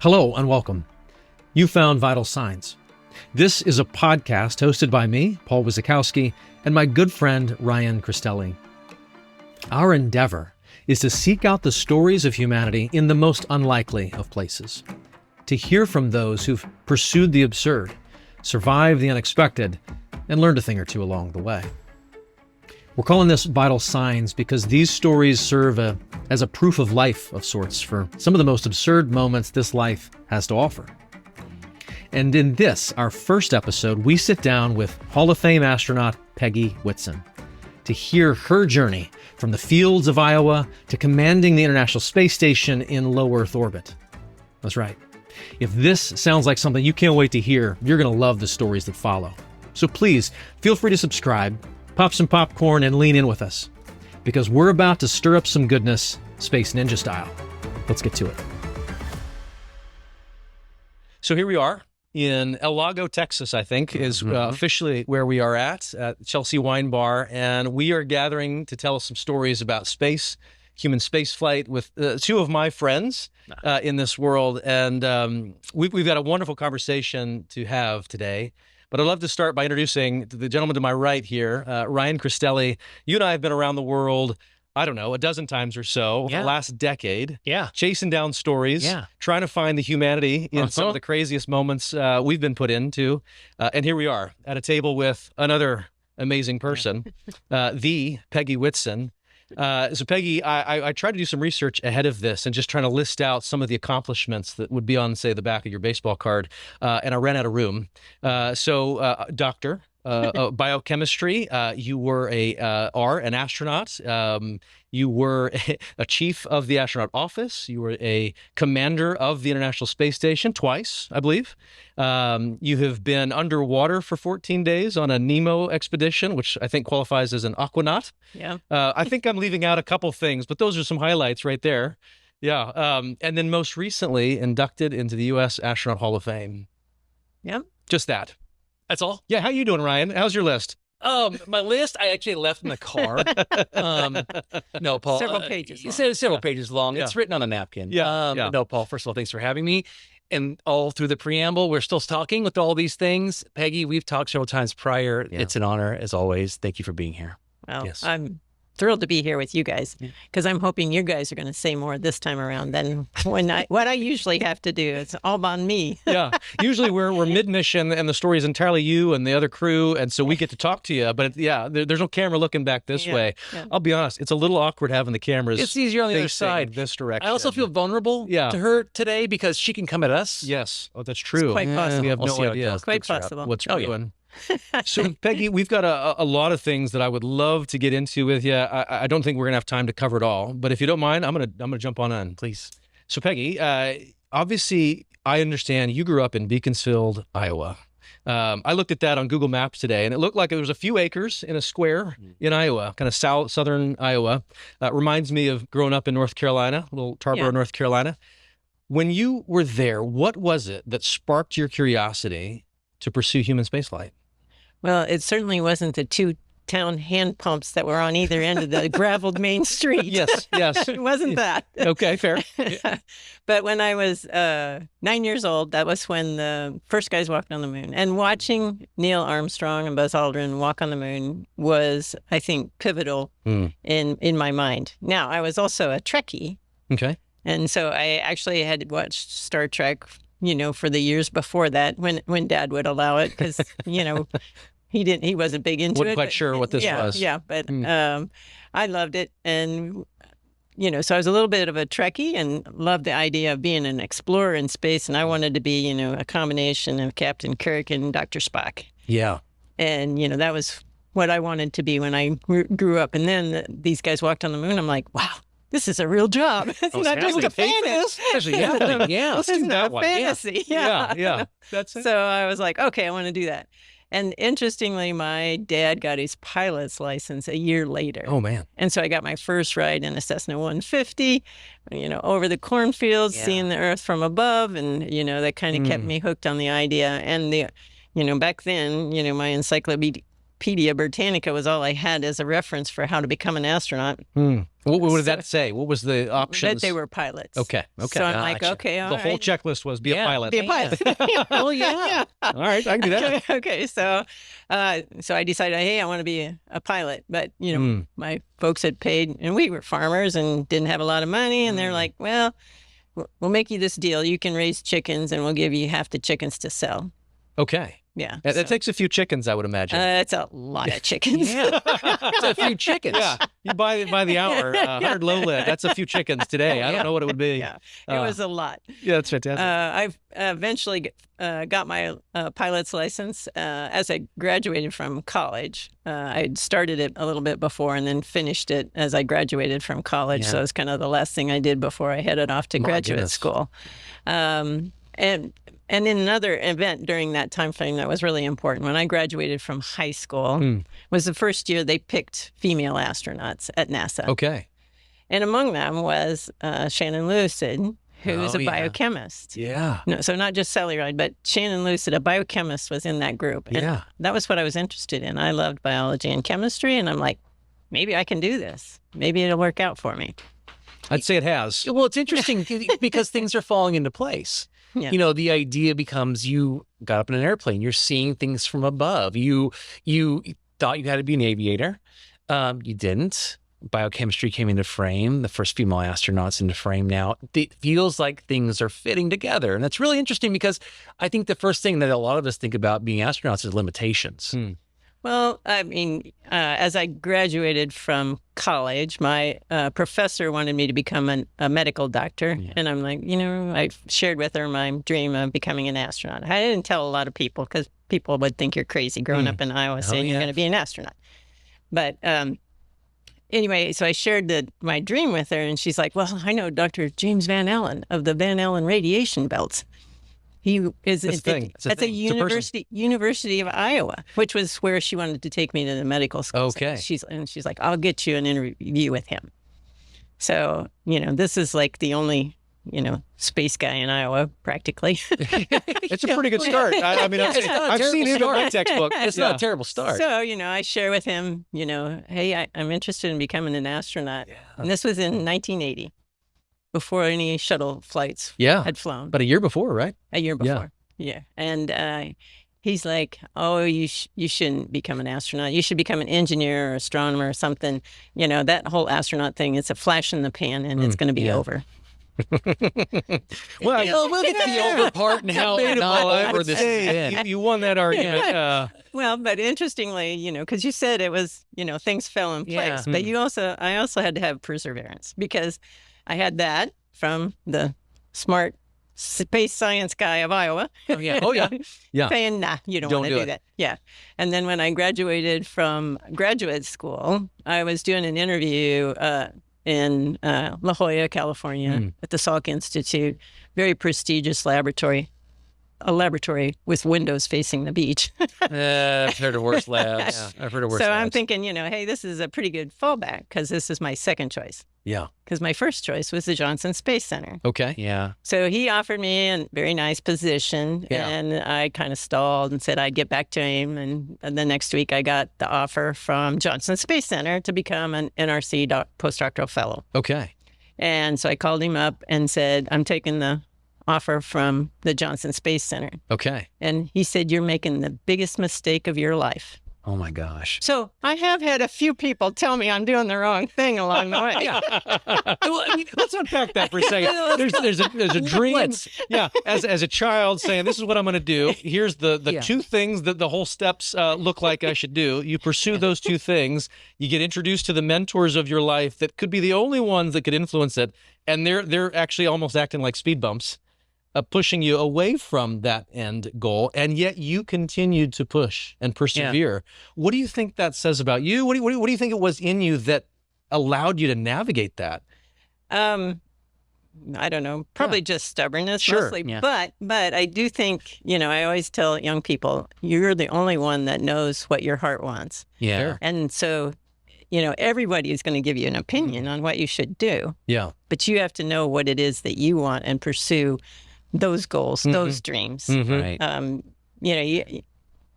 Hello and welcome. You found Vital Signs. This is a podcast hosted by me, Paul Wizakowski, and my good friend, Ryan Cristelli. Our endeavor is to seek out the stories of humanity in the most unlikely of places, to hear from those who've pursued the absurd, survived the unexpected, and learned a thing or two along the way. We're calling this Vital Signs because these stories serve as a proof of life of sorts for some of the most absurd moments this life has to offer. And in this, our first episode, we sit down with Hall of Fame astronaut Peggy Whitson to hear her journey from the fields of Iowa to commanding the International Space Station in low Earth orbit. That's right. If this sounds like something you can't wait to hear, you're going to love the stories that follow. So please, feel free to subscribe, pop some popcorn, and lean in with us, because we're about to stir up some goodness, Space Ninja style. Let's get to it. So here we are in El Lago, Texas, I think, is officially where we are at Chelsea Wine Bar, and we are gathering to tell us some stories about space, human space flight with two of my friends in this world, and we've got a wonderful conversation to have today. But I'd love to start by introducing the gentleman to my right here, Ryan Cristelli. You and I have been around the world, I don't know, a dozen times or so over the last decade. Yeah. Chasing down stories, trying to find the humanity in some of the craziest moments we've been put into. And here we are at a table with another amazing person, the Peggy Whitson. So Peggy, I tried to do some research ahead of this and just trying to list out some of the accomplishments that would be on, say, the back of your baseball card, and I ran out of room. So doctor, biochemistry, you were an astronaut. You were a chief of the astronaut office. You were a commander of the International Space Station twice, I believe. You have been underwater for 14 days on a Nemo expedition, which I think qualifies as an aquanaut. Yeah. I think I'm leaving out a couple things, but those are some highlights right there. Yeah. And then most recently inducted into the U.S. Astronaut Hall of Fame. Yeah. Just that. That's all? Yeah. How you doing, Ryan? How's your list? My list, I actually left in the car. No, Paul. Several pages long. Several pages long. Yeah. It's written on a napkin. Yeah. No, Paul, first of all, thanks for having me. And all through the preamble, we're still talking with all these things. Peggy, we've talked several times prior. Yeah. It's an honor, as always. Thank you for being here. Well, yes. I'm thrilled to be here with you guys, because I'm hoping you guys are going to say more this time around than what I usually have to do. It's all on me. Yeah. Usually we're mid-mission and the story is entirely you and the other crew, and so we get to talk to you. But there's no camera looking back this way. Yeah. I'll be honest, it's a little awkward having the cameras. It's easier on the other side. This direction. I also feel vulnerable to her today because she can come at us. Yes. Oh, that's true. It's quite possible. We have no idea. It's quite possible. What's doing. So, Peggy, we've got a lot of things that I would love to get into with you. I don't think we're going to have time to cover it all, but if you don't mind, I'm gonna jump on in. Please. So, Peggy, obviously, I understand you grew up in Beaconsfield, Iowa. I looked at that on Google Maps today, and it looked like there was a few acres in a square in Iowa, kind of southern Iowa. Reminds me of growing up in North Carolina, little Tarboro, North Carolina. When you were there, what was it that sparked your curiosity to pursue human spaceflight? Well, it certainly wasn't the two town hand pumps that were on either end of the graveled main street. Yes. It wasn't that. Okay, fair. But when I was 9 years old, that was when the first guys walked on the moon. And watching Neil Armstrong and Buzz Aldrin walk on the moon was, I think, pivotal in my mind. Now, I was also a Trekkie. Okay. And so I actually had watched Star Trek, for the years before that, when Dad would allow it, because, he wasn't big into it. Wasn't quite sure what this was. Yeah, but I loved it. And, so I was a little bit of a Trekkie and loved the idea of being an explorer in space. And I wanted to be, a combination of Captain Kirk and Dr. Spock. Yeah. And, that was what I wanted to be when I grew up. And then these guys walked on the moon. I'm like, wow. This is a real job. It's not just a fantasy. Yeah. This is not a fantasy. Yeah. That's it. So I was like, okay, I want to do that. And interestingly, my dad got his pilot's license a year later. Oh, man. And so I got my first ride in a Cessna 150, over the cornfields, seeing the Earth from above. And, that kind of kept me hooked on the idea. And, back then, my encyclopedia Encyclopedia Britannica was all I had as a reference for how to become an astronaut. What did that say? What was the options? That they were pilots. Okay. So I'm like, okay, all the right. whole checklist was be a pilot. Be a pilot. Oh, yeah. All right, I can do that. Okay, so I decided, hey, I want to be a pilot. But, my folks had paid, and we were farmers and didn't have a lot of money. And they're like, well, we'll make you this deal. You can raise chickens, and we'll give you half the chickens to sell. Okay. Yeah. That takes a few chickens, I would imagine. It's a lot of chickens. It's a few chickens. Yeah. You buy the hour, 100 low lead. That's a few chickens today. I don't know what it would be. Yeah. It was a lot. Yeah, that's fantastic. I've eventually got my pilot's license as I graduated from college. I started it a little bit before and then finished it as I graduated from college. So it's kind of the last thing I did before I headed off to graduate school. And in another event during that time frame that was really important, when I graduated from high school, was the first year they picked female astronauts at NASA. Okay. And among them was Shannon Lucid, who is a biochemist. Yeah. No, so not just Cellulite, but Shannon Lucid, a biochemist, was in that group. And that was what I was interested in. I loved biology and chemistry, and I'm like, maybe I can do this. Maybe it'll work out for me. I'd say it has. Well, it's interesting because things are falling into place. Yeah. The idea becomes you got up in an airplane, you're seeing things from above. You thought you had to be an aviator. You didn't. Biochemistry came into frame, the first female astronauts into frame now. It feels like things are fitting together. And that's really interesting because I think the first thing that a lot of us think about being astronauts is limitations. Well, I mean, as I graduated from college, my professor wanted me to become a medical doctor. Yeah. And I'm like, I shared with her my dream of becoming an astronaut. I didn't tell a lot of people because people would think you're crazy growing up in Iowa saying you're going to be an astronaut. But anyway, so I shared my dream with her, and she's like, well, I know Dr. James Van Allen of the Van Allen radiation belts. He is at the University of Iowa, which was where she wanted to take me to the medical school. Okay. She's like, I'll get you an interview with him. So, this is like the only, space guy in Iowa, practically. It's a pretty good start. I mean, I've seen him in my textbook. It's not a terrible start. So, I share with him, hey, I'm interested in becoming an astronaut. Yeah. And this was in 1980. Before any shuttle flights had flown. But a year before, right? A year before, yeah. And he's like, oh, you shouldn't become an astronaut. You should become an engineer or astronomer or something. That whole astronaut thing, it's a flash in the pan and it's going to be over. Well, we'll get to the over part and how not over this is. You won that argument. Well, but interestingly, because you said it was, things fell in place. But I also had to have perseverance because I had that from the smart space science guy of Iowa. Oh, yeah. Saying, nah, you don't want to do that. Yeah. And then when I graduated from graduate school, I was doing an interview in La Jolla, California at the Salk Institute, very prestigious laboratory. A laboratory with windows facing the beach. I've heard of worse labs. I've heard of worse labs. So I'm thinking, hey, this is a pretty good fallback because this is my second choice. Yeah. Because my first choice was the Johnson Space Center. Okay. Yeah. So he offered me a very nice position, and I kind of stalled and said I'd get back to him. And the next week I got the offer from Johnson Space Center to become an NRC postdoctoral fellow. Okay. And so I called him up and said, I'm taking the offer from the Johnson Space Center. Okay. And he said, you're making the biggest mistake of your life. Oh, my gosh. So I have had a few people tell me I'm doing the wrong thing along the way. Well, I mean, let's unpack that for a second. There's a dream. Yeah. As a child saying, this is what I'm going to do. Here's the two things that the whole steps look like I should do. You pursue those two things. You get introduced to the mentors of your life that could be the only ones that could influence it. And they're actually almost acting like speed bumps. Pushing you away from that end goal, and yet you continued to push and persevere. Yeah. What do you think that says about you? What do you think it was in you that allowed you to navigate that? I don't know. Probably just stubbornness mostly. Yeah. But I do think, I always tell young people, you're the only one that knows what your heart wants. Yeah. And so, everybody is going to give you an opinion on what you should do. Yeah. But you have to know what it is that you want and pursue those goals, those dreams. Right.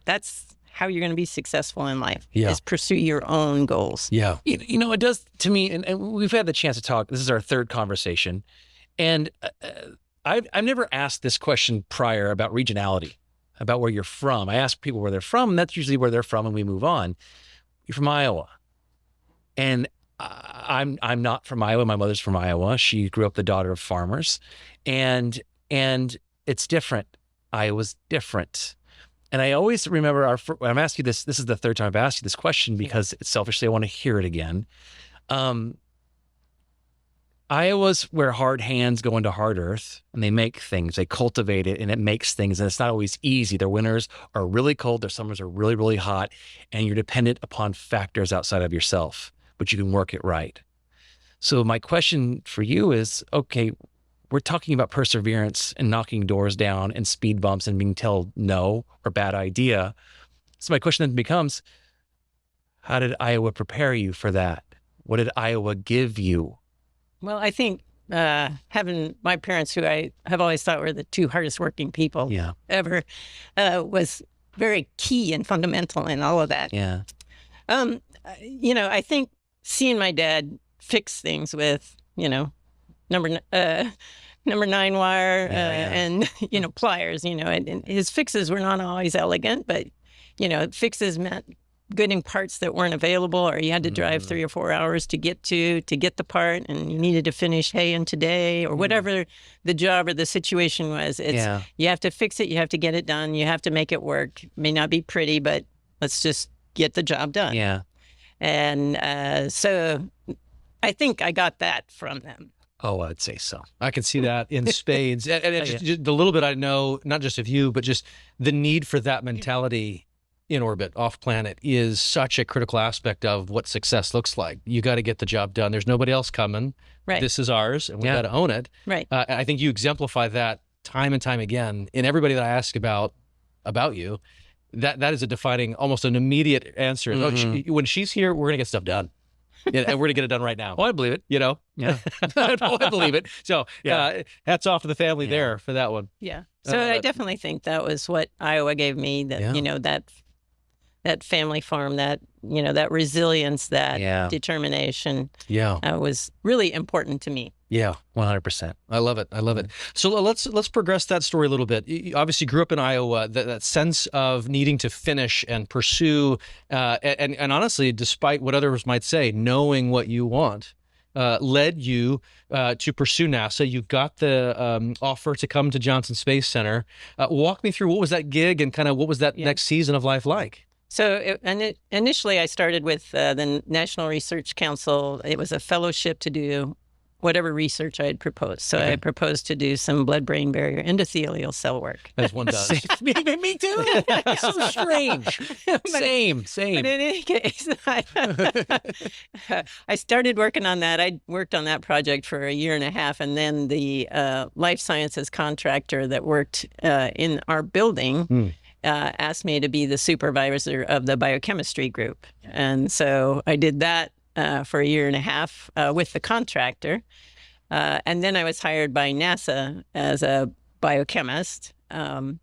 That's how you're going to be successful in life. Yeah. Is pursue your own goals. Yeah. You know, it does to me, and we've had the chance to talk. This is our third conversation. And I've never asked this question prior about regionality, about where you're from. I ask people where they're from, and that's usually where they're from, and we move on. You're from Iowa. And I'm not from Iowa. My mother's from Iowa. She grew up the daughter of farmers. And it's different. Iowa's different. And I always remember I'm asking you this is the third time I've asked you this question because selfishly I want to hear it again. Iowa's where hard hands go into hard earth and they make things, they cultivate it, and it makes things. And it's not always easy. Their winters are really cold. Their summers are really, really hot. And you're dependent upon factors outside of yourself, but you can work it right. So my question for you is, okay, we're talking about perseverance and knocking doors down and speed bumps and being told no or bad idea. So my question then becomes, how did Iowa prepare you for that? What did Iowa give you? Well, I think having my parents, who I have always thought were the two hardest working people ever, was very key and fundamental in all of that. Yeah. You know, I think seeing my dad fix things with, you know, number 9 wire and, you know, pliers, you know, and his fixes were not always elegant, but, you know, fixes meant getting parts that weren't available, or you had to drive 3 or 4 hours to get the part, and you needed to finish hay in today, or whatever the job or the situation was. It's you have to fix it, you have to get it done, you have to make it work. It may not be pretty, but let's just get the job done. Yeah. And so I think I got that from them. Oh, I'd say so. I can see that in spades. And just the little bit I know, not just of you, but just the need for that mentality in orbit, off planet, is such a critical aspect of what success looks like. You got to get the job done. There's nobody else coming. Right. This is ours, and we got to own it. Right. I think you exemplify that time and time again in everybody that I ask about you. That is a defining, almost an immediate answer. Mm-hmm. When she's here, we're gonna get stuff done. And we're going to get it done right now. Oh, I believe it. You know? Yeah. I believe it. So hats off to the family there for that one. Yeah. So I definitely think that was what Iowa gave me, that, you know, that family farm, that, you know, that resilience, that determination was really important to me. Yeah, 100%. I love it. I love it. So let's progress that story a little bit. You obviously grew up in Iowa. That sense of needing to finish and pursue, and honestly, despite what others might say, knowing what you want, led you to pursue NASA. You got the offer to come to Johnson Space Center. Walk me through, what was that gig and kind of what was that next season of life like? So initially, I started with the National Research Council. It was a fellowship to do whatever research I had proposed. So I proposed to do some blood-brain barrier endothelial cell work. As one does. Me too. It's so strange. Same. But in any case, I started working on that. I worked on that project for 1.5 years, and then the life sciences contractor that worked in our building asked me to be the supervisor of the biochemistry group. And so I did that for 1.5 years with the contractor. And then I was hired by NASA as a biochemist and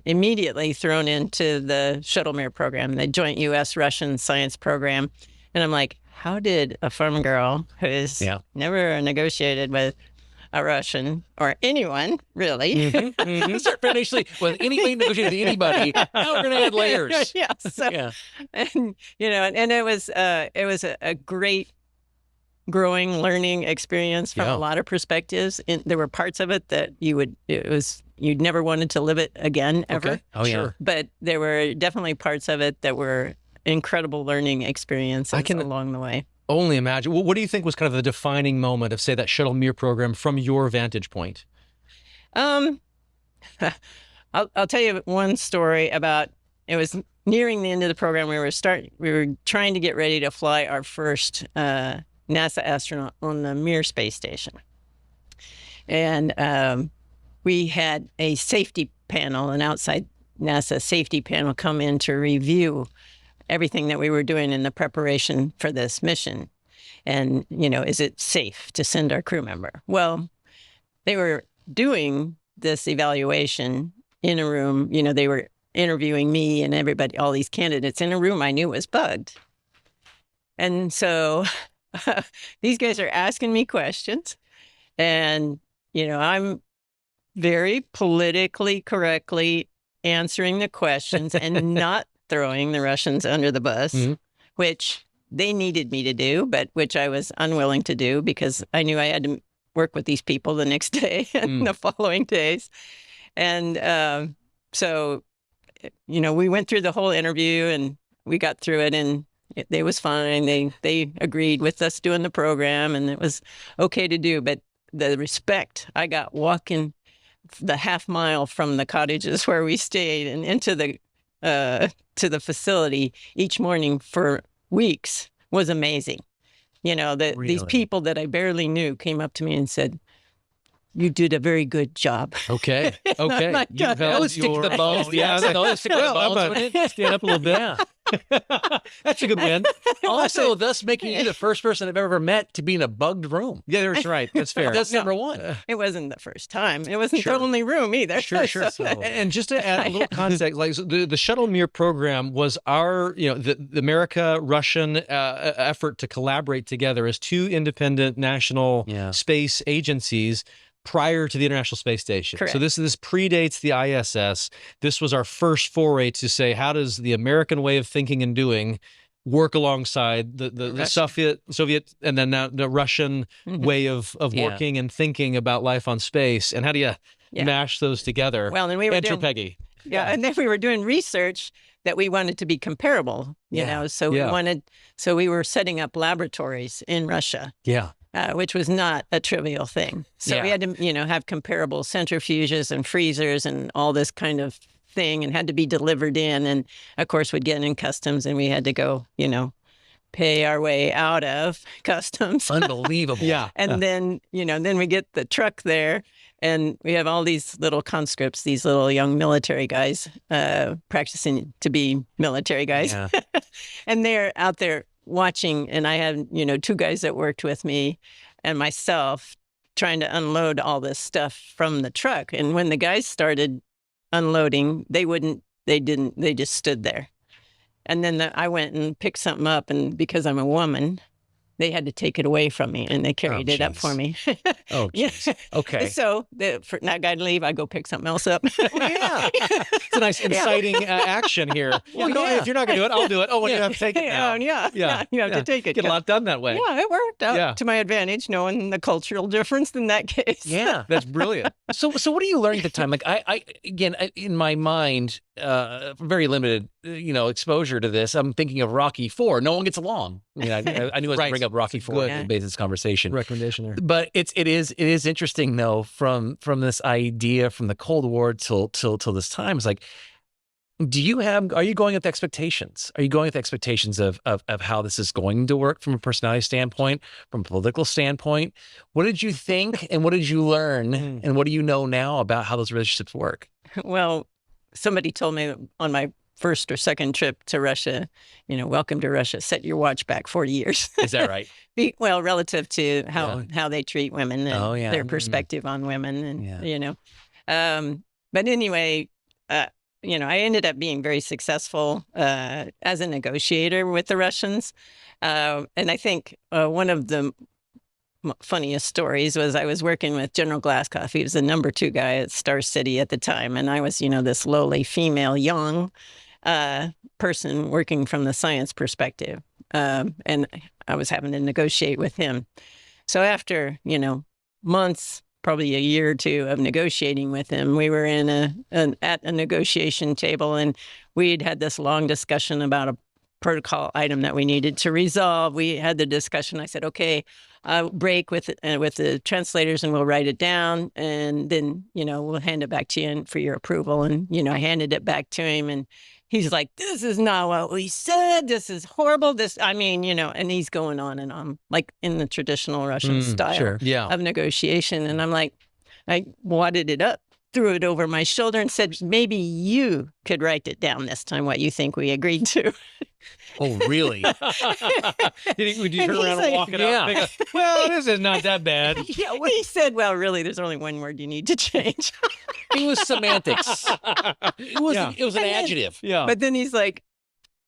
immediately thrown into the Shuttle-Mir program, the joint U.S.-Russian science program. And I'm like, how did a farm girl who's never negotiated with a Russian or anyone really? Initially, well, anybody negotiated with anybody. Now we're going to add layers. And you know, and it was a great growing, learning experience from a lot of perspectives. And there were parts of it that you'd never wanted to live it again ever. Okay. Oh, sure. But there were definitely parts of it that were incredible learning experiences along the way. Only imagine. What do you think was kind of the defining moment of, say, that Shuttle-Mir program from your vantage point? I'll tell you one story about, it was nearing the end of the program. We were trying to get ready to fly our first NASA astronaut on the Mir space station. And we had a safety panel, an outside NASA safety panel, come in to review everything that we were doing in the preparation for this mission. And, you know, is it safe to send our crew member? Well, they were doing this evaluation in a room. You know, they were interviewing me and everybody, all these candidates in a room I knew was bugged. And so these guys are asking me questions, and, you know, I'm very politically correctly answering the questions and not throwing the Russians under the bus, which they needed me to do, but which I was unwilling to do because I knew I had to work with these people the next day and the following days. And so, you know, we went through the whole interview and we got through it, and it was fine. They agreed with us doing the program, and it was okay to do. But the respect I got walking the half-mile from the cottages where we stayed and into the to the facility each morning for weeks was amazing. You know, these people that I barely knew came up to me and said, "You did a very good job." Okay. Okay. Like, You held stick to the bones. Yeah. Stick to the bones. Stand up a little bit. That's a good win. Also, thus making you the first person I've ever met to be in a bugged room. Yeah, that's right. That's fair. That's number one. It wasn't the first time. It wasn't the only room either. Sure. And just to add a little context, like so the Shuttle-Mir program was our, you know, the America-Russian effort to collaborate together as two independent national space agencies prior to the International Space Station. Correct. So this predates the ISS. This was our first foray to say, how does the American way of thinking and doing work alongside the Soviet and then now the Russian way of working and thinking about life on space, and how do you mash those together? Well, and we were Enter Peggy. And then we were doing research that we wanted to be comparable, you know, so we were setting up laboratories in Russia. Yeah. Which was not a trivial thing. So we had to, you know, have comparable centrifuges and freezers and all this kind of thing, and had to be delivered in. And of course, we'd get in customs, and we had to go, you know, pay our way out of customs. Unbelievable. And then, you know, then we get the truck there, and we have all these little conscripts, these little young military guys practicing to be military guys. And they're out there watching, and I had, you know, two guys that worked with me and myself trying to unload all this stuff from the truck. And when the guys started unloading, they just stood there. And then I went and picked something up, and because I'm a woman, they had to take it away from me, and they carried it up for me. Okay. So for that guy to leave, I go pick something else up. It's a nice inciting action here. If you're not going to do it, I'll do it. Oh, well, you have to take it now. You have to take it. Get a lot done that way. Yeah, it worked out to my advantage, knowing the cultural difference in that case. Yeah, that's brilliant. So what are you learning at the time? Like I again, in my mind, very limited, you know, exposure to this. I'm thinking of Rocky IV. No one gets along. I mean, I knew I was going to bring up Rocky IV to base this conversation. Recommendation there. But it is interesting though, from this idea from the Cold War till this time. It's like, are you going with expectations? Are you going with expectations of how this is going to work from a personality standpoint, from a political standpoint? What did you think, and what did you learn, and what do you know now about how those relationships work? Well, somebody told me on my first or second trip to Russia, you know, welcome to Russia, set your watch back 40 years. Is that right? Well, relative to how they treat women and their perspective on women, and you know. But anyway, you know, I ended up being very successful as a negotiator with the Russians. And I think one of the funniest stories was I was working with General Glasscoff. He was the number 2 guy at Star City at the time. And I was, you know, this lowly female, young person working from the science perspective. And I was having to negotiate with him. So after, you know, months, probably a year or two of negotiating with him, we were at a negotiation table, and we'd had this long discussion about a protocol item that we needed to resolve. We had the discussion. I said, okay, I'll break with the translators and we'll write it down, and then, you know, we'll hand it back to you for your approval. And, you know, I handed it back to him, and he's like, this is not what we said. This is horrible. I mean, you know, and he's going on and on, like in the traditional Russian style of negotiation. And I'm like, I wadded it up, threw it over my shoulder, and said, maybe you could write it down this time, what you think we agreed to. Oh, really? Would you turn around and walk it out? Yeah. Well, this is not that bad. Yeah, well, he said, well, really, there's only one word you need to change. It was semantics. It was an adjective. Yeah. But then he's like,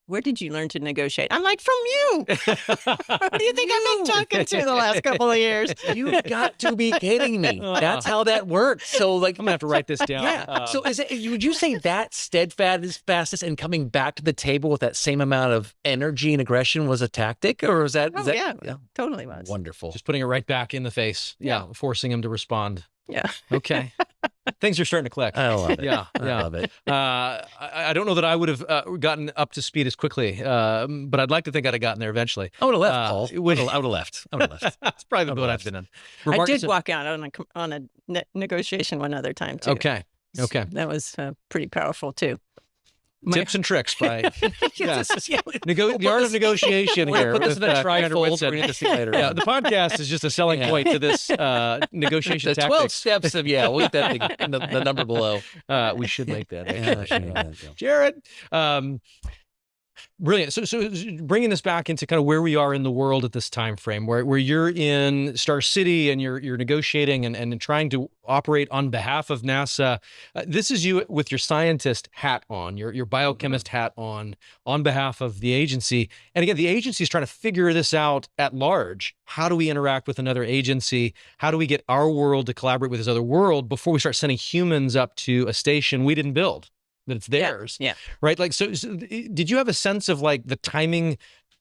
where did you learn to negotiate? I'm like, from you. Who do you think I've been talking to the last couple of years? You've got to be kidding me. That's how that works. So, like, I'm gonna have to write this down. Yeah. So, would you say that steadfastness and coming back to the table with that same amount of energy and aggression was a tactic, or was that? Yeah, totally was. Wonderful. Just putting it right back in the face. Yeah, forcing him to respond. Yeah. Okay. Things are starting to click. I love it. Yeah, I love it. I don't know that I would have gotten up to speed as quickly, but I'd like to think I'd have gotten there eventually. I would have left, Paul. I would have left. That's probably the boat I've been in. I did walk out on a negotiation one other time, too. Okay. That was pretty powerful, too. Tips and tricks by the art of negotiation here. Put this in a trifold. We're going to see later. Yeah, the podcast is just a selling point to this negotiation the tactic. 12 steps of, we'll get that thing in the number below. We should make that. Yeah, Jared. Brilliant. So bringing this back into kind of where we are in the world at this time frame, where you're in Star City and you're negotiating and trying to operate on behalf of NASA. This is you with your scientist hat on, your biochemist hat on behalf of the agency. And again, the agency is trying to figure this out at large. How do we interact with another agency? How do we get our world to collaborate with this other world before we start sending humans up to a station we didn't build? That it's theirs, yeah. Right? Like, so did you have a sense of like the timing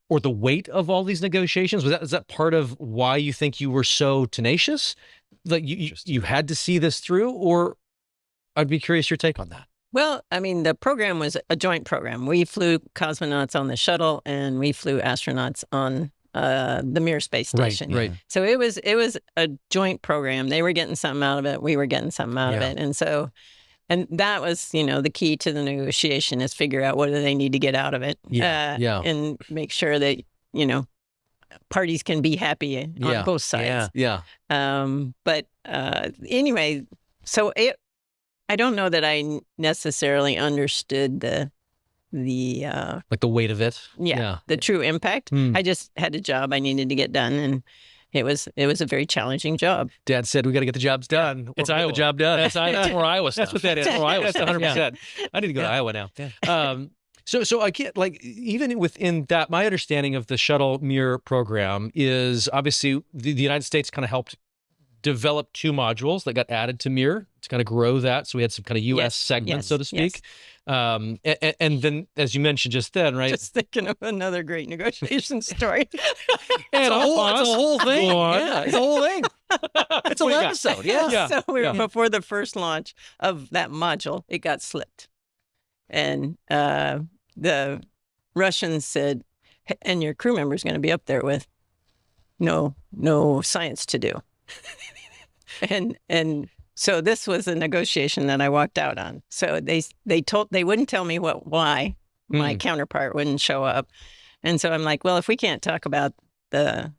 or the weight of all these negotiations? Is that part of why you think you were so tenacious? Like you had to see this through, or I'd be curious your take on that. Well, I mean, the program was a joint program. We flew cosmonauts on the shuttle, and we flew astronauts on the Mir space station. Right. So it was a joint program. They were getting something out of it. We were getting something out of it, and so. And that was, the key to the negotiation is figure out what do they need to get out of it. And make sure that, parties can be happy on both sides. But anyway, so I don't know that I necessarily understood the like the weight of it. The true impact. I just had a job I needed to get done, and it was a very challenging job. Dad said we got to get the jobs done. It's Iowa. The job done. That's more Iowa stuff. That's what that is. That's more Iowa That's stuff. 100%. I need to go to Iowa now. So I can't, like, even within that, my understanding of the Shuttle-Mir program is obviously the United States kind of helped develop 2 modules that got added to Mir to kind of grow that. So we had some kind of U.S. segment, so to speak. And then, as you mentioned just then, right? Just thinking of another great negotiation story. It's a whole thing. Yeah, it's a whole thing. It's a whole episode. Yeah. So we were before the first launch of that module, it got slipped. And the Russians said, and your crew member is going to be up there with no science to do. And so this was a negotiation that I walked out on. So they wouldn't tell me why my counterpart wouldn't show up. And so I'm like, well, if we can't talk about the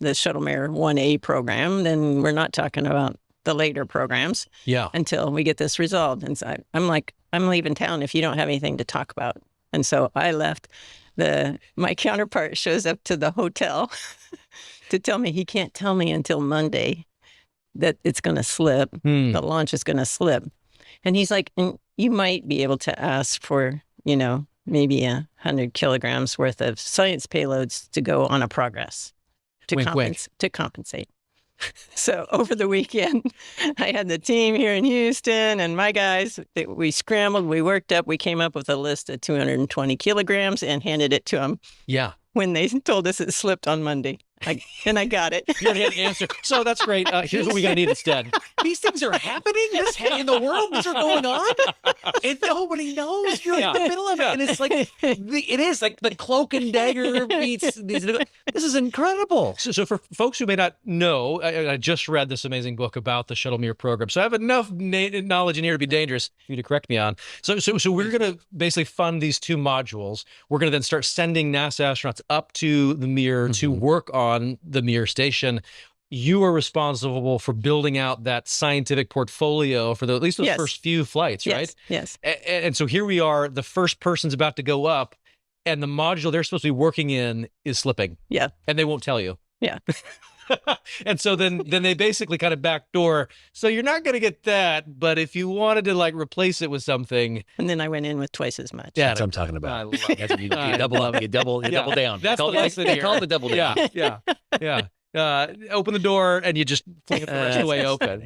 Shuttle-Mir 1A program, then we're not talking about the later programs until we get this resolved. And so I'm like, I'm leaving town if you don't have anything to talk about. And so I left. My counterpart shows up to the hotel to tell me he can't tell me until Monday that it's going to slip, the launch is going to slip. And he's like, and you might be able to ask for, maybe 100 kilograms worth of science payloads to go on a progress to compensate. So over the weekend, I had the team here in Houston and my guys, we scrambled, we worked up, we came up with a list of 220 kilograms and handed it to them. Yeah. When they told us it slipped on Monday. And I got it. You already had the answer. So that's great. Here's what we're going to need instead. These things are happening in the world. These are going on. And nobody knows. You're in the middle of it. And it's like, it is like the cloak and dagger meets these. This is incredible. So for folks who may not know, I just read this amazing book about the Shuttle-Mir program. So I have enough knowledge in here to be dangerous for you to correct me on. So we're going to basically fund these 2 modules. We're going to then start sending NASA astronauts up to the Mir to work on the Mir station. You are responsible for building out that scientific portfolio for at least those first few flights, right? Yes. And so here we are, the first person's about to go up, and the module they're supposed to be working in is slipping. Yeah. And they won't tell you. Yeah. And so then they basically kind of backdoor. So you're not going to get that, but if you wanted to like replace it with something. And then I went in with twice as much. Yeah, that's what I'm talking about. I love it. That's what you double up, you double down. That's call the nice thing they here. call it the double down. Yeah. Open the door and you just fling it the rest of the way open.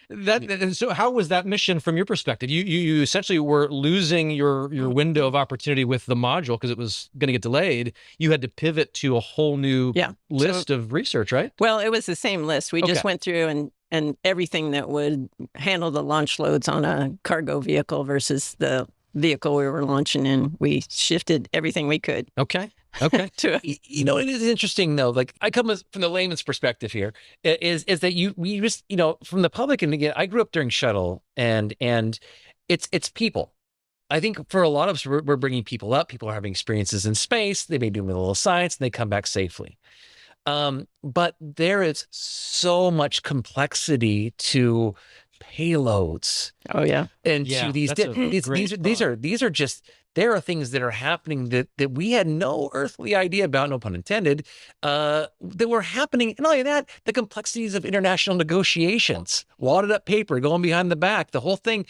And so how was that mission from your perspective? You essentially were losing your window of opportunity with the module because it was going to get delayed. You had to pivot to a whole new list of research, right? Well, it was the same list. We just went through and everything that would handle the launch loads on a cargo vehicle versus the vehicle we were launching in. We shifted everything we could. Okay. You know, it is interesting though. Like I come from the layman's perspective here, is that we just, you know, from the public, and again, I grew up during shuttle, and it's people. I think for a lot of us, we're bringing people up. People are having experiences in space. They may do a little science, and they come back safely. But there is so much complexity to payloads. Oh yeah, and to these are just. There are things that are happening that we had no earthly idea about, no pun intended, that were happening. And not only that, the complexities of international negotiations, wadded up paper, going behind the back, the whole thing.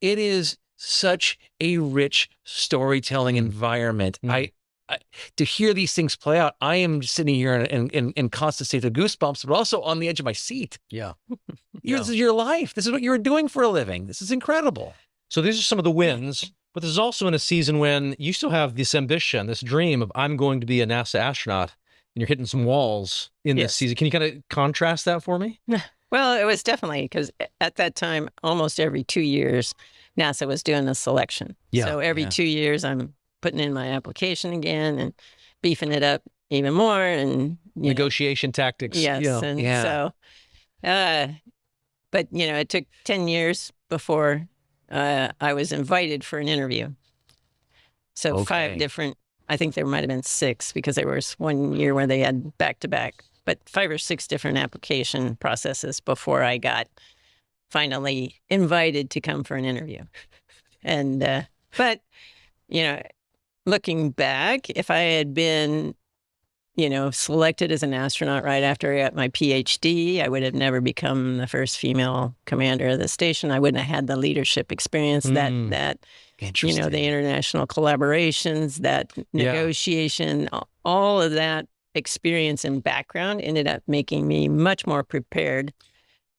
It is such a rich storytelling environment. To hear these things play out, I am sitting here in constant state of goosebumps, but also on the edge of my seat. Yeah. This is your life. This is what you're doing for a living. This is incredible. So these are some of the wins. But this is also in a season when you still have this ambition, this dream of I'm going to be a NASA astronaut, and you're hitting some walls in this season. Can you kind of contrast that for me? Well, it was definitely because at that time, almost every 2 years, NASA was doing a selection. Yeah. So every 2 years, I'm putting in my application again and beefing it up even more. And negotiation tactics. Yes. So, but, you know, it took 10 years before I was invited for an interview. So 5 different, I think there might have been 6 because there was 1 year where they had back-to-back, but 5 or 6 different application processes before I got finally invited to come for an interview. And, but, you know, looking back, if I had been, you know, selected as an astronaut right after I got my PhD, I would have never become the first female commander of the station. I wouldn't have had the leadership experience that you know, the international collaborations, that negotiation, all of that experience and background ended up making me much more prepared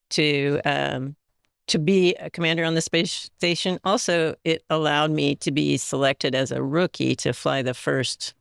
to be a commander on the space station. Also, it allowed me to be selected as a rookie to fly the first.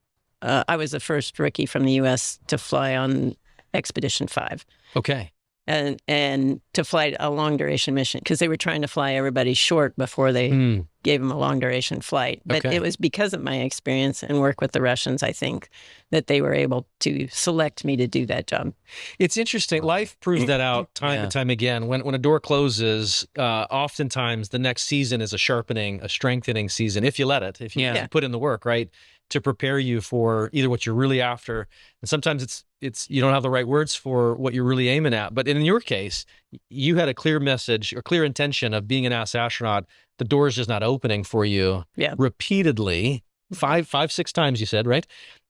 I was the first rookie from the U.S. to fly on Expedition 5. Okay. And to fly a long duration mission because they were trying to fly everybody short before they gave them a long duration flight. But it was because of my experience and work with the Russians, I think, that they were able to select me to do that job. It's interesting. Life proves that out time and time again. When a door closes, oftentimes the next season is a sharpening, a strengthening season, if you let it, if you put in the work, right? To prepare you for either what you're really after, and sometimes it's you don't have the right words for what you're really aiming at. But in your case, you had a clear message or clear intention of being an NASA astronaut. The door is just not opening for you repeatedly, 5, 6 times you said, right?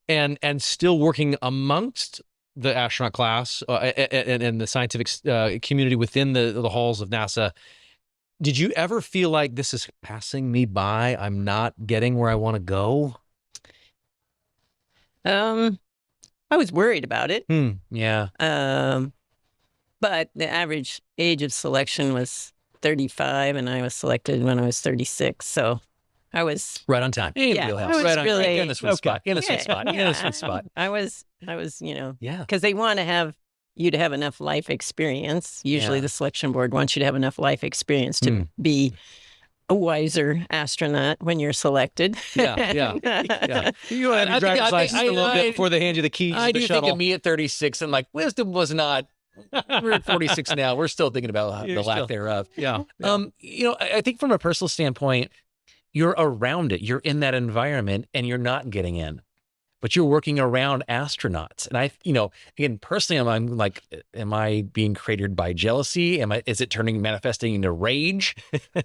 And still working amongst the astronaut class and the scientific community within the halls of NASA. Did you ever feel like this is passing me by? I'm not getting where I want to go? I was worried about it. Yeah. But the average age of selection was 35, and I was selected when I was 36. So I was right on time. I was right really in the sweet spot. In the sweet spot. In the sweet spot. I was, you know, because they want to have you to have enough life experience. Usually, the selection board wants you to have enough life experience to be a wiser astronaut when you're selected. You want to have your driver's license a little bit before they hand you the keys to the shuttle. I do think of me at 36 and like wisdom was not. We're at 46 now. We're still thinking about the lack thereof. Yeah. You know, I think from a personal standpoint, you're around it. You're in that environment and you're not getting in. but you're working around astronauts. And again, personally, I'm like, am I being created by jealousy? Is it manifesting into rage?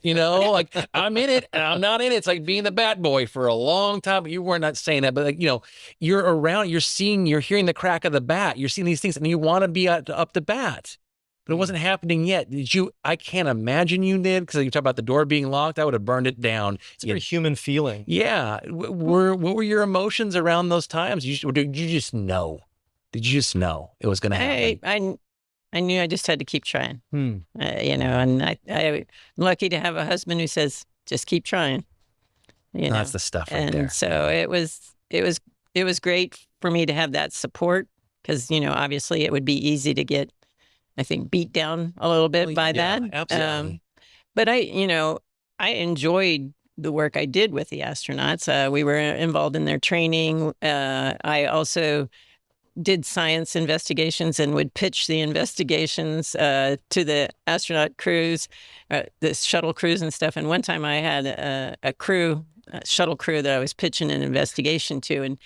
Like I'm in it and I'm not in it. It's like being the bat boy for a long time. You were not saying that, but like, you're around, you're hearing the crack of the bat. You're seeing these things and you want to be up the bat. But it wasn't happening yet. I can't imagine you did, because you talk about the door being locked. I would have burned it down. It's a very human feeling. Yeah. What were your emotions around those times? Did you just know? Did you just know it was going to happen? I knew I just had to keep trying. And I'm lucky to have a husband who says, just keep trying. That's the stuff right there. And so it was great for me to have that support, because, obviously it would be easy to get, I think, beat down a little bit by that. Absolutely. But I enjoyed the work I did with the astronauts. We were involved in their training. I also did science investigations and would pitch the investigations to the astronaut crews, the shuttle crews and stuff. And one time I had a shuttle crew that I was pitching an investigation to, and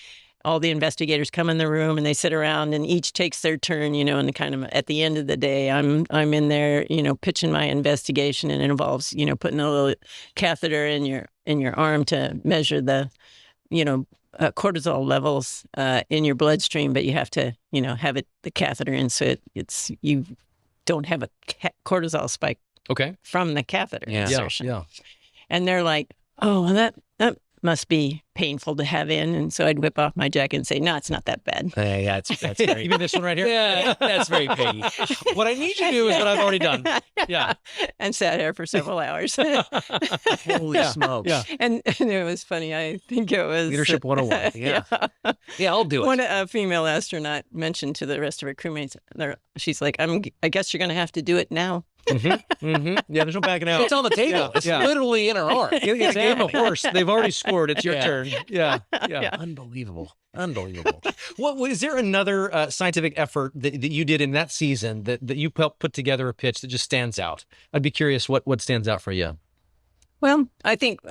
all the investigators come in the room and they sit around and each takes their turn, and kind of at the end of the day, I'm in there, pitching my investigation, and it involves, putting a little catheter in your arm to measure the, cortisol levels in your bloodstream, but you have to, have the catheter in so you don't have a cortisol spike from the catheter insertion. Yeah. And they're like, oh, well, that must be painful to have in. And so I'd whip off my jacket and say, no, it's not that bad. Yeah, that's very... You mean this one right here? Yeah, that's very Peggy. What I need you to do is what I've already done. Yeah. And sat there for several hours. Holy smokes. Yeah. And it was funny. I think it was... Leadership 101. Yeah. Yeah, I'll do it. A female astronaut mentioned to the rest of her crewmates, she's like, I guess you're going to have to do it now. Yeah, there's no backing out. It's on the table. Yeah, it's literally in her arm. It's a game of horse. They've already scored. It's your turn. Yeah. Unbelievable. Is there another scientific effort that you did in that season that you helped put together a pitch that just stands out? I'd be curious what stands out for you. Well, I think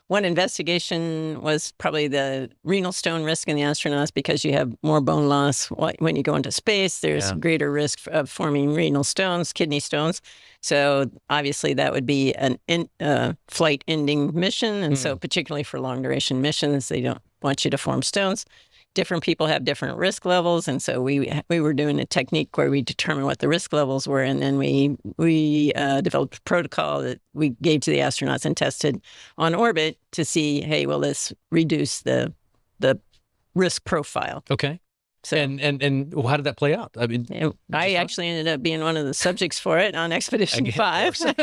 one investigation was probably the renal stone risk in the astronauts, because you have more bone loss when you go into space. There's greater risk of forming renal stones, kidney stones. So obviously that would be a flight-ending mission. And so particularly for long-duration missions, they don't want you to form stones. Different people have different risk levels, and so we were doing a technique where we determined what the risk levels were, and then we developed a protocol that we gave to the astronauts and tested on orbit to see, hey, will this reduce the risk profile? Okay. So, and how did that play out? I mean, I actually ended up being one of the subjects for it on Expedition 5. Of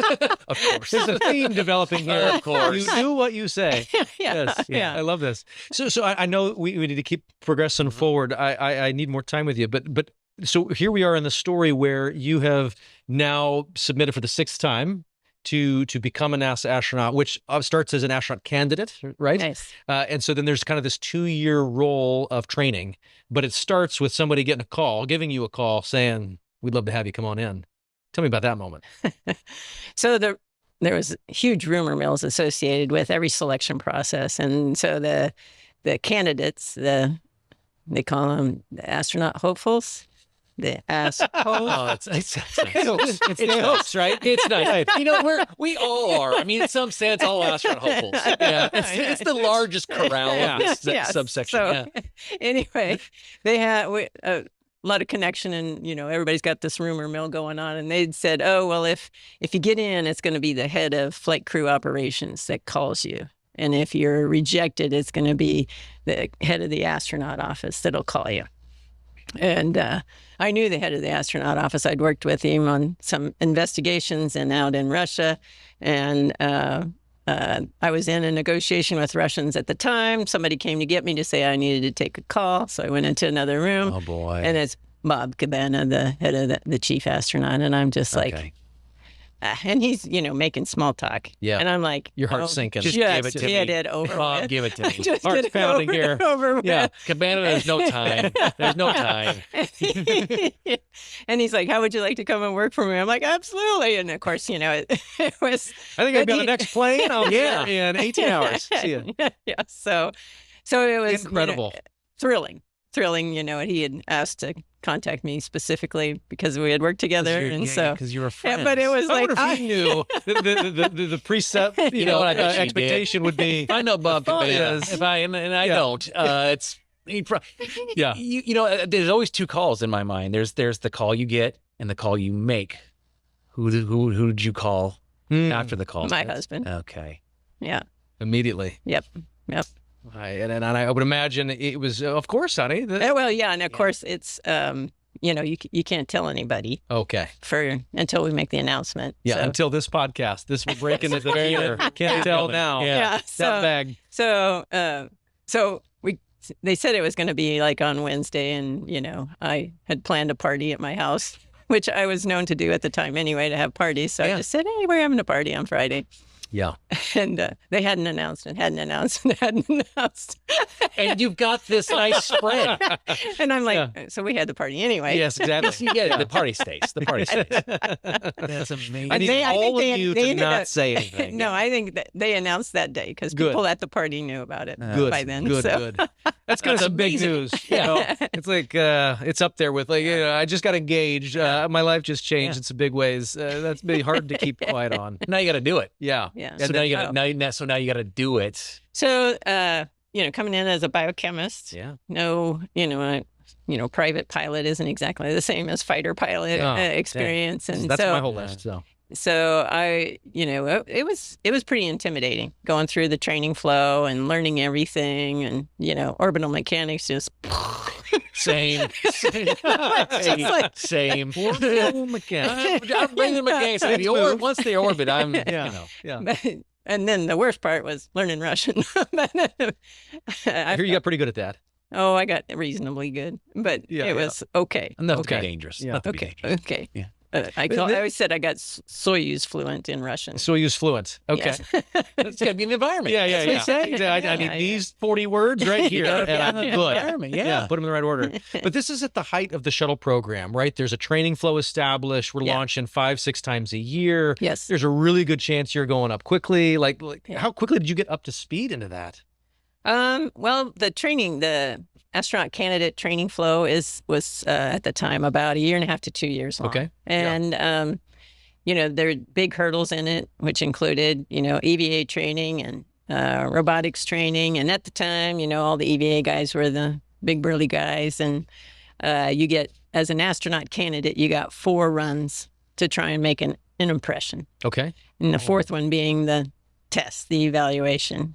course. There's a theme developing here. Of course. You do what you say. Yes. Yeah. I love this. So I know we need to keep progressing forward. I need more time with you. But so here we are in the story where you have now submitted for the 6th time to become a NASA astronaut, which starts as an astronaut candidate, right? Nice. And so then there's kind of this 2-year role of training, but it starts with somebody giving you a call saying, we'd love to have you come on in. Tell me about that moment. So there was huge rumor mills associated with every selection process. And so the candidates, they call them the astronaut hopefuls. The assholes. Oh, it's the hopes, right? It's nice. We all are. I mean, in some sense, all astronaut hopefuls. Yeah, it's the largest corral of this subsection. So, anyway, they had a lot of connection, and everybody's got this rumor mill going on. And they'd said, "Oh, well, if you get in, it's going to be the head of flight crew operations that calls you, and if you're rejected, it's going to be the head of the astronaut office that'll call you." And I knew the head of the astronaut office. I'd worked with him on some investigations and out in Russia. And I was in a negotiation with Russians at the time. Somebody came to get me to say I needed to take a call. So I went into another room. Oh, boy. And it's Bob Cabana, the head of the chief astronaut. And I'm just like... and he's, making small talk. Yeah. And I'm like... Your heart's sinking. Just give it to me. Get it over Bob, with. give it to me. Just Heart's pounding here. Yeah. Cabana, there's no time. There's no time. And he's like, how would you like to come and work for me? I'm like, absolutely. And of course, it was... I think I've got the next plane. I'll be in 18 hours. See ya. Yeah. So it was... Incredible. thrilling. You know, he had asked to contact me specifically because we had worked together, and so because you were friends. yeah, but it was I like wonder if he knew the precept, expectation would be. I know Bob Cabana. If I don't, it's yeah. You know, there's always two calls in my mind. There's the call you get and the call you make. Who did you call after the call? my husband. Okay. Yeah. Immediately. Yep. And I would imagine it was, of course, honey. Well, yeah, and of course it's, you know, you can't tell anybody. Okay. Until we make the announcement. Yeah, so. Until this podcast. This will break into the theater. Can't tell now. Yeah. That bag. So they said it was going to be like on Wednesday, and you know, I had planned a party at my house, which I was known to do at the time anyway, to have parties. So I just said, hey, we're having a party on Friday. Yeah. And they hadn't announced. And you've got this nice spread. And I'm like, so we had the party anyway. Yes, exactly. Yeah, the party stays. That's amazing. I need all of you to not say anything. No, I think that they announced that day because people at the party knew about it by then. Good. That's kind of some big news. You know? It's like, it's up there with like, you know, I just got engaged. My life just changed in some big ways. That's really hard to keep quiet on. Now you got to do it. Yeah. So now you got to do it. So, you know, coming in as a biochemist. Yeah. No, private pilot isn't exactly the same as fighter pilot experience, dang. and that's so my whole list. So I, you know, it was pretty intimidating going through the training flow and learning everything, and you know, orbital mechanics just. Same. Same. Orbital mechanics. I'm bringing mechanics. Once they orbit, I'm. And then the worst part was learning Russian. I hear you got pretty good at that. Oh, I got reasonably good, but it was okay. Enough to be dangerous. Yeah. Okay. Yeah. I always said I got Soyuz fluent in Russian. Soyuz fluent. Okay. Yes. It's got to be in the environment. Yeah. Exactly. I need these 40 words right here, and I'm good. Yeah. Put them in the right order. But this is at the height of the shuttle program, right? There's a training flow established. We're launching 5-6 times a year. Yes. There's a really good chance you're going up quickly. Like how quickly did you get up to speed into that? Well, the astronaut candidate training flow was at the time about 1.5 to 2 years long. Okay. And you know, there are big hurdles in it, which included, you know, EVA training and robotics training. And at the time, you know, all the EVA guys were the big burly guys, and you get, as an astronaut candidate, you got 4 runs to try and make an impression. Okay. And the fourth one being the test, the evaluation.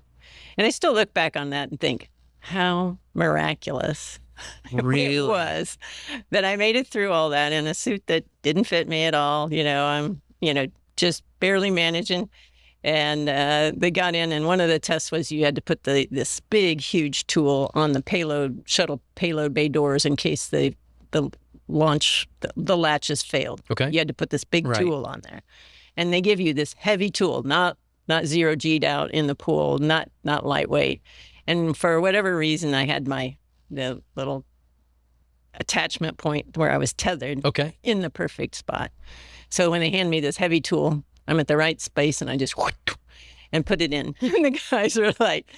And I still look back on that and think, how miraculous really it was that I made it through all that in a suit that didn't fit me at all. You know, I'm, you know, just barely managing. And they got in, and one of the tests was you had to put this big, huge tool on the shuttle payload bay doors in case the latches failed. Okay. You had to put this big tool on there. And they give you this heavy tool, not 0G'd out in the pool, not lightweight. And for whatever reason, I had the little attachment point where I was tethered in the perfect spot. So when they hand me this heavy tool, I'm at the right space, and I just and put it in. And the guys are like,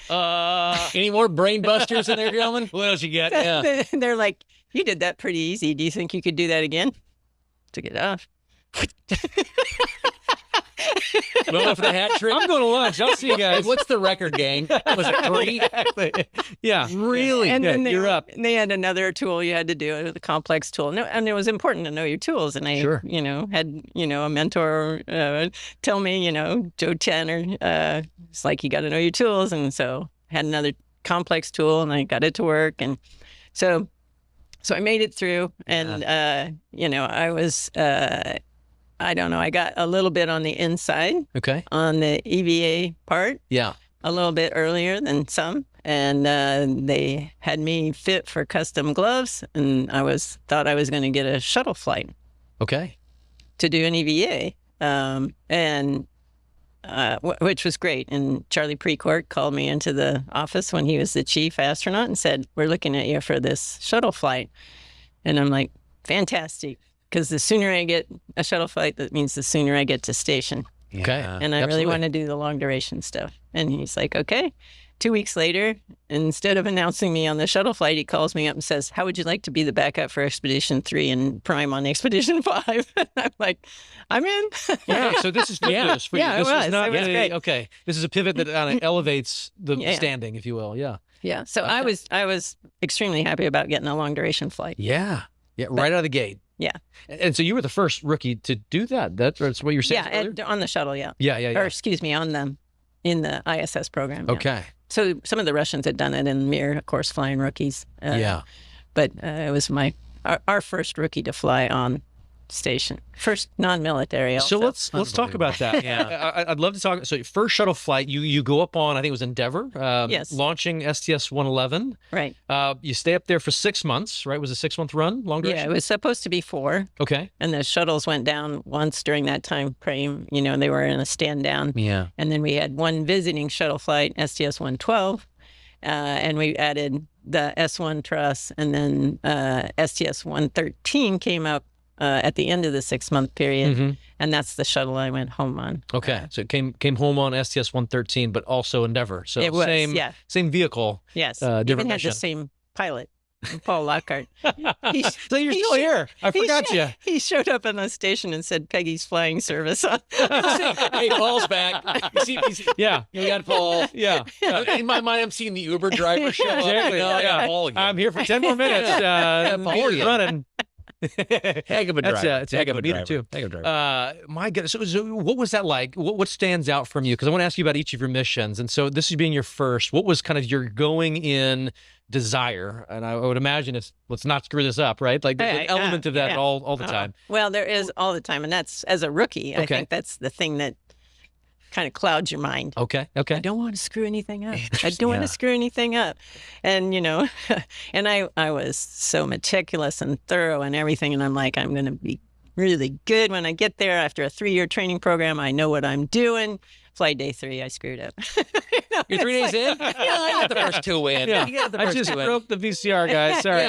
any more brain busters in there, gentlemen? What else you got? Yeah. They're like, you did that pretty easy. Do you think you could do that again? Took it off. Well, for the hat trick. I'm going to lunch. I'll see you guys. What's the record, gang? Was it 3? Exactly. Yeah. Really? And then you're up. They had another tool you had to do, the complex tool. And it was important to know your tools. And I, you know, had, you know, a mentor tell me, you know, Joe Tanner, it's like, you got to know your tools. And so I had another complex tool, and I got it to work. And so I made it through. And, you know, I was... I don't know. I got a little bit on the inside. Okay. On the EVA part. Yeah. A little bit earlier than some. And they had me fit for custom gloves. And I thought I was going to get a shuttle flight. Okay. To do an EVA. Which was great. And Charlie Precourt called me into the office when he was the chief astronaut and said, we're looking at you for this shuttle flight. And I'm like, fantastic. Because the sooner I get a shuttle flight, that means the sooner I get to station. Okay. And I really want to do the long duration stuff. And he's like, okay. 2 weeks later, instead of announcing me on the shuttle flight, he calls me up and says, "How would you like to be the backup for Expedition 3 and Prime on Expedition 5?" I'm like, "I'm in." Yeah, so this is good news for Yeah, you. This it was. is not It was great. okay. This is a pivot that kind of elevates the standing, if you will. Yeah. Yeah. So I was extremely happy about getting a long duration flight. Yeah. Yeah. Right out of the gate. Yeah. And so you were the first rookie to do that. That's what you were saying. Yeah, on the shuttle. Yeah. Yeah. Or excuse me, in the ISS program. Yeah. Okay. So some of the Russians had done it in Mir, of course, flying rookies. But it was our first rookie to fly on station, first non-military. So let's talk about that. I'd love to talk. So first shuttle flight, you go up on, I think it was Endeavour, yes, launching STS-111. Right. You stay up there for 6 months, right? Was a 6-month run, long duration? Yeah, it was supposed to be 4. Okay. And the shuttles went down once during that time frame. You know, they were in a stand down. Yeah. And then we had one visiting shuttle flight, STS-112, and we added the S1 truss, and then STS-113 came up at the end of the 6-month period, and that's the shuttle I went home on. Okay, so it came home on STS-113, but also Endeavour. So it was, same vehicle. Yes, different even mission. had the same pilot, Paul Lockhart. So you're still here. I forgot you. He showed up on the station and said, "Peggy's flying service on." Hey, Paul's back. You got Paul. Yeah. In my mind, I'm seeing the Uber driver show up. Exactly. No, I got Paul again. I'm here for 10 more minutes. Paul's running. Heck of a driver. It's a heck of a meter too. Heck of a driver. My goodness. So what was that like? What stands out from you? Because I want to ask you about each of your missions. And so this is being your first. What was kind of your going in desire? And I would imagine it's let's not screw this up, right? Like there's an element of that all the time. Well, there is all the time, and that's as a rookie. I think that's the thing that kind of clouds your mind. Okay. I don't want to screw anything up. I don't want to screw anything up. And, you know, and I was so meticulous and thorough and everything. And I'm like, I'm going to be really good when I get there. After a 3-year training program, I know what I'm doing. Flight day 3, I screwed up. You're 3 days in? Yeah, I got the first 2 in. Yeah. You got the I first just 2 in. broke the VCR, guys. Sorry.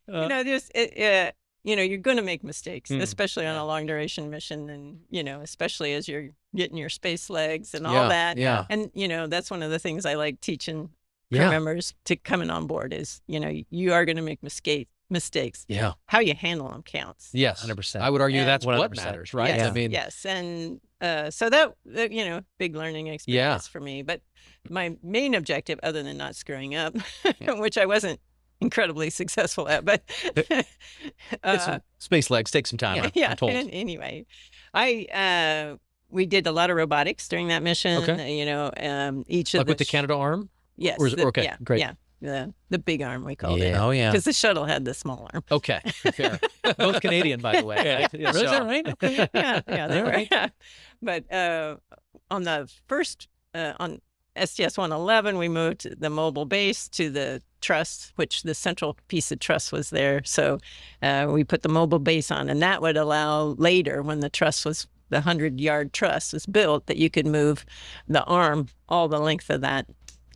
You know, just you know, you're going to make mistakes, especially on a long duration mission, and you know, especially as you're getting your space legs and all that. Yeah. And you know, that's one of the things I like teaching crew members to coming on board is, you know, you are going to make mistakes. Yeah. How you handle them counts. Yes, 100%. I would argue that's 100%. what matters, right? Yes, I mean, yes, and so that you know, big learning experience for me. But my main objective, other than not screwing up, which I wasn't incredibly successful at, but space legs take some time. Yeah. I'm told. Anyway, we did a lot of robotics during that mission. Okay. You know, each of with the Canada arm. Yes. Okay. Great. Yeah. The big arm, we called it. Oh, yeah. Because the shuttle had the small arm. Okay. Fair. Both Canadian, by the way. Yeah. Yeah, Is that right? Okay. Yeah, they were. But on the first, on STS-111, we moved the mobile base to the truss, which the central piece of truss was there. So we put the mobile base on, and that would allow later, when the truss was, the 100-yard truss was built, that you could move the arm all the length of that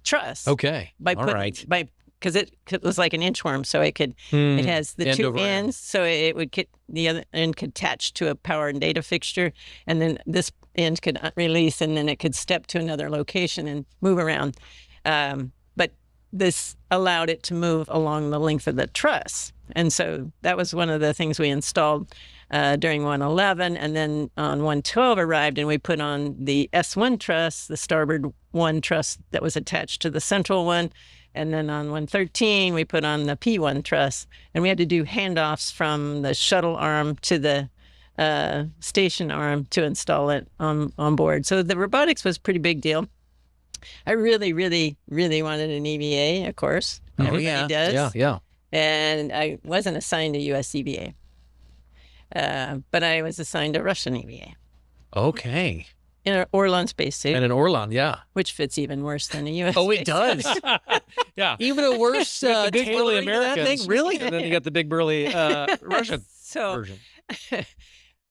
truss. Okay. Because it was like an inchworm, so it could. It has the End 2 over end. ends, so it would get the other end could attach to a power and data fixture, and then this end could release, and then it could step to another location and move around. But this allowed it to move along the length of the truss, and so that was one of the things we installed during 111, and then on 112 arrived, and we put on the S1 truss, the starboard 1 truss that was attached to the central one. And then on 113, we put on the P1 truss, and we had to do handoffs from the shuttle arm to the station arm to install it on board. So the robotics was a pretty big deal. I really, really, really wanted an EVA, of course. Everybody does. Yeah. And I wasn't assigned a U.S. EVA, but I was assigned a Russian EVA. Okay. In an Orlan spacesuit. And an Orlan, yeah. Which fits even worse than a U.S. Oh, it does. Yeah. Even a worse The big burly tailoring to that Americans. thing? Really? And then you got the big burly Russian version.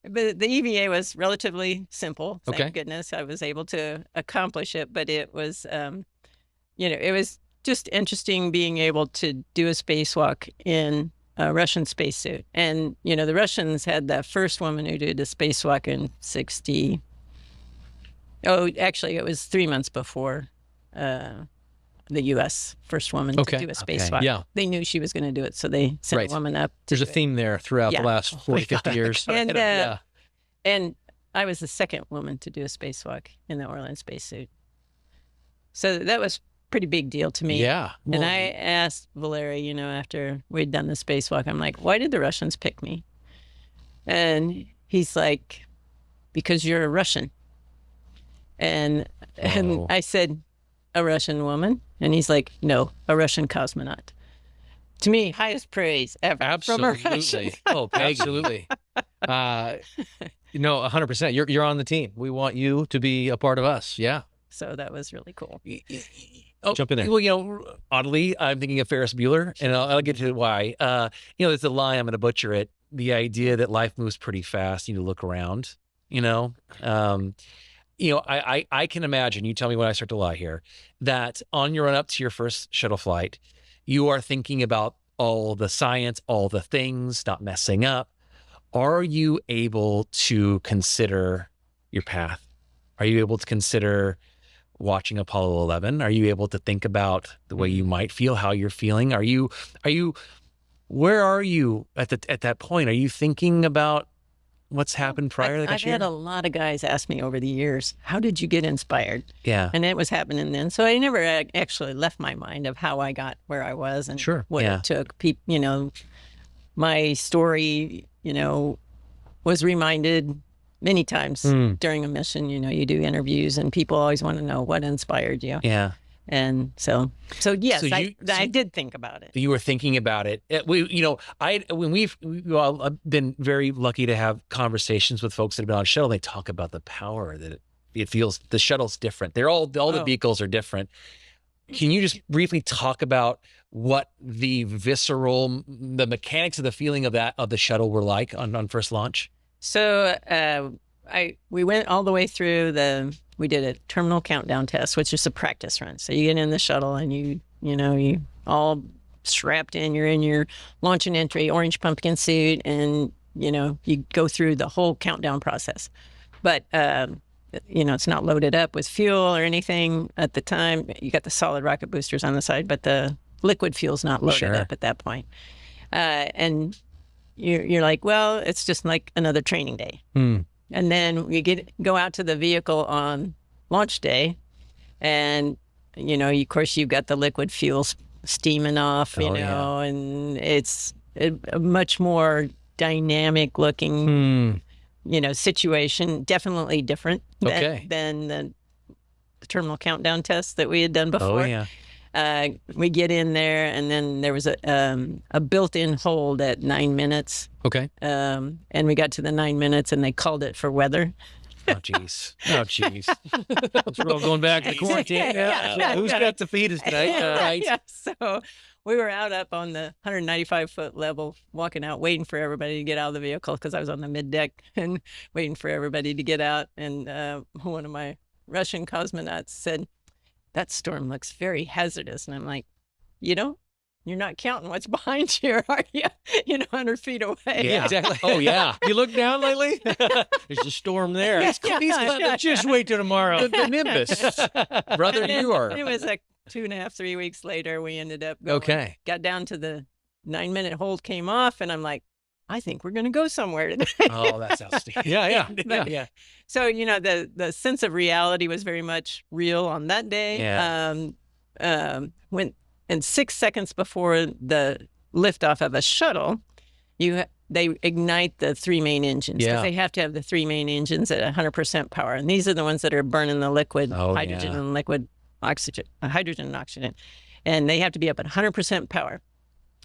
But the EVA was relatively simple. Thank Okay. goodness I was able to accomplish it. But it was, you know, it was just interesting being able to do a spacewalk in a Russian spacesuit. And, you know, the Russians had the first woman who did a spacewalk in 60. Oh, actually, it was 3 months before the U.S. first woman to do a spacewalk. Yeah. They knew she was going to do it, so they sent a woman up. There's a theme there throughout the last 40, 50 years. And I was the second woman to do a spacewalk in the Orlan spacesuit. So that was a pretty big deal to me. Yeah. And I asked Valery, you know, after we'd done the spacewalk, I'm like, why did the Russians pick me? And he's like, because you're a Russian. And I said, a Russian woman? And he's like, no, a Russian cosmonaut. To me, highest praise ever. Absolutely. From a Russian. Absolutely. 100%. You're on the team. We want you to be a part of us. Yeah. So that was really cool. Jump in there. Well, you know, oddly, I'm thinking of Ferris Bueller, and I'll get to why. You know, there's a line, I'm going to butcher it. The idea that life moves pretty fast. You need to look around, you know. I can imagine, you tell me when I start to lie here, that on your run up to your first shuttle flight, you are thinking about all the science, all the things, not messing up. Are you able to consider your path? Are you able to consider watching Apollo 11? Are you able to think about the way you might feel, how you're feeling? Where are you at that point? Are you thinking about what's happened prior to that I've had a lot of guys ask me over the years, how did you get inspired? Yeah. And it was happening then. So I never actually left my mind of how I got where I was and what it took. You know, my story, you know, was reminded many times during a mission. You know, you do interviews and people always want to know what inspired you. Yeah. And so yes, I did think about it. You were thinking about it. I've been very lucky to have conversations with folks that have been on shuttle. They talk about the power that it feels. The shuttle's different. All the vehicles are different. Can you just briefly talk about what the mechanics of the feeling of the shuttle were like on first launch? So we went all the way through we did a terminal countdown test, which is a practice run. So you get in the shuttle and you all strapped in, you're in your launch and entry orange pumpkin suit, and, you know, you go through the whole countdown process. But, it's not loaded up with fuel or anything at the time. You got the solid rocket boosters on the side, but the liquid fuel's not loaded up at that point. And you're like, well, it's just like another training day. And then we go out to the vehicle on launch day, and, you know, of course, you've got the liquid fuel steaming off, and it's a much more dynamic looking, situation, definitely different than the terminal countdown test that we had done before. We get in there, and then there was a built-in hold at 9 minutes. Okay. And we got to the 9 minutes, and they called it for weather. Oh, jeez. We're all going back to quarantine. Who's got to feed us tonight? Right. Yeah. So we were up on the 195-foot level, walking out, waiting for everybody to get out of the vehicle, because I was on the mid-deck and waiting for everybody to get out. And one of my Russian cosmonauts said, that storm looks very hazardous. And I'm like, you're not counting what's behind you, are you? 100 feet away. Yeah, exactly. Oh, yeah. You look down lately? There's a storm there. Just wait till tomorrow. The Nimbus. Brother, you are. It was like 2.5, 3 weeks later, we ended up going. Got down to the 9-minute hold, came off, and I'm like, I think we're going to go somewhere today. Oh, that sounds steep. Yeah. So, the sense of reality was very much real on that day. Yeah. And 6 seconds before the liftoff of a shuttle, they ignite the 3 main engines, because they have to have the 3 main engines at 100% power. And these are the ones that are burning the liquid hydrogen and liquid oxygen, hydrogen and oxygen. And they have to be up at 100% power.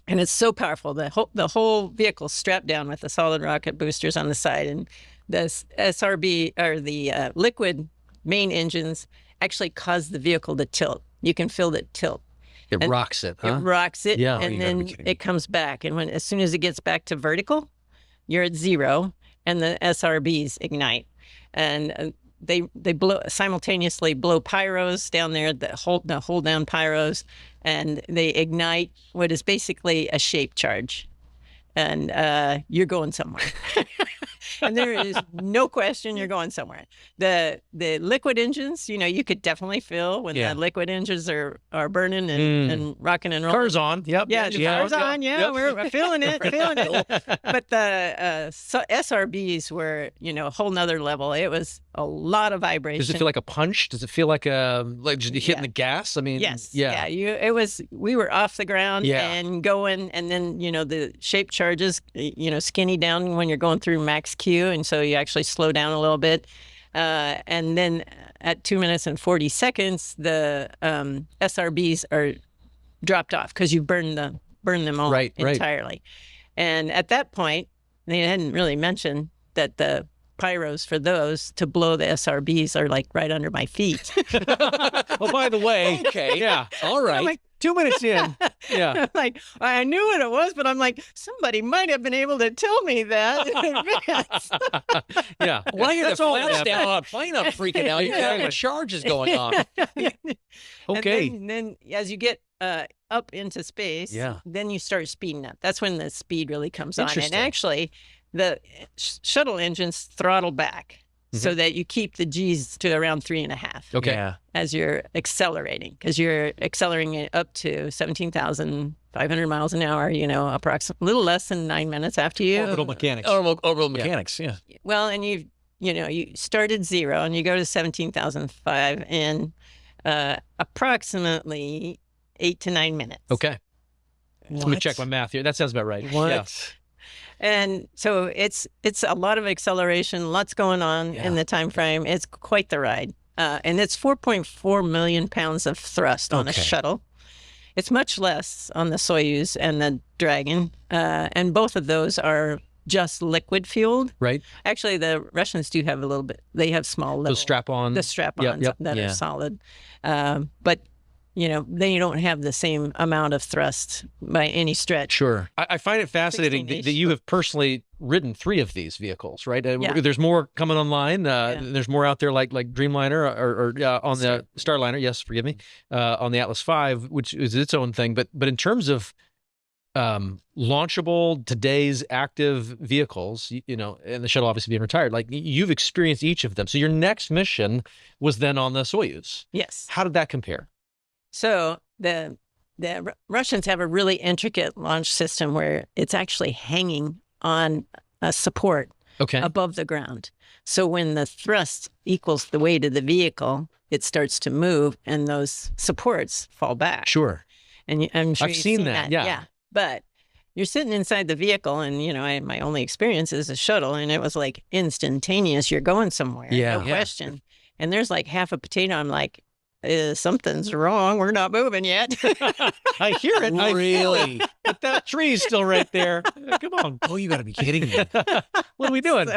And it's so powerful. The whole vehicle strapped down with the solid rocket boosters on the side, and the SRB, or the liquid main engines, actually cause the vehicle to tilt. You can feel it tilt. It rocks it, huh? It rocks it, yeah. And then it comes back. And as soon as it gets back to vertical, you're at 0, and the SRBs ignite. And they simultaneously blow pyros down there, the hold down pyros, and they ignite what is basically a shape charge. And you're going somewhere. And there is no question you're going somewhere. The liquid engines, you could definitely feel when the liquid engines are burning and rocking and rolling. Car's on. Yep. Yeah, the car's on. Yeah, we're feeling it, feeling it. But the SRBs were, a whole nother level. It was a lot of vibration. Does it feel like a punch? Does it feel like just hitting the gas? I mean, yes. Yeah. We were off the ground and going, and then, the shape charges, skinny down when you're going through max Q. And so you actually slow down a little bit. And then at 2 minutes and 40 seconds, the SRBs are dropped off because you burned them all entirely. And at that point, they hadn't really mentioned that the pyros for those to blow the SRBs are like right under my feet. Oh, by the way. Okay. Yeah. All right. I'm like, 2 minutes in. Yeah. Like, I knew what it was, but I'm like, somebody might have been able to tell me that in advance. Yeah. When I hear the flaps down on a plane, I'm freaking out. You got a charge is going on. Okay. And then as you get up into space, then you start speeding up. That's when the speed really comes on. And actually, the shuttle engines throttle back so that you keep the G's to around 3.5. Okay. As you're accelerating, because you're accelerating it up to 17,500 miles an hour, approximately a little less than 9 minutes after you. Orbital mechanics. Orbital mechanics, yeah. Well, and you started 0 and you go to 17,005 in approximately 8 to 9 minutes. Okay. Let me check my math here. That sounds about right. What? Yeah. And so it's a lot of acceleration, lots going on in the time frame. It's quite the ride. And it's 4.4 million pounds of thrust on a shuttle. It's much less on the Soyuz and the Dragon. And both of those are just liquid fueled. Right. Actually, the Russians do have a little bit. They have small little... Those strap-on. The strap-ons that are solid. But... they don't have the same amount of thrust by any stretch. Sure. I find it fascinating that you have personally ridden 3 of these vehicles, right? There's more coming online. There's more out there like Dreamliner or on the Starliner. Yes, forgive me. On the Atlas V, which is its own thing. But in terms of launchable, today's active vehicles, and the shuttle obviously being retired, like you've experienced each of them. So your next mission was then on the Soyuz. Yes. How did that compare? So the Russians have a really intricate launch system where it's actually hanging on a support above the ground. So when the thrust equals the weight of the vehicle, it starts to move and those supports fall back. Sure. And I'm sure I've seen that. Yeah. But you're sitting inside the vehicle and, my only experience is a shuttle and it was like instantaneous. You're going somewhere. No question. And there's like half a potato. I'm like, something's wrong. We're not moving yet. I hear it. Really? But that tree's still right there. Come on. Oh, you got to be kidding me. What are we doing?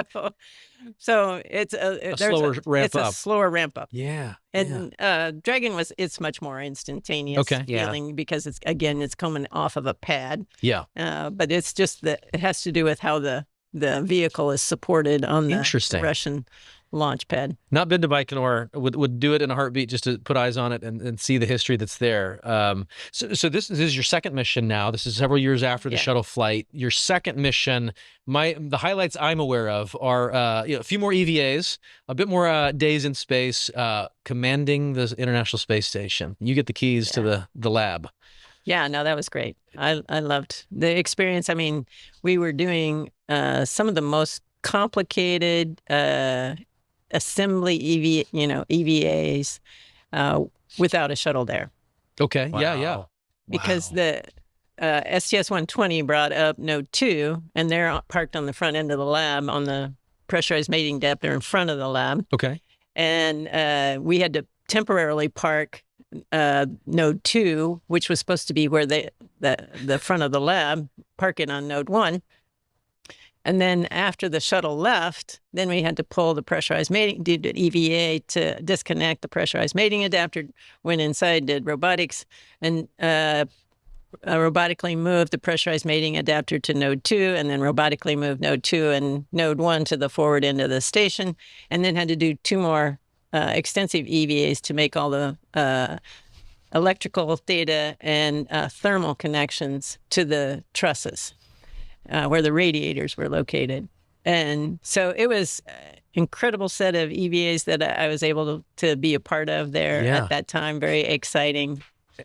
So it's a slower ramp up. A slower ramp up. Yeah. And Dragon it's much more instantaneous feeling because it's coming off of a pad. Yeah. But it's just that it has to do with how the vehicle is supported on the Russian launch pad. Not been to Baikonur, would do it in a heartbeat just to put eyes on it and see the history that's there. So this is your second mission now. This is several years after the shuttle flight. Your second mission, the highlights I'm aware of are a few more EVAs, a bit more days in space, commanding the International Space Station. You get the keys to the lab. Yeah, no, that was great. I loved the experience. I mean, we were doing some of the most complicated assembly EVAs without a shuttle there. Okay. Wow. Yeah. Because the STS-120 brought up Node 2, and they're parked on the front end of the lab on the pressurized mating depth. They're in front of the lab. Okay. And we had to temporarily park Node 2, which was supposed to be where the front of the lab, park it on Node 1. And then after the shuttle left, then we had to pull the pressurized mating, did an EVA to disconnect the pressurized mating adapter, went inside, did robotics, and robotically moved the pressurized mating adapter to Node 2, and then robotically moved Node 2 and Node 1 to the forward end of the station, and then had to do 2 more extensive EVAs to make all the electrical data and thermal connections to the trusses. Where the radiators were located. And so it was an incredible set of EVAs that I was able to be a part of there at that time. Very exciting.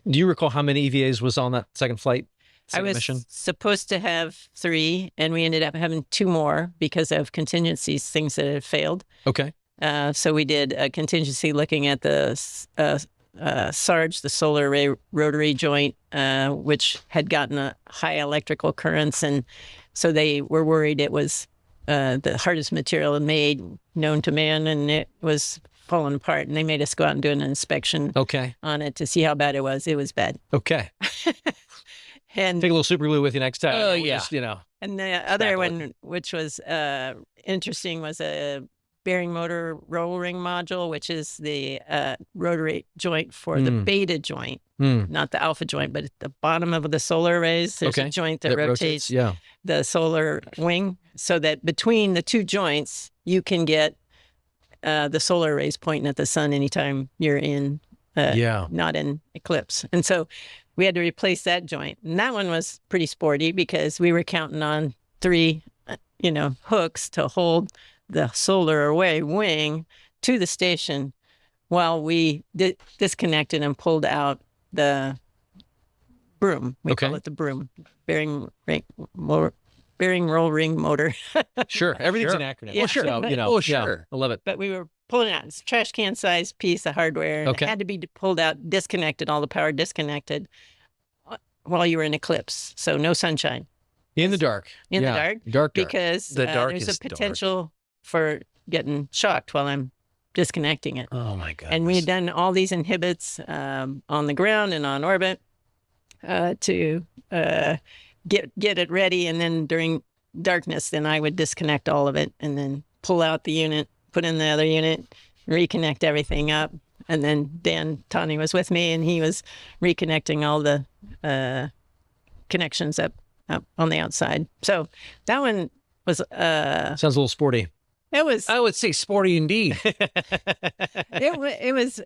Do you recall how many EVAs was on that second flight? I was supposed to have 3, and we ended up having 2 more because of contingencies, things that had failed. Okay. So we did a contingency looking at the SARJ, the solar array rotary joint, which had gotten a high electrical currents, and so they were worried it was the hardest material made known to man, and it was falling apart. And they made us go out and do an inspection on it to see how bad it was. It was bad. Okay. And take a little super glue with you next time. Oh, yeah. Just, you know. And the other one, which was interesting, was a bearing motor roll ring module, which is the rotary joint for the beta joint, not the alpha joint, but at the bottom of the solar arrays, there's a joint that rotates the solar wing, so that between the 2 joints, you can get the solar arrays pointing at the sun anytime you're in, not in eclipse. And so we had to replace that joint. And that one was pretty sporty because we were counting on 3, hooks to hold the solar array wing to the station while we disconnected and pulled out the broom. We call it the broom, bearing roll ring motor. Sure. Everything's an acronym. Yeah. Well, sure. So, sure. I love it. But we were pulling it out. It's a trash can sized piece of hardware. And it had to be pulled out, disconnected, all the power disconnected while you were in eclipse. So no sunshine. In the dark. In the dark. Dark. Because the dark there's is a potential for getting shocked while I'm disconnecting it. Oh, my God. And we had done all these inhibits on the ground and on orbit to get it ready. And then during darkness, then I would disconnect all of it and then pull out the unit, put in the other unit, reconnect everything up. And then Dan Tani was with me, and he was reconnecting all the connections up on the outside. So that one was... sounds a little sporty. It was... I would say sporty indeed. it was,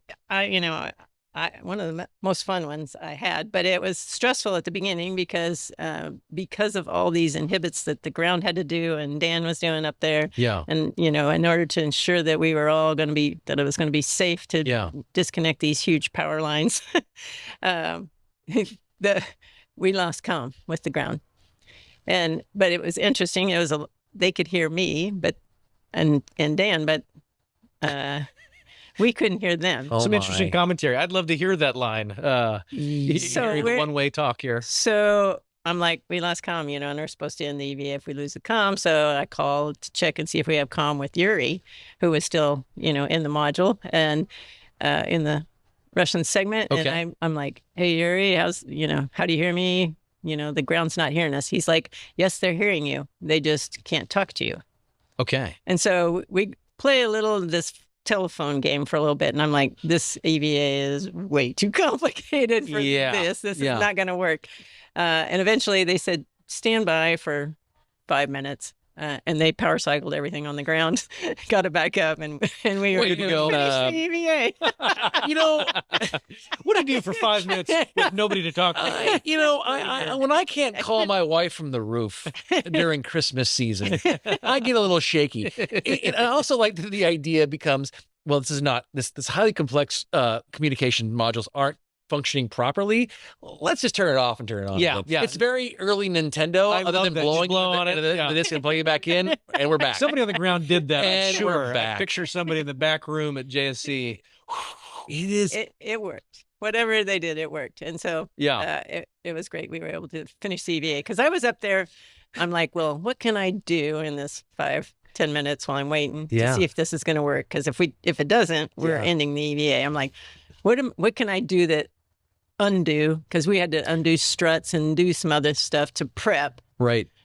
one of the most fun ones I had, but it was stressful at the beginning because of all these inhibits that the ground had to do and Dan was doing up there. Yeah. And, in order to ensure that we were all that it was going to be safe to disconnect these huge power lines, we lost comm with the ground. But it was interesting. It was they could hear me, and Dan, but we couldn't hear them. Some interesting commentary. I'd love to hear that line. One-way talk here. So I'm like, we lost comm, and we're supposed to end the EVA if we lose the comm. So I called to check and see if we have comm with Yuri, who was still, in the module and in the Russian segment. Okay. And I'm like, hey, Yuri, how do you hear me? The ground's not hearing us. He's like, yes, they're hearing you. They just can't talk to you. Okay. And so we play a little of this telephone game for a little bit. And I'm like, this EVA is way too complicated for this. This is not going to work. And eventually they said, stand by for 5 minutes. And they power cycled everything on the ground, got it back up, and we were good to go. Finish the EVA. What do I do for 5 minutes with nobody to talk to? When I can't call my wife from the roof during Christmas season, I get a little shaky. And I also like that the idea becomes, well, this is not this highly complex communication modules aren't functioning properly. Let's just turn it off and turn it on. Yeah. It's very early Nintendo. Other than blowing on it, the disc and plugging it back in, and we're back. Somebody on the ground did that. And I'm sure. we're back. Picture somebody in the back room at JSC. It is. It worked. Whatever they did, it worked. And so it was great. We were able to finish the EVA because I was up there. I'm like, well, what can I do in this 5-10 minutes while I'm waiting to see if this is going to work? Because if it doesn't, we're ending the EVA. I'm like, what can I do that undo? Because we had to undo struts and do some other stuff to prep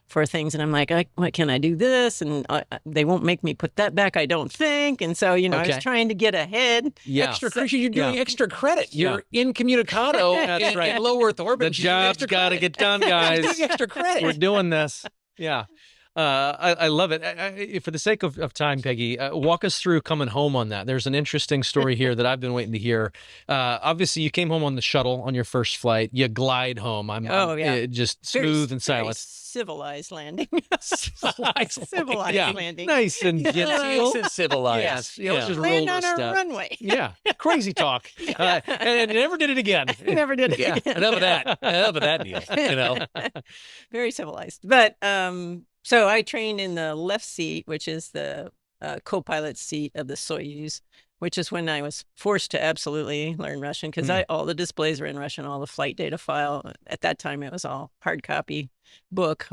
for things. And I'm like, what can I do this? And they won't make me put that back, I don't think. And so, I was trying to get ahead. Extra credit. You're doing extra credit. You're incommunicado. That's right. In low Earth orbit. The job's got to get done, guys. Doing extra credit. We're doing this. Yeah. I love it. For the sake of time, Peggy, walk us through coming home on that. There's an interesting story here that I've been waiting to hear. Obviously, you came home on the shuttle on your first flight. You glide home. Just smooth and silent. Very civilized landing. Civilized landing. Nice and nice and civilized. Yes. Yeah. Just Land roll on the a stuff. runway. Yeah. Crazy talk. And never did it again. Never did it. Yeah. Enough of that. Enough of that deal. You know. Very civilized. But so I trained in the left seat, which is the co-pilot seat of the Soyuz, which is when I was forced to absolutely learn Russian because all the displays were in Russian, all the flight data file. At that time, it was all hard copy, a book.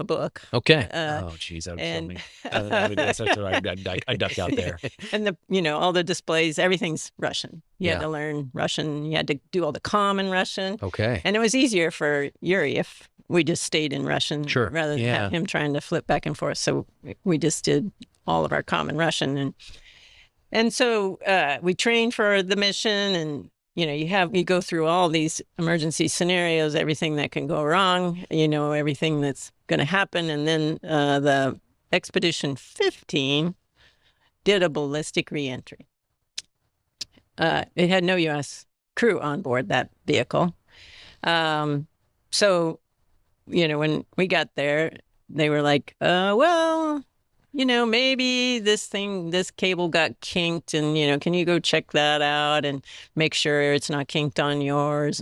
Okay. Oh, geez, that would kill me. I duck out there. And all the displays, everything's Russian. You had to learn Russian. You had to do all the comm in Russian. Okay. And it was easier for Yuri if we just stayed in Russian rather than have him trying to flip back and forth. So we just did all of our comm in Russian. And so we trained for the mission, and you go through all these emergency scenarios, everything that can go wrong, everything that's going to happen. And then the Expedition 15 did a ballistic reentry. It had no U.S. crew on board that vehicle. So, when we got there, they were like, well, maybe this cable got kinked and, can you go check that out and make sure it's not kinked on yours?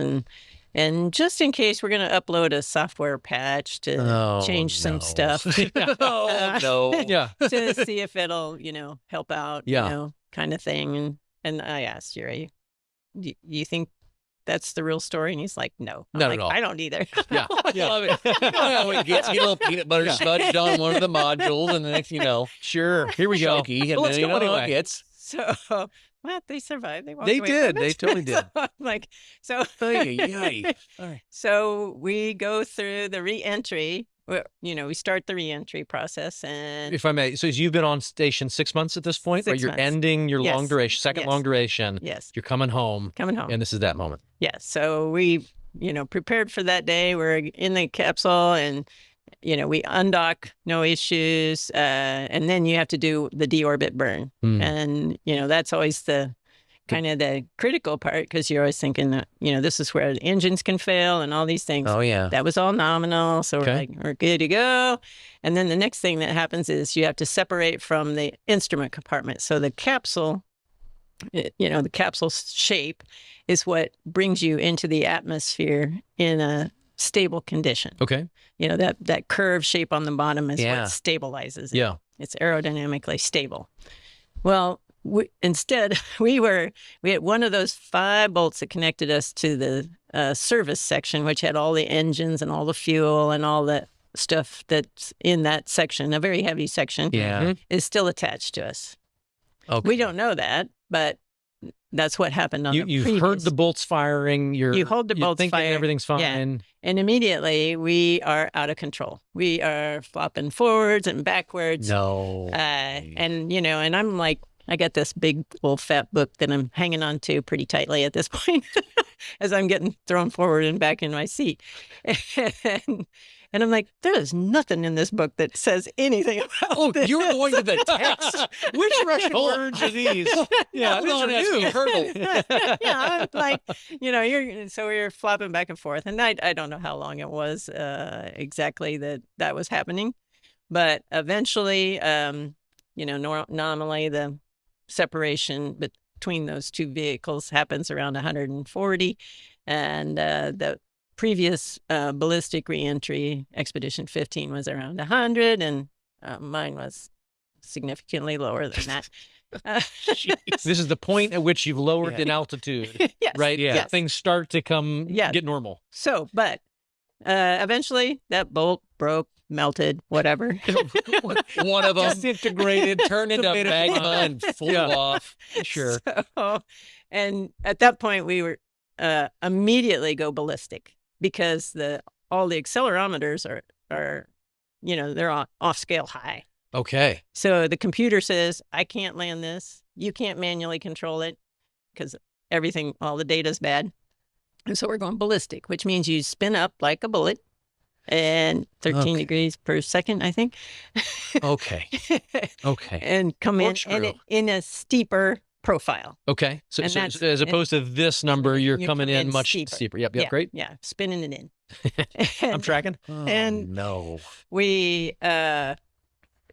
And just in case, we're going to upload a software patch to change some stuff. Yeah. To see if it'll, help out, kind of thing. And I asked Yuri, do you think that's the real story? And he's like, no. Not at all. I don't either. Yeah. I love it. It gets a little peanut butter smudged on one of the modules, and the next, Sure. Here we go. Chunky, and let's then, go anyway. It gets. So, they survived. They walked They away did. from it. They totally did. So we go through the re-entry. We start the re-entry process, and if I may, so you've been on station 6 months at this point, or you're ending your long duration, second long duration. Yes. You're coming home. And this is that moment. Yes. So we, prepared for that day. We're in the capsule, and we undock, no issues, and then you have to do the deorbit burn, and that's always the kind of the critical part, because you're always thinking that, this is where the engines can fail and all these things. Oh, yeah. That was all nominal. So we're good to go. And then the next thing that happens is you have to separate from the instrument compartment. So the capsule, the capsule shape is what brings you into the atmosphere in a stable condition. Okay. That curved shape on the bottom is what stabilizes it. Yeah. It's aerodynamically stable. Well, instead, we had one of those 5 bolts that connected us to the service section, which had all the engines and all the fuel and all the stuff that's in that section, a very heavy section, is still attached to us. Okay. We don't know that, but that's what happened on You've heard the bolts firing. You hold the bolts firing. Everything's fine. Yeah. And immediately we are out of control. We are flopping forwards and backwards. No. And I'm like, I got this big old fat book that I'm hanging on to pretty tightly at this point as I'm getting thrown forward and back in my seat. And I'm like, there is nothing in this book that says anything about this. You're going to the text. Which Russian words are these? Yeah, hurdle. I'm like, so we were flopping back and forth. And I don't know how long it was exactly that was happening. But eventually, normally the separation between those two vehicles happens around 140, and the previous ballistic reentry Expedition 15 was around 100, and mine was significantly lower than that. This is the point at which you've lowered in altitude, yes, right? Yeah. Yes. Things start to get normal. So, but eventually that bolt broke, melted, whatever. One of them disintegrated, turned into magma, and flew off. Sure. So, and at that point, we were immediately go ballistic, because all the accelerometers are they're off scale high. Okay. So the computer says, I can't land this. You can't manually control it because all the data's bad. And so we're going ballistic, which means you spin up like a bullet, and 13 degrees per second, I think. Okay. Okay. And come in a steeper profile. Okay. So as opposed to this number, you're coming in much steeper. Yep. Great. Yeah. Spinning it in. I'm tracking. And no.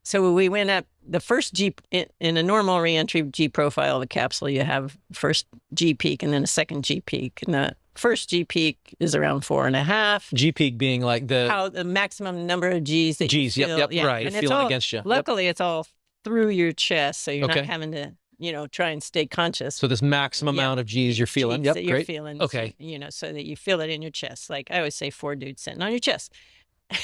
So we went up the first G in a normal reentry G profile of a capsule. You have first G peak and then a second G peak. And the first G peak is around 4.5. G peak being like the maximum number of G's that you feel. Yep. Right. And it's feeling against you. Luckily, it's all through your chest, so you're not having to, try and stay conscious. So this maximum amount of G's you're feeling. That you're feeling. Okay. So that you feel it in your chest. Like I always say, 4 dudes sitting on your chest.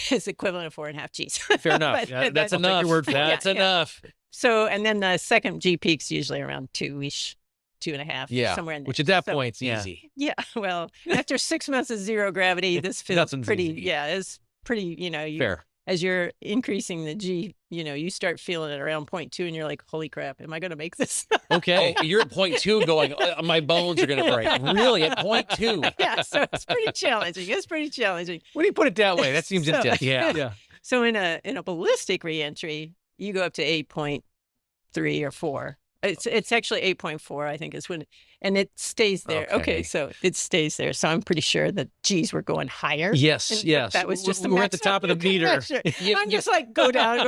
It's equivalent of 4.5 G's. Fair enough. That's enough. Your word for that's enough. So, and then the second G peak's usually around 2-ish, 2.5, somewhere in there. Which at that point, it's easy. Yeah. Well, after 6 months of zero gravity, this feels pretty, easy. It's pretty, fair. As you're increasing the G, you start feeling it around 0.2 and you're like, holy crap, am I going to make this? Okay. You're at 0.2 going, my bones are going to break. Really? At 0.2? Yeah. So it's pretty challenging. When you put it that way, that seems intense. Yeah. So in a ballistic reentry, you go up to 8.3 or 4. It's actually 8.4, I think, is when, and it stays there. Okay, so it stays there. So I'm pretty sure that G's were going higher. Yes. That was just we're at the top of the meter. I'm just like, go down.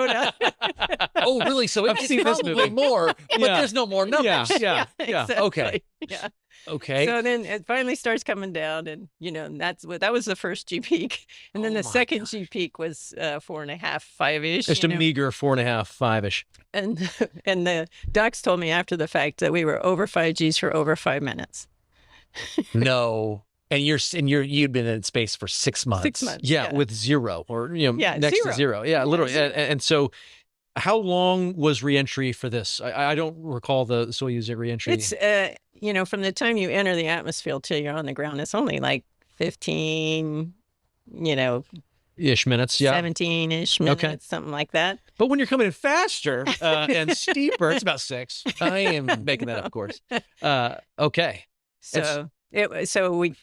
Oh, really? So it's probably more, but there's no more numbers. Yeah. Exactly. Okay. Yeah. Okay. So then it finally starts coming down, and that was the first G peak, and then the second G peak was 4.5, 5-ish. Just a meager 4.5, 5-ish. And the docs told me after the fact that we were over 5 Gs for over 5 minutes. No. And you'd been in space for 6 months. 6 months. Yeah, with zero or next to zero. Yeah, literally. Zero. And so how long was reentry for this? I don't recall the Soyuz reentry. It's from the time you enter the atmosphere till you're on the ground, it's only like 15, ish minutes, 17-ish minutes, something like that. But when you're coming in faster and steeper, it's about 6. I am making that up, of course. Okay. So we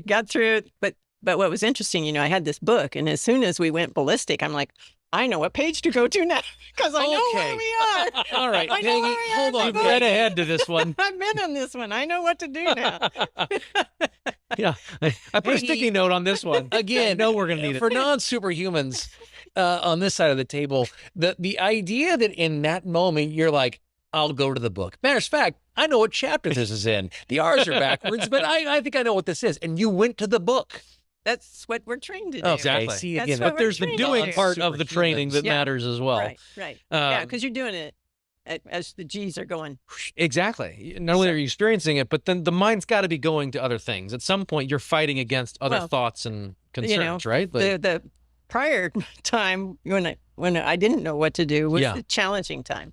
got through it, but what was interesting, I had this book, and as soon as we went ballistic, I'm like, I know what page to go to now because I know where we are. All right, Peggy, hold on. Right ahead to this one. I've been on this one. I know what to do now. Yeah, I put a sticky note on this one. Again, I know we're going to need it. For non-superhumans on this side of the table, the idea that in that moment you're like, I'll go to the book. Matter of fact, I know what chapter this is in. The R's are backwards, but I think I know what this is. And you went to the book. That's what we're trained to do. Oh, exactly. See, again, but there's the doing part of the training that matters as well. Right. Because you're doing it as the G's are going. Exactly. Not only are you experiencing it, but then the mind's got to be going to other things. At some point, you're fighting against other thoughts and concerns, right? The prior time when I didn't know what to do was the challenging time,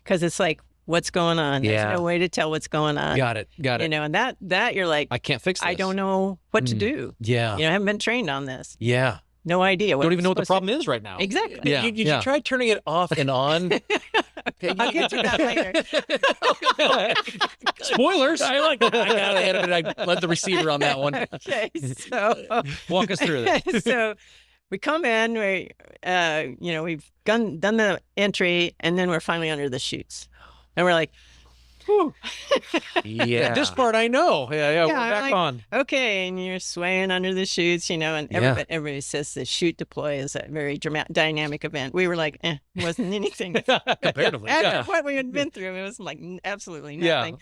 because it's like, what's going on? There's no way to tell what's going on. Got it. And that you're like, I can't fix this. I don't know what to do. Yeah. I haven't been trained on this. Yeah. No idea. Don't even know what the problem is right now. Exactly. Yeah. Did you try turning it off and on? I'll get to that later. Spoilers. I got ahead of it. I led the receiver on that one. Okay. So walk us through this. So we come in, we've done the entry, and then we're finally under the chutes. And we're like, whew. Yeah. This part I know. Yeah, we're back on. Okay, and you're swaying under the chutes, and everybody says the chute deploy is a very dynamic event. We were like, it wasn't anything. Comparatively. After what we had been through, it was like absolutely nothing.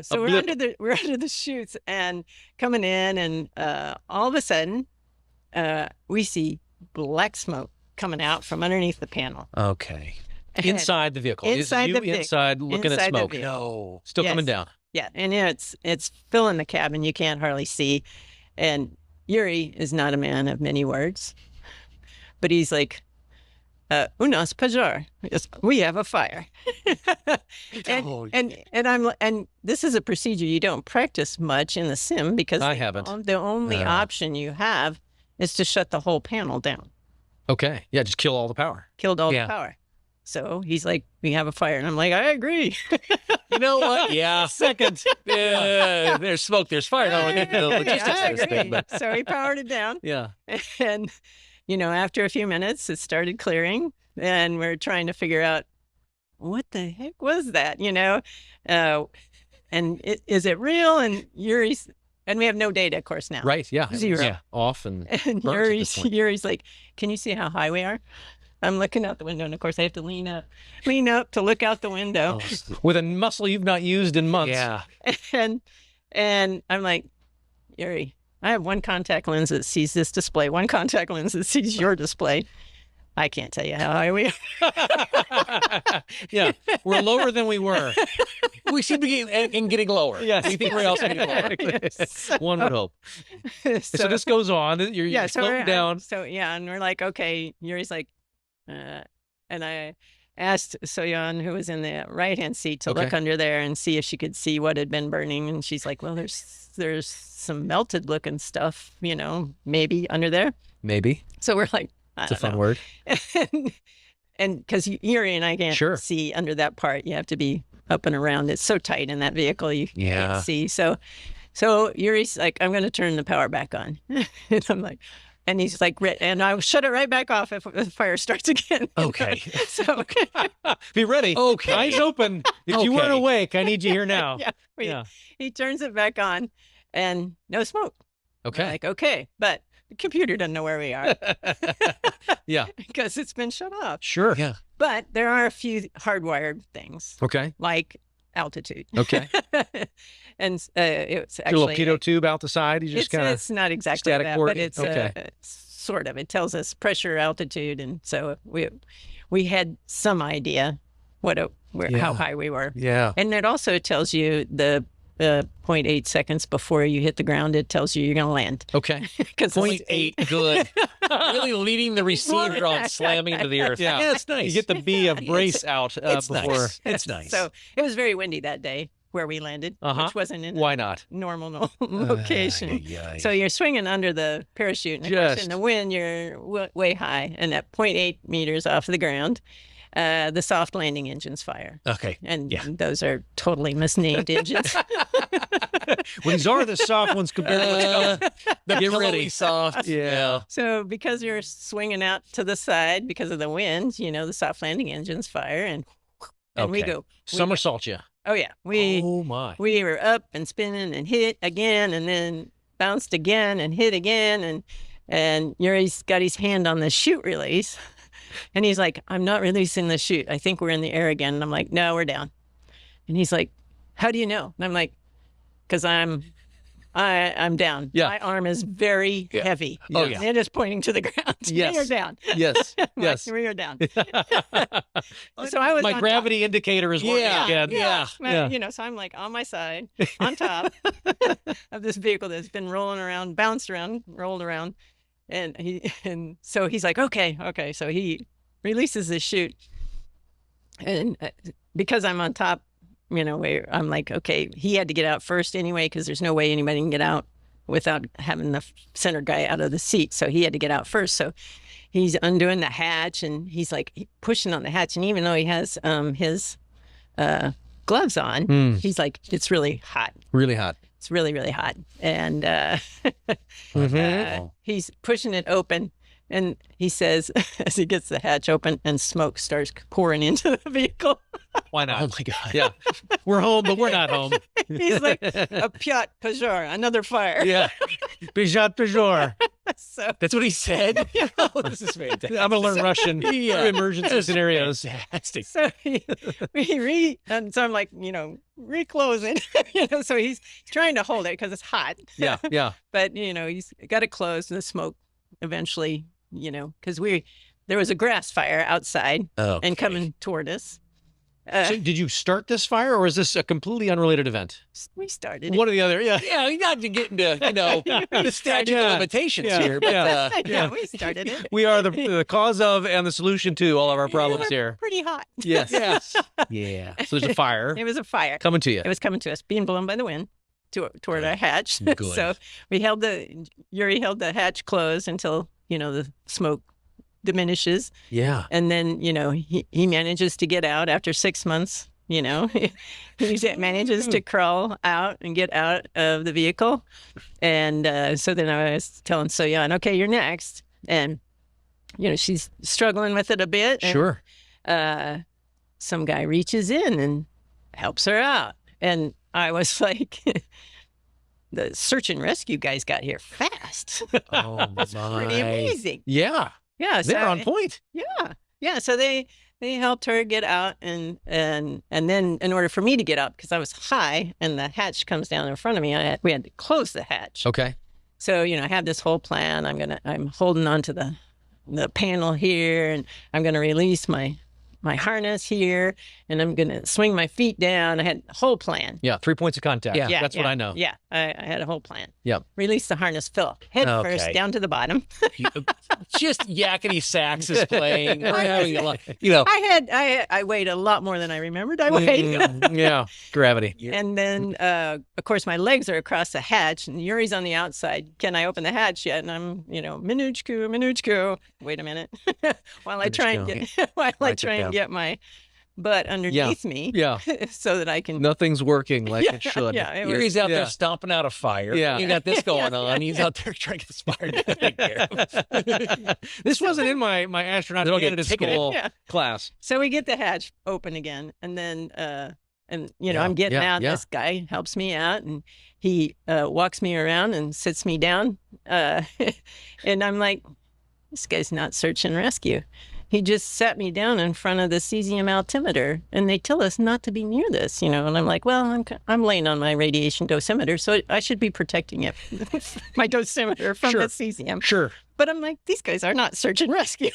So we're under the chutes and coming in, and all of a sudden, we see black smoke coming out from underneath the panel. Okay. Inside the vehicle. Inside the vehicle. Inside looking at smoke. No. Still coming down. Yeah. And it's filling the cabin. You can't hardly see. And Yuri is not a man of many words. But he's like, "Unas pajar." We have a fire. and this is a procedure you don't practice much in the sim because I haven't. The only option you have is to shut the whole panel down. Okay. Yeah, just kill all the power. Killed all the power. So he's like, we have a fire. And I'm like, I agree. You know what? Yeah. Second. There's smoke, there's fire. I don't get the logistics of this thing, but So he powered it down. Yeah. And, after a few minutes, it started clearing. And we're trying to figure out, what the heck was that, and is it real? And Yuri's, and we have no data, of course, now. Right. Yeah. Zero. Yeah. Off and Yuri's like, can you see how high we are? I'm looking out the window, and of course I have to lean up to look out the window with a muscle you've not used in months. Yeah. And I'm like, Yuri, I have one contact lens that sees this display, one contact lens that sees your display. I can't tell you how high we are. Yeah, we're lower than we were. We seem to be getting lower. Yes. We think we're also getting lower. Yes. One would hope. So this goes on. You're floating down. And we're like, okay. Yuri's like, and I asked Soyun, who was in the right-hand seat, to look under there and see if she could see what had been burning. And she's like, well, there's some melted-looking stuff, maybe under there. Maybe. So we're like, it's a fun word. And because Yuri and I can't see under that part, you have to be up and around. It's so tight in that vehicle, you can't see. So Yuri's like, I'm going to turn the power back on. And I'm like, and he's like, and I'll shut it right back off if the fire starts again. Okay. So be ready. Okay. Eyes open. If you weren't awake, I need you here now. He turns it back on, and no smoke. Okay. We're like, okay, but the computer doesn't know where we are. Yeah. Because it's been shut off. Sure. Yeah. But there are a few hardwired things. Okay. Like altitude. Okay. And it's actually a little pitot tube out the side. You just kind of it's not exactly static that, port. but it's sort of. It tells us pressure, altitude, and so we had some idea how high we were. Yeah. And it also tells you the 0.8 seconds before you hit the ground. It tells you you're going to land. Okay. 0.8, good. Really leading the receiver on slamming into the earth. Yeah, it's nice. You get the B of brace out it's before. Nice. It's nice. So it was very windy that day where we landed, which wasn't in Why not? normal location. So you're swinging under the parachute, and of course, in the wind, you're way high, and at 0.8 meters off the ground, the soft landing engines fire. Okay. And those are totally misnamed engines. Well, these are the soft ones compared to what's coming. Get ready. Soft. Yeah. So because you're swinging out to the side because of the wind, the soft landing engines fire, and we go. Somersault you. Oh, yeah. Oh, my. We were up and spinning and hit again, and then bounced again and hit again. And Yuri's got his hand on the chute release. And he's like, I'm not releasing the chute. I think we're in the air again. And I'm like, no, we're down. And he's like, how do you know? And I'm like, because I'm down. Yeah. My arm is very heavy. Oh, yeah. And it is pointing to the ground. Yes. We are down. Yes. Yes. We are down. So I was my gravity indicator is working again. Yeah. So I'm like on my side, on top of this vehicle that's been rolling around, bounced around, rolled around. And so he's like, okay. So he releases the chute. And because I'm on top, I'm like, okay, he had to get out first anyway, because there's no way anybody can get out without having the center guy out of the seat. So he had to get out first. So he's undoing the hatch, and he's like pushing on the hatch. And even though he has his gloves on, he's like, it's really hot. Really hot. It's really, really hot. And he's pushing it open. And he says, as he gets the hatch open, and smoke starts pouring into the vehicle. Why not? Oh, my God. Yeah. We're home, but we're not home. He's like, a piot pajor, another fire. Yeah. Pijat pajor. So that's what he said? Oh, this is fantastic. I'm going to learn Russian for emergency scenarios. Fantastic. So and so I'm like, reclosing, so he's trying to hold it because it's hot. Yeah. But, he's got to close the smoke eventually, because there was a grass fire outside and coming toward us. So did you start this fire, or is this a completely unrelated event? We started. One or the other, yeah. Yeah, you're not getting to, the statute of limitations here. But, we started it. We are the cause of and the solution to all of our problems here. Pretty hot. Yes. Yes. Yeah. So there's a fire. It was a fire. Coming to you. It was coming to us, being blown by the wind toward our hatch. Good. So Yuri held the hatch closed until, the smoke diminishes. Yeah. And then, he manages to get out after 6 months. He manages to crawl out and get out of the vehicle. And so then I was telling So-Yeon, okay, you're next. And, she's struggling with it a bit. And, Sure. some guy reaches in and helps her out. And I was like, the search and rescue guys got here fast. Oh, That's pretty amazing. Yeah. Yeah. They're on point. Yeah. Yeah. So they helped her get out, and then in order for me to get up, because I was high and the hatch comes down in front of me, we had to close the hatch. Okay. So, I have this whole plan. I'm holding onto the panel here, and I'm gonna release my harness here, and I'm gonna swing my feet down. I had a whole plan. Yeah. 3 points of contact. Yeah, That's what I know. Yeah, I had a whole plan. Yep. Release the harness, Phil. Head first, down to the bottom. Just yakety sax is playing. We're having a lot. I weighed a lot more than I remembered I weighed. Yeah. Gravity. And then, of course, my legs are across the hatch, and Yuri's on the outside. Can I open the hatch yet? And I'm, Minuchku. Wait a minute, while I try and get my butt underneath me, so that I can. Nothing's working like it should. Yeah, Yuri's out there stomping out a fire. Yeah, you got this going on. He's out there trying to get the fire to take care of. This wasn't in my astronaut candidate school class. So we get the hatch open again, and then I'm getting out. This guy helps me out, and he walks me around and sits me down, and I'm like, this guy's not search and rescue. He just sat me down in front of the cesium altimeter, and they tell us not to be near this, And I'm like, well, I'm laying on my radiation dosimeter, so I should be protecting it, my dosimeter from the cesium. Sure. But I'm like, these guys are not search and rescue.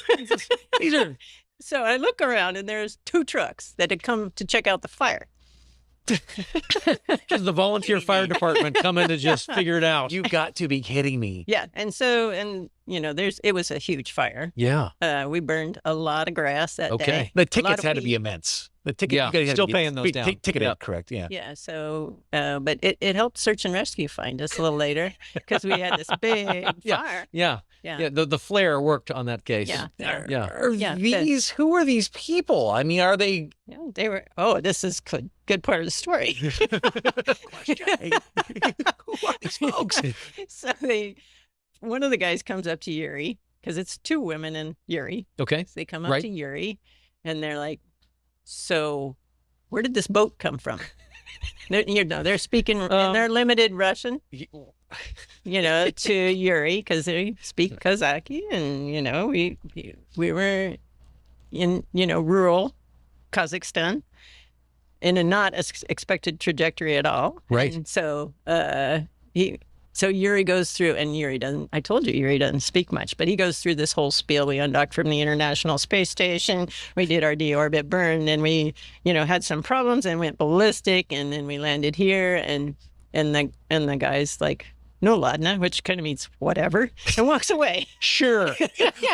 These are. So I look around, and there's 2 trucks that had come to check out the fire. Just the volunteer fire department coming to just figure it out. You got to be kidding me. Yeah, and it was a huge fire. Yeah, we burned a lot of grass that day. The tickets had to be immense. The ticket, you guys still paying those down. Ticketed, correct? Yeah. Yeah. So, but it helped search and rescue find us a little later because we had this big fire. Yeah. The flare worked on that case. Yeah. Who are these people? I mean, are they? Yeah, they were. Oh, this is good part of the story. Who are these folks? So one of the guys comes up to Yuri, because it's 2 women and Yuri. Okay. So they come up to Yuri, and they're like, so where did this boat come from? They're speaking in their limited Russian, to Yuri, because they speak Kazakh, and, we were in, rural Kazakhstan in a not expected trajectory at all. Right. And so So Yuri goes through, and I told you Yuri doesn't speak much, but he goes through this whole spiel. We undocked from the International Space Station. We did our deorbit burn, and we, had some problems and went ballistic, and then we landed here, and the guy's like, no, Ladna, which kind of means whatever, and walks away. Sure.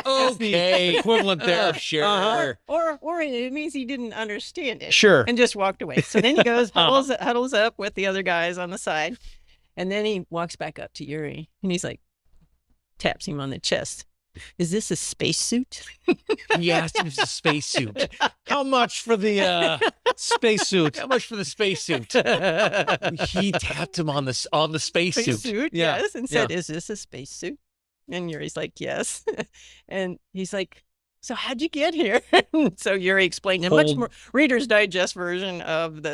Okay. Equivalent there. Sure. Or it means he didn't understand it. Sure. And just walked away. So then he goes, huddles up with the other guys on the side. And then he walks back up to Yuri, and he's like, taps him on the chest. Is this a spacesuit? He asked if it's a spacesuit. How much for the spacesuit? How much for the spacesuit? He tapped him on the spacesuit. Yes, and said, "Is this a spacesuit?" And Yuri's like, "Yes." And he's like, "So how'd you get here?" So Yuri explained a much more Reader's Digest version of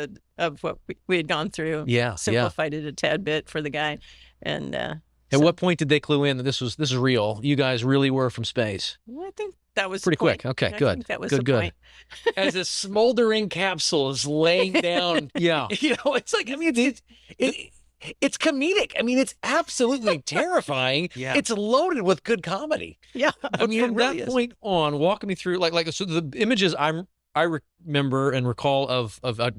what we had gone through. Simplified it a tad bit for the guy, and. At what point did they clue in that this is real? You guys really were from space. Well, I think that was pretty quick. Okay, good. That was good. Point. As a smoldering capsule is laying down. It's like, I mean, it's comedic. I mean, it's absolutely terrifying. It's loaded with good comedy. Yeah, I mean, from that point on, walking me through so the images I remember and recall of a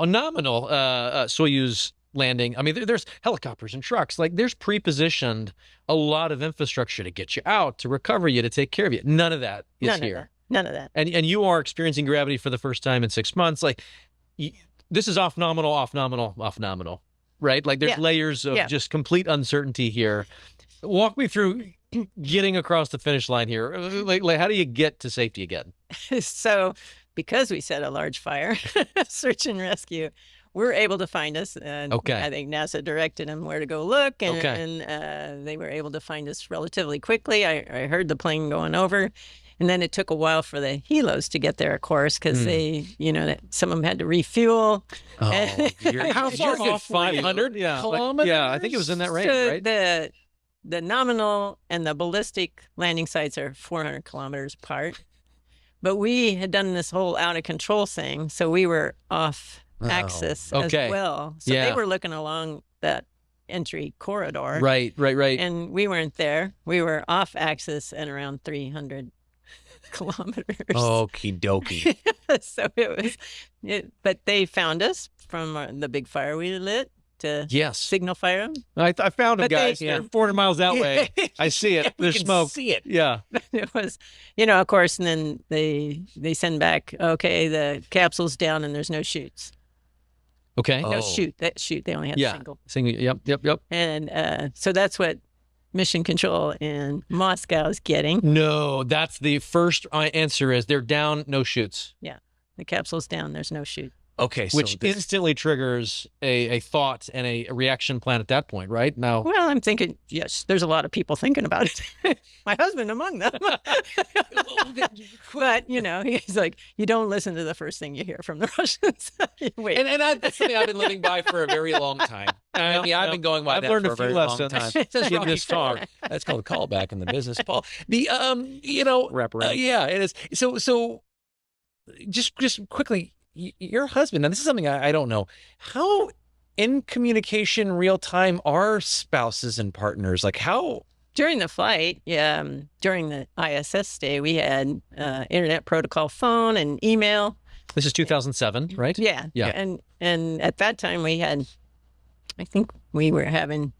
nominal Soyuz landing. I mean, there's helicopters and trucks. There's pre-positioned a lot of infrastructure to get you out, to recover you, to take care of you. None of that is here. None of that. And you are experiencing gravity for the first time in 6 months. This is off nominal, right? There's layers of just complete uncertainty here. Walk me through getting across the finish line here? Like, how do you get to safety again? So, because we set a large fire, search and rescue, we're able to find us. And I think NASA directed them where to go look, and they were able to find us relatively quickly. I heard the plane going over. And then it took a while for the helos to get there, of course, because they, some of them had to refuel. Oh, how far off? 500 kilometers? Yeah, I think it was in that range, so right? The nominal and the ballistic landing sites are 400 kilometers apart. But we had done this whole out of control thing, so we were off axis as well. So they were looking along that entry corridor. Right. And we weren't there. We were off axis at around 300 kilometers. Okie dokie. So but they found us from the big fire we lit to signal fire them. I found them, guys. They're 400 miles that way. I see it. There's smoke. See it. Yeah. It was, of course, and then they send back, okay, the capsule's down and there's no chutes. Okay. No chute. That chute, they only had single. Yep. And so that's what Mission Control in Moscow is getting. No, that's the first answer is they're down, no chutes. Yeah, the capsule's down, there's no chute. Okay, so which instantly triggers a thought and a reaction plan at that point, right? Now, well, I'm thinking, yes, there's a lot of people thinking about it. My husband among them. But, he's like, you don't listen to the first thing you hear from the Russians. Wait. And that's something I've been living by for a very long time. I mean, I've been going by that for a very long time. In this talk. That's called a callback in the business, Paul. The, wrap around. Yeah, it is. So just quickly, your husband, now this is something I don't know. How in communication real time are spouses and partners? Like how? During the flight, during the ISS stay, we had internet protocol phone and email. This is 2007, right? Yeah. And at that time we had, I think we were having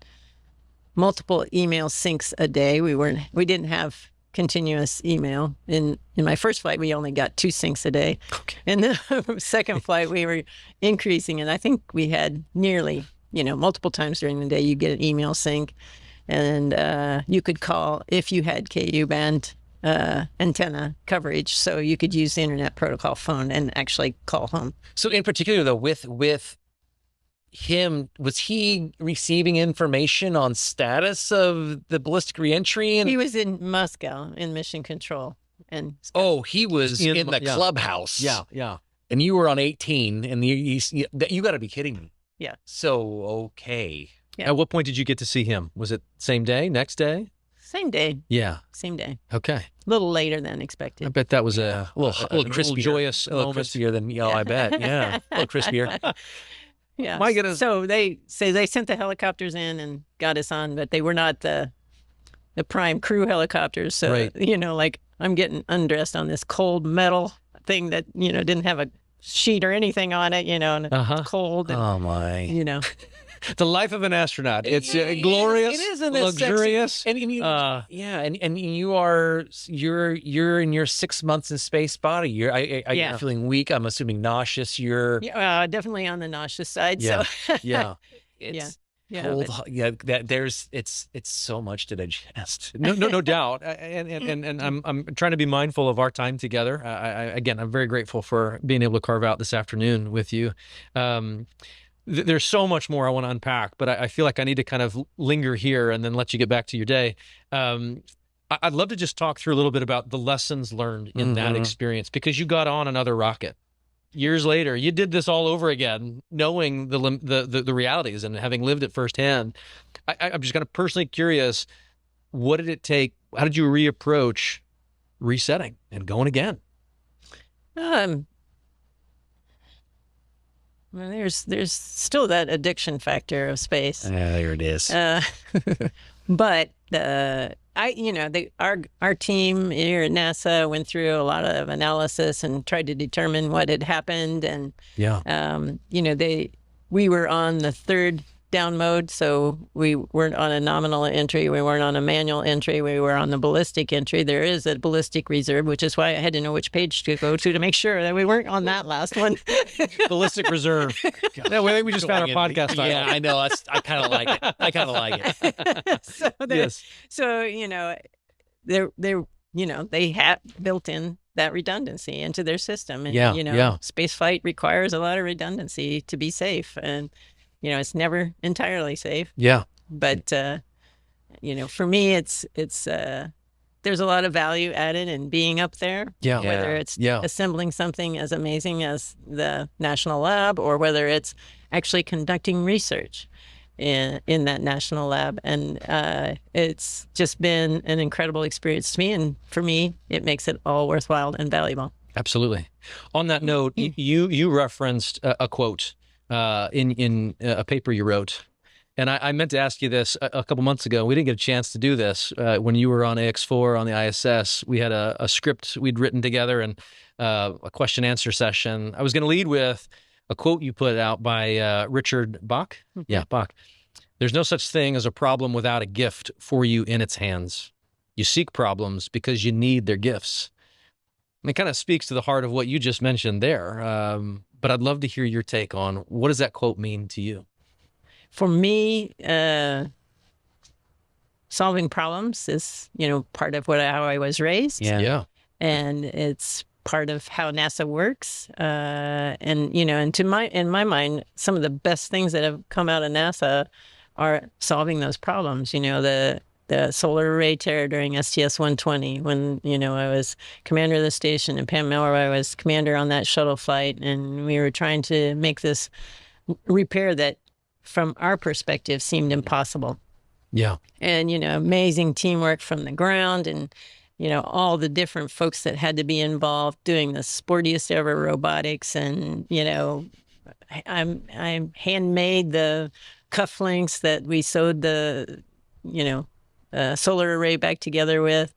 multiple email syncs a day. We didn't have continuous email. In my first flight, we only got 2 syncs a day. Okay. In the second flight, we were increasing, and I think we had nearly, multiple times during the day, you get an email sync, and you could call if you had KU band antenna coverage, so you could use the internet protocol phone and actually call home. So in particular, though, with him, was he receiving information on status of the ballistic reentry? And he was in Moscow in Mission Control, and he was in the clubhouse. Yeah. And you were on 18, and you got to be kidding me. Yeah. So okay. Yeah. At what point did you get to see him? Was it same day, next day? Same day. Yeah. Same day. Okay. A little later than expected. I bet that was a little crispier, joyous, a little crispier than I bet. Yeah, a little crispier. Yeah. My goodness. So they say they sent the helicopters in and got us on, but they were not the prime crew helicopters. So, like I'm getting undressed on this cold metal thing that, didn't have a sheet or anything on it, and it's cold. And, oh my. The life of an astronaut. It's glorious. It is luxurious. And you're in your 6 months in space body. You're feeling weak. I'm assuming nauseous. You're definitely on the nauseous side. Yeah. So Yeah. It's cold. It's so much to digest. No doubt. And I'm trying to be mindful of our time together. I'm very grateful for being able to carve out this afternoon with you. There's so much more I want to unpack, but I feel like I need to kind of linger here and then let you get back to your day. I'd love to just talk through a little bit about the lessons learned in that experience, because you got on another rocket. Years later, you did this all over again, knowing the realities and having lived it firsthand. I'm just kind of personally curious, what did it take? How did you reapproach resetting and going again? Well, there's still that addiction factor of space. There it is. But our team here at NASA went through a lot of analysis and tried to determine what had happened, and we were on the 3rd down mode. So we weren't on a nominal entry. We weren't on a manual entry. We were on the ballistic entry. There is a ballistic reserve, which is why I had to know which page to go to make sure that we weren't on that last one. Ballistic reserve. Yeah, I think we just found our podcast title. Yeah, I know. I kind of like it. I kind of like it. Yes. So, they have built in that redundancy into their system. And, spaceflight requires a lot of redundancy to be safe. And, it's never entirely safe. Yeah. But, for me, it's there's a lot of value added in being up there. Yeah. Whether it's assembling something as amazing as the National Lab or whether it's actually conducting research in that national lab. And it's just been an incredible experience to me. And for me, it makes it all worthwhile and valuable. Absolutely. On that note, you referenced a quote in a paper you wrote. And I meant to ask you this a couple months ago. We didn't get a chance to do this. When you were on AX4 on the ISS, we had a script we'd written together and a question answer session. I was going to lead with a quote you put out by Richard Bach. Yeah, Bach. There's no such thing as a problem without a gift for you in its hands. You seek problems because you need their gifts. And it kind of speaks to the heart of what you just mentioned there. But I'd love to hear your take on what does that quote mean to you? For me, solving problems is, part of how I was raised. Yeah. And it's part of how NASA works. And in my mind, some of the best things that have come out of NASA are solving those problems. The solar array tear during STS-120 when, I was commander of the station, and Pam Melroy was commander on that shuttle flight. And we were trying to make this repair that, from our perspective, seemed impossible. Yeah. And, amazing teamwork from the ground and, all the different folks that had to be involved doing the sportiest ever robotics. And, I'm handmade the cufflinks that we sewed the, solar array back together with.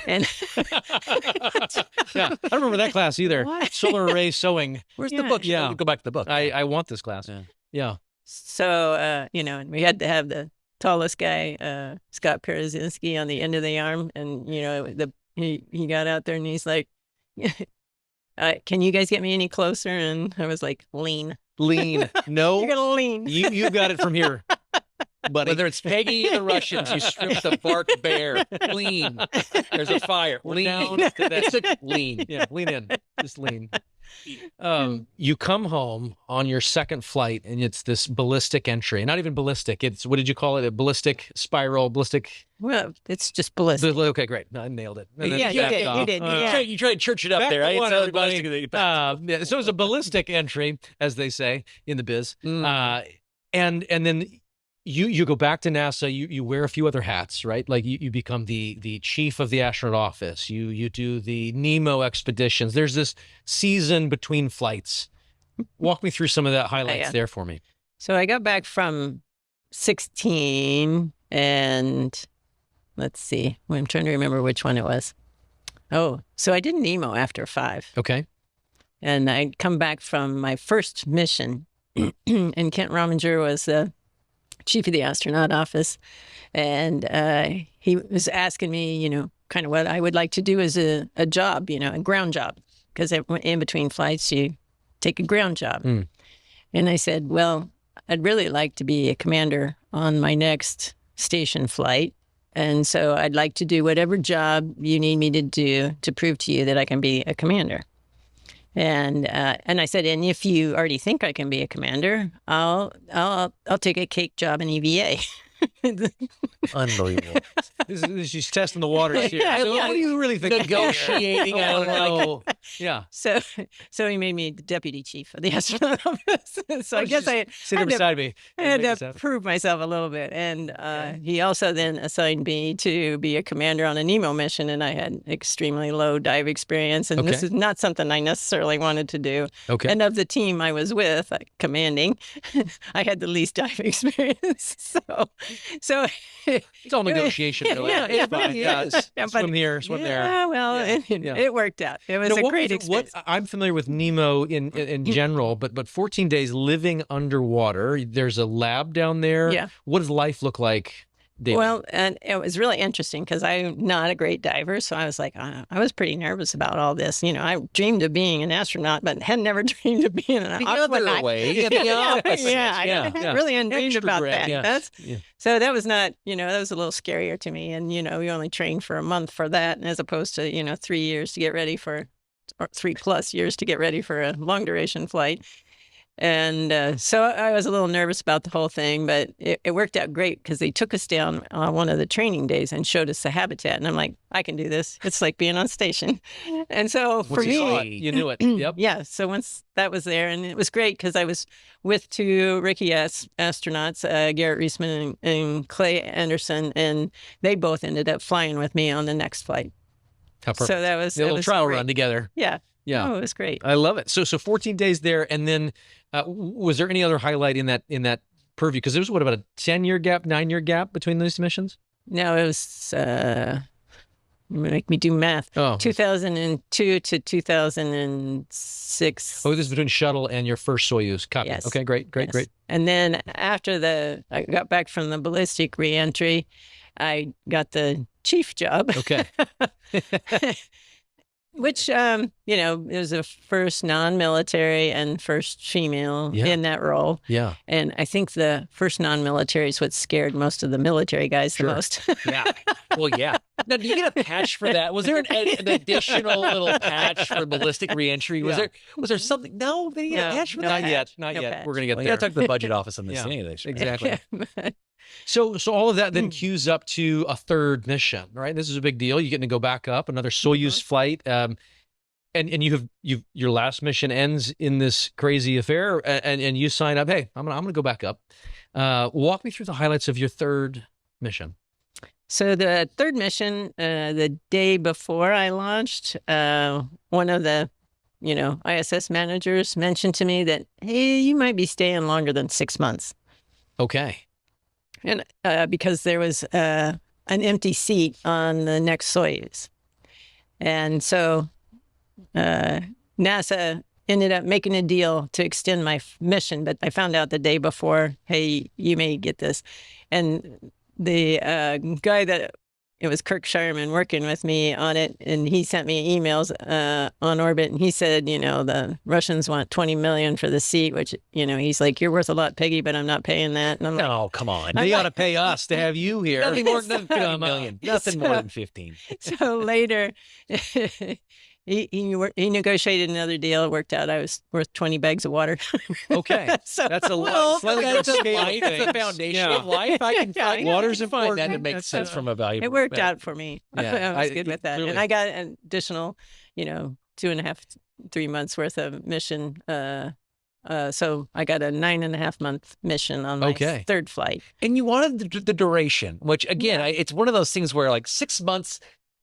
And yeah, I don't remember that class either. What? Solar array sewing. Where's the book? Yeah. Go back to the book. I want this class. Yeah. So, and we had to have the tallest guy, Scott Perezinski, on the end of the arm. And, he got out there and he's like, can you guys get me any closer? And I was like, lean. Lean. No. You're going to lean. You got it from here. Buddy. Whether it's Peggy or the Russians, you strip the bark bare. Lean. There's a fire. Lean down. Lean. Yeah, lean in. Just lean. You come home on your second flight, and it's this ballistic entry. Not even ballistic. It's, what did you call it? A ballistic spiral, ballistic? Well, it's just ballistic. Okay, great. I nailed it. Yeah, you did. You tried to church it up there. Everybody. So it's a ballistic entry, as they say in the biz. And then you go back to NASA, you wear a few other hats, right? Like you become the chief of the astronaut office. You do the Nemo expeditions. There's this season between flights. Walk me through some of that highlights there for me. So I got back from 16 and let's see. I'm trying to remember which one it was. Oh, so I did Nemo after 5. Okay. And I'd come back from my first mission and Kent Rominger was the chief of the astronaut office. And he was asking me, kind of what I would like to do as a job, a ground job. Because in between flights, you take a ground job. And I said, well, I'd really like to be a commander on my next station flight. And so I'd like to do whatever job you need me to do to prove to you that I can be a commander. And I said, and if you already think I can be a commander, I'll take a cake job in EVA. Unbelievable. She's testing the waters here. So what do you really think? Negotiating. I don't know. Yeah. So he made me the deputy chief of the astronaut office. So I guess I sit there beside me. I had to prove myself a little bit. And he also then assigned me to be a commander on a Nemo mission, and I had extremely low dive experience. And this is not something I necessarily wanted to do. Okay. And of the team I was with, commanding, I had the least dive experience. So it's all negotiation. Really. Yeah, it's fine. Swim here, swim there. Yeah, well, it worked out. It was a great experience. I'm familiar with Nemo in general, but 14 days living underwater. There's a lab down there. Yeah. What does life look like daily? Well, and it was really interesting because I'm not a great diver. So I was like, I was pretty nervous about all this. You know, I dreamed of being an astronaut, but had never dreamed of being an other way. I really hadn't dreamed about that. Yeah. So that was not, that was a little scarier to me. And, you only trained for a month for that, as opposed to, 3 years to get ready for, or 3+ years to get ready for a long duration flight. And so I was a little nervous about the whole thing, but it worked out great because they took us down on one of the training days and showed us the habitat. And I'm like, I can do this. It's like being on station. And so for me, you knew it. Yep. Yeah. So once that was there, and it was great because I was with 2 Ricky astronauts, Garrett Reisman and Clay Anderson, and they both ended up flying with me on the next flight. So that was a little trial run together. Yeah. Yeah. Oh, it was great. I love it. So 14 days there, and then was there any other highlight in that purview? Because there was about a 10-year gap, 9-year gap between those missions? No, it was make me do math. 2002 to 2006. Oh, this is between Shuttle and your first Soyuz. Copy. Yes. Okay, great. And then after I got back from the ballistic reentry, I got the chief job. Okay. Which, it was the first non-military and first female in that role. Yeah. And I think the first non-military is what scared most of the military guys the most. Yeah. Well, yeah. Now, do you get a patch for that? Was there an additional little patch for ballistic reentry? Was there something? No, they didn't get a patch for that? Not yet. Patch. We're going to get there. You got to talk to the budget office on this anyway. Exactly. So all of that then queues up to a third mission, right? This is a big deal. You're getting to go back up, another Soyuz flight, and you've your last mission ends in this crazy affair, and you sign up. Hey, I'm gonna go back up. Walk me through the highlights of your third mission. So the third mission, the day before I launched, one of the ISS managers mentioned to me that, hey, you might be staying longer than 6 months. Okay. And because there was an empty seat on the next Soyuz. And so NASA ended up making a deal to extend my mission, but I found out the day before, hey, you may get this. And the guy it was Kirk Shireman working with me on it, and he sent me emails on Orbit, and he said, the Russians want $20 million for the seat, which, he's like, you're worth a lot, Peggy, but I'm not paying that. And I'm like, oh, come on. They ought to pay us to have you here. Nothing more than $15 million. Nothing more than 15. So later, he negotiated another deal. It worked out. I was worth 20 bags of water. Okay. So, that's a lot. That's the foundation of life. I can find water's important. That makes sense from a value. It worked out for me. Yeah, I was good with that. Clearly. And I got an additional, 2.5, 3 months worth of mission. So I got a 9.5 month mission on my third flight. And you wanted the duration, which again, it's one of those things where like 6 months,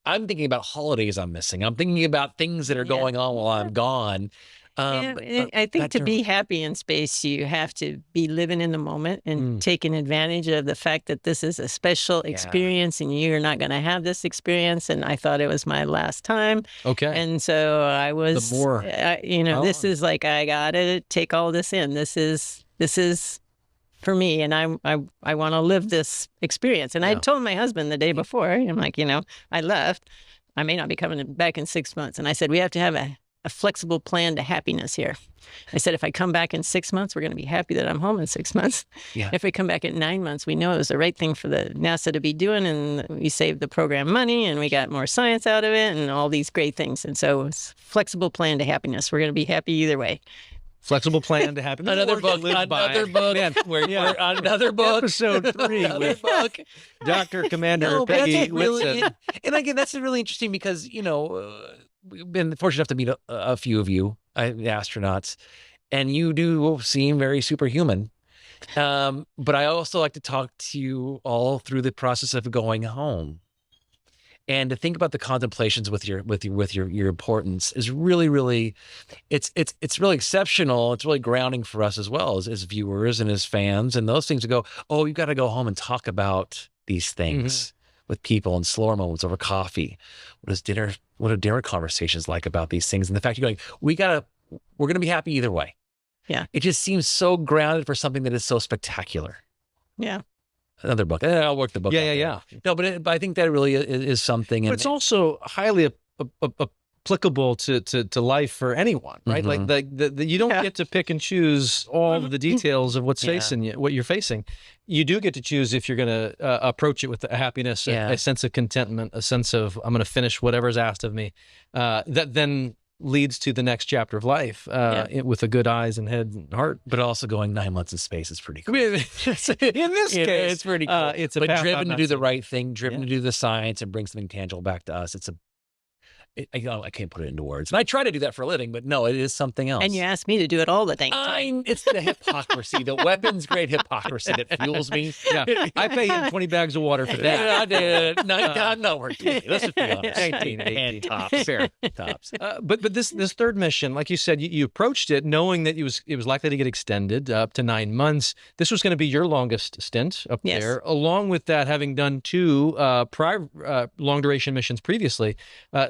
I'm thinking about holidays I'm missing. I'm thinking about things that are going on while I'm gone. I think to be happy in space, you have to be living in the moment and taking advantage of the fact that this is a special experience and you're not going to have this experience. And I thought it was my last time. Okay. And so I was, this is like, I got to take all this in. This is for me. And I want to live this experience. And I told my husband the day before, I'm like, I left. I may not be coming back in 6 months. And I said, we have to have a flexible plan to happiness here. I said, if I come back in 6 months, we're going to be happy that I'm home in 6 months. Yeah. If we come back at 9 months, we know it was the right thing for the NASA to be doing, and we saved the program money, and we got more science out of it, and all these great things. And so it's flexible plan to happiness. We're going to be happy either way. Flexible plan to happen. Another book. Another book. Episode 3 with Dr. Commander Peggy Whitson. And again, that's really interesting because, we've been fortunate enough to meet a few of you, astronauts, and you do seem very superhuman. But I also like to talk to you all through the process of going home. And to think about the contemplations with your importance is really, really, it's really exceptional. It's really grounding for us as well as viewers and as fans and those things to go, oh, you've got to go home and talk about these things with people and slower moments over coffee? What are dinner conversations like about these things? And the fact you're going, we're going to be happy either way. Yeah. It just seems so grounded for something that is so spectacular. Yeah. Another book. I'll work the book. Yeah. No, but I think that really is something. But it's also highly applicable to life for anyone, right? Mm-hmm. Like you don't get to pick and choose all of the details of what's facing you, what you're facing. You do get to choose if you're going to approach it with a happiness, a sense of contentment, a sense of I'm going to finish whatever's asked of me. That then leads to the next chapter of life with a good eyes and head and heart. But also going 9 months in space is pretty cool. In this case, it's pretty cool. It's driven to do the right thing, driven to do the science and bring something tangible back to us. I can't put it into words. And I try to do that for a living, but no, it is something else. And you ask me to do it all the time. It's the hypocrisy, the weapons-grade hypocrisy that fuels me. Yeah, I pay him 20 bags of water for that. No, we're kidding. Let's just be honest. 18. And tops. Fair. Tops. But this third mission, like you said, you approached it knowing that it was likely to get extended up to 9 months. This was going to be your longest stint up there. Along with that, having done 2 prior long-duration missions previously,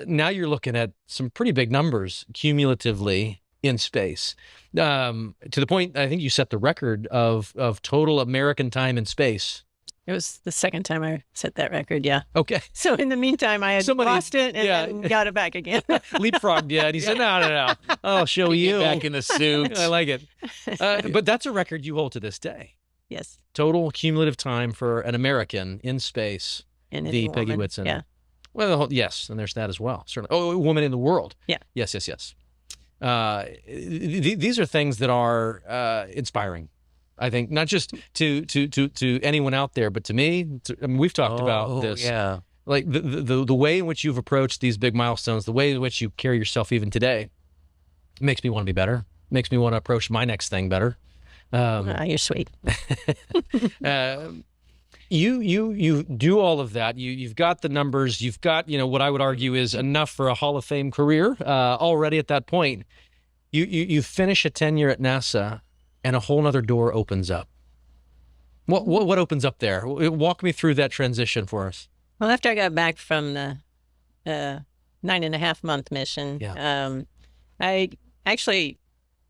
now you're looking at some pretty big numbers cumulatively in space. To the point, I think you set the record of total American time in space. It was the second time I set that record, yeah. Okay. So in the meantime, I had lost it and then got it back again. Leapfrogged, and he said, no. I'll show you. Back in the suit. I like it. But that's a record you hold to this day. Yes. Total cumulative time for an American in space, the Peggy Whitson. Yeah. Well, yes, and there's that as well. Certainly. Oh, a woman in the world. Yeah. Yes. These are things that are inspiring. I think not just to anyone out there, but to me. I mean, we've talked about this. Yeah. Like the way in which you've approached these big milestones, the way in which you carry yourself even today, makes me want to be better. Makes me want to approach my next thing better. You're sweet. You do all of that. You've got the numbers. You've got what I would argue is enough for a Hall of Fame career already at that point. You finish a tenure at NASA, and a whole nother door opens up. What opens up there? Walk me through that transition for us. Well, after I got back from the 9.5-month mission, I actually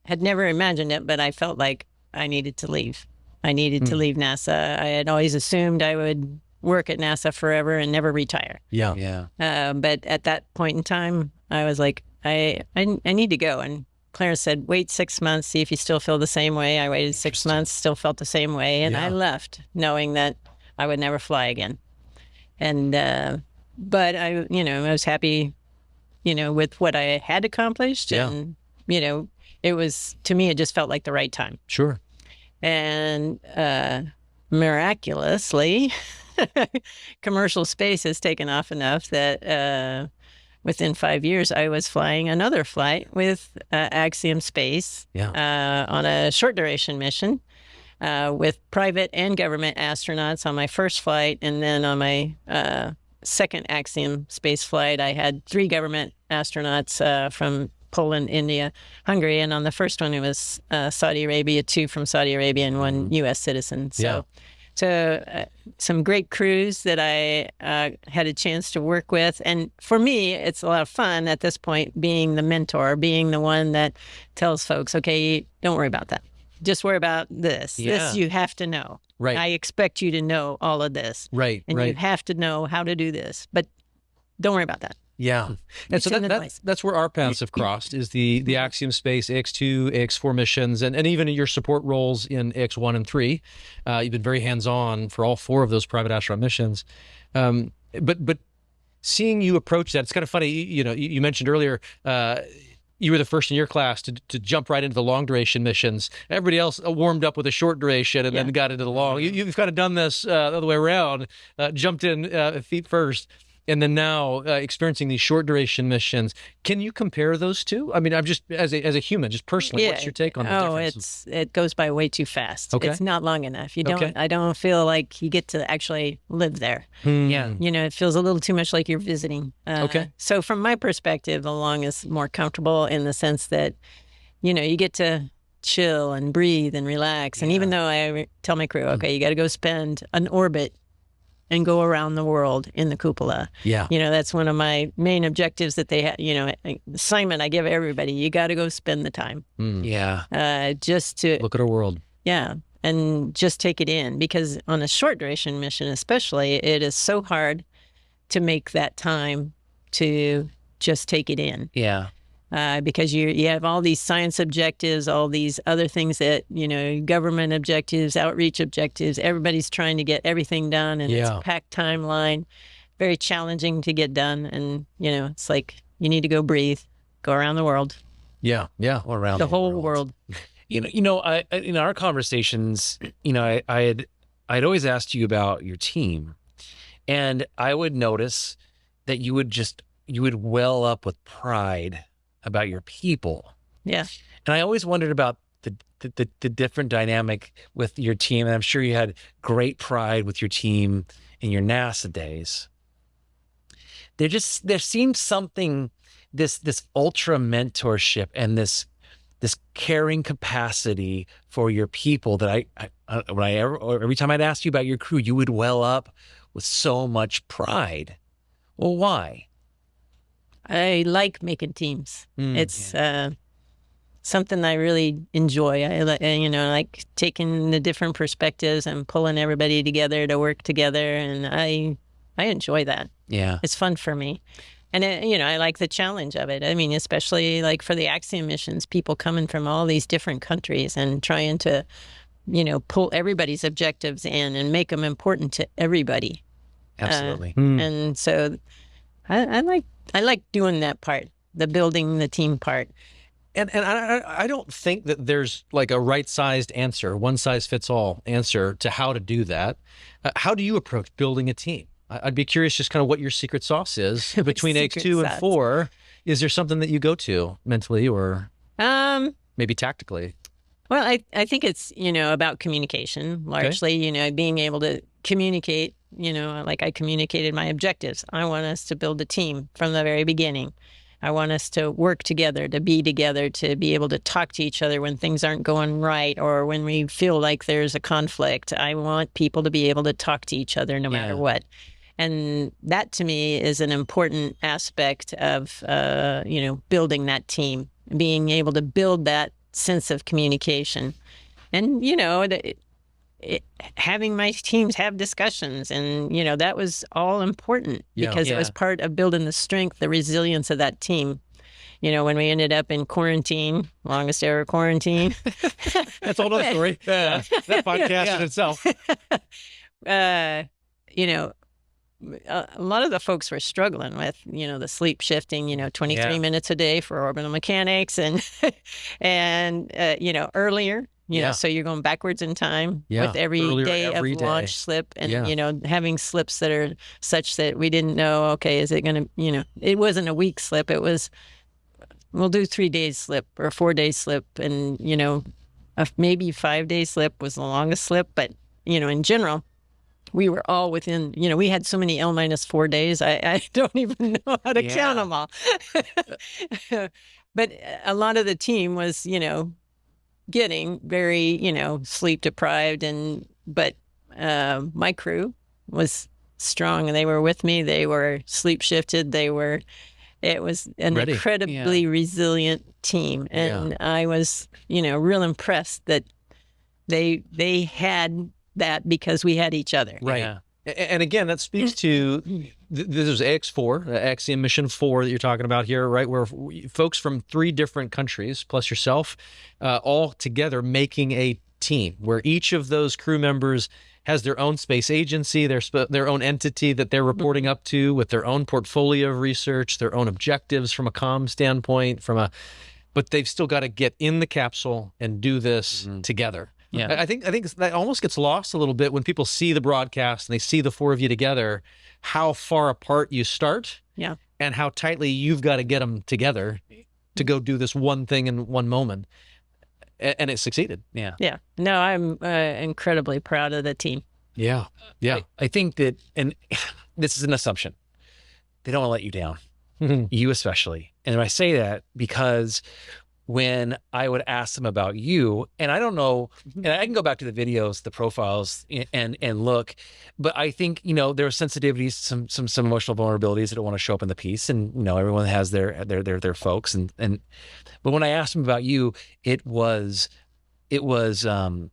had never imagined it, but I felt like I needed to leave. I needed to leave NASA. I had always assumed I would work at NASA forever and never retire. Yeah. But at that point in time, I was like, I need to go. And Clarence said, wait 6 months, see if you still feel the same way. I waited 6 months, still felt the same way. And I left knowing that I would never fly again. And, but I was happy, with what I had accomplished. Yeah. And, it was, to me, it just felt like the right time. Sure. And miraculously, commercial space has taken off enough that within 5 years, I was flying another flight with Axiom Space on a short duration mission with private and government astronauts on my first flight. And then on my second Axiom space flight, I had 3 government astronauts from Poland, India, Hungary. And on the first one, it was Saudi Arabia, 2 from Saudi Arabia and 1 U.S. citizen. So some great crews that I had a chance to work with. And for me, it's a lot of fun at this point being the mentor, being the one that tells folks, okay, don't worry about that. Just worry about this. Yeah. This you have to know. Right. I expect you to know all of this. Right. And you have to know how to do this. But don't worry about that. Yeah. And so that's where our paths have crossed, is the Axiom Space AX2, AX4 missions, and even your support roles in AX1 and 3. You've been very hands-on for all 4 of those private astronaut missions. But seeing you approach that, it's kind of funny. You mentioned earlier you were the first in your class to jump right into the long-duration missions. Everybody else warmed up with a short duration and then got into the long. You've kind of done this the other way around, jumped in feet first. And then now experiencing these short duration missions. Can you compare those two? I mean, I'm just as a human, just personally, what's your take on the difference? It goes by way too fast. Okay. It's not long enough. I don't feel like you get to actually live there. Yeah. It feels a little too much like you're visiting. Okay. So from my perspective, the long is more comfortable in the sense that, you get to chill and breathe and relax. And even though I tell my crew, okay, you got to go spend an orbit and go around the world in the cupola. Yeah. That's one of my main objectives that they have, assignment I give everybody. You got to go spend the time. Yeah. Just to look at our world. Yeah. And just take it in, because on a short duration mission, especially, it is so hard to make that time to just take it in. Yeah. Because you have all these science objectives, all these other things that, government objectives, outreach objectives, everybody's trying to get everything done, and it's a packed timeline, very challenging to get done. And, it's like, you need to go breathe, go around the world. Yeah. Yeah. Or around the whole world. I in our conversations, I'd always asked you about your team, and I would notice that you would well up with pride about your people. Yeah. And I always wondered about the different dynamic with your team. And I'm sure you had great pride with your team in your NASA days. There seemed something, this ultra mentorship and this caring capacity for your people that every time I'd ask you about your crew, you would well up with so much pride. Well, why? I like making teams. It's something I really enjoy. I like taking the different perspectives and pulling everybody together to work together, and I enjoy that. Yeah, it's fun for me, and I like the challenge of it. I mean, especially like for the Axiom missions, people coming from all these different countries and trying to, pull everybody's objectives in and make them important to everybody. Absolutely. And so I like doing that part, the building the team part. And I don't think that there's like a right-sized answer, one-size-fits-all answer to how to do that. How do you approach building a team? I'd be curious just kind of what your secret sauce is between X2 and 4. Is there something that you go to mentally or maybe tactically? Well, I think it's, about communication largely, being able to communicate, like I communicated my objectives. I want us to build a team from the very beginning. I want us to work together, to be together, to be able to talk to each other when things aren't going right or when we feel like there's a conflict. I want people to be able to talk to each other no matter what. And that to me is an important aspect of, building that team, being able to build that sense of communication. And, having my teams have discussions, and that was all important because it was part of building the strength, the resilience of that team. When we ended up in quarantine, longest ever quarantine. That's a whole other story. That podcast in itself. A lot of the folks were struggling with, the sleep shifting, 23 minutes a day for orbital mechanics and earlier. So you're going backwards in time with every day of launch slip and, having slips that are such that we didn't know, okay, is it going to, it wasn't a week slip. It was, we'll do 3 days slip or 4 days slip. And, maybe 5 day slip was the longest slip. But, in general, we were all within, we had so many L-4 days. I don't even know how to count them all. But a lot of the team was, getting very, sleep deprived, but my crew was strong and they were with me. They were sleep shifted. It was an incredibly resilient team. And I was, real impressed that they had that because we had each other. Right. Yeah. And again, that speaks to, this is AX4, Axiom Mission 4 that you're talking about here, right? Where folks from 3 different countries, plus yourself, all together making a team, where each of those crew members has their own space agency, their own entity that they're reporting up to with their own portfolio of research, their own objectives from a comm standpoint, but they've still got to get in the capsule and do this together. Yeah, I think that almost gets lost a little bit when people see the broadcast and they see the 4 of you together, how far apart you start, and how tightly you've got to get them together to go do this one thing in one moment, and it succeeded. Yeah. No, I'm incredibly proud of the team. Yeah. I think that, and this is an assumption, they don't want to let you down, you especially. And I say that because when I would ask them about you, and I don't know, and I can go back to the videos, the profiles, and look, but I think, you know, there are sensitivities, some emotional vulnerabilities that don't want to show up in the piece, and, you know, everyone has their folks, and but when I asked them about you, it was well,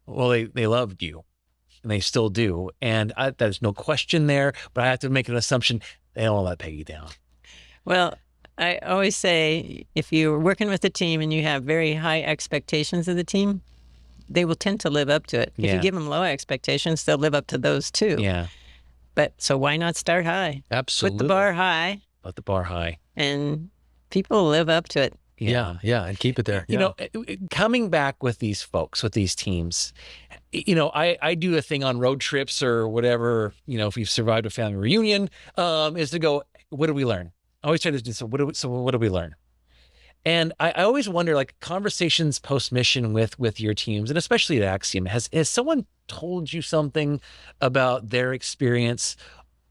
they loved you, and they still do, and there's no question there, but I have to make an assumption they don't want to let Peggy down. Well, I always say, if you're working with a team and you have very high expectations of the team, they will tend to live up to it. If you give them low expectations, they'll live up to those too. Yeah. But so why not start high? Absolutely. Put the bar high. Put the bar high. And people live up to it. Yeah, and keep it there. You know, coming back with these folks, with these teams, you know, I do a thing on road trips or whatever, you know, if we've survived a family reunion, is to go, what did we learn? I always try to do, so what did we learn? And I always wonder, like, conversations post-mission with your teams, and especially at Axiom, has someone told you something about their experience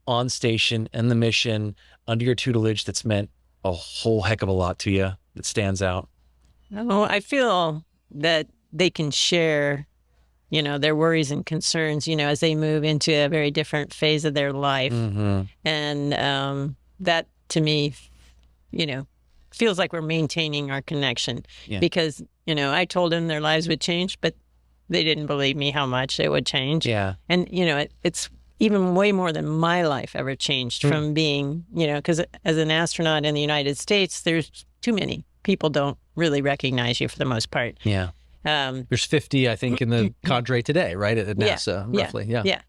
on station and the mission under your tutelage that's meant a whole heck of a lot to you, that stands out? Oh, I feel that they can share, you know, their worries and concerns, you know, as they move into a very different phase of their life. And that, to me, you know, feels like we're maintaining our connection, because, you know, I told them their lives would change, but they didn't believe me how much it would change. Yeah. And, you know, it's even way more than my life ever changed from being, you know, because as an astronaut in the United States, there's too many people don't really recognize you for the most part. Yeah. There's 50, I think, in the cadre today, right? At NASA, roughly. Yeah.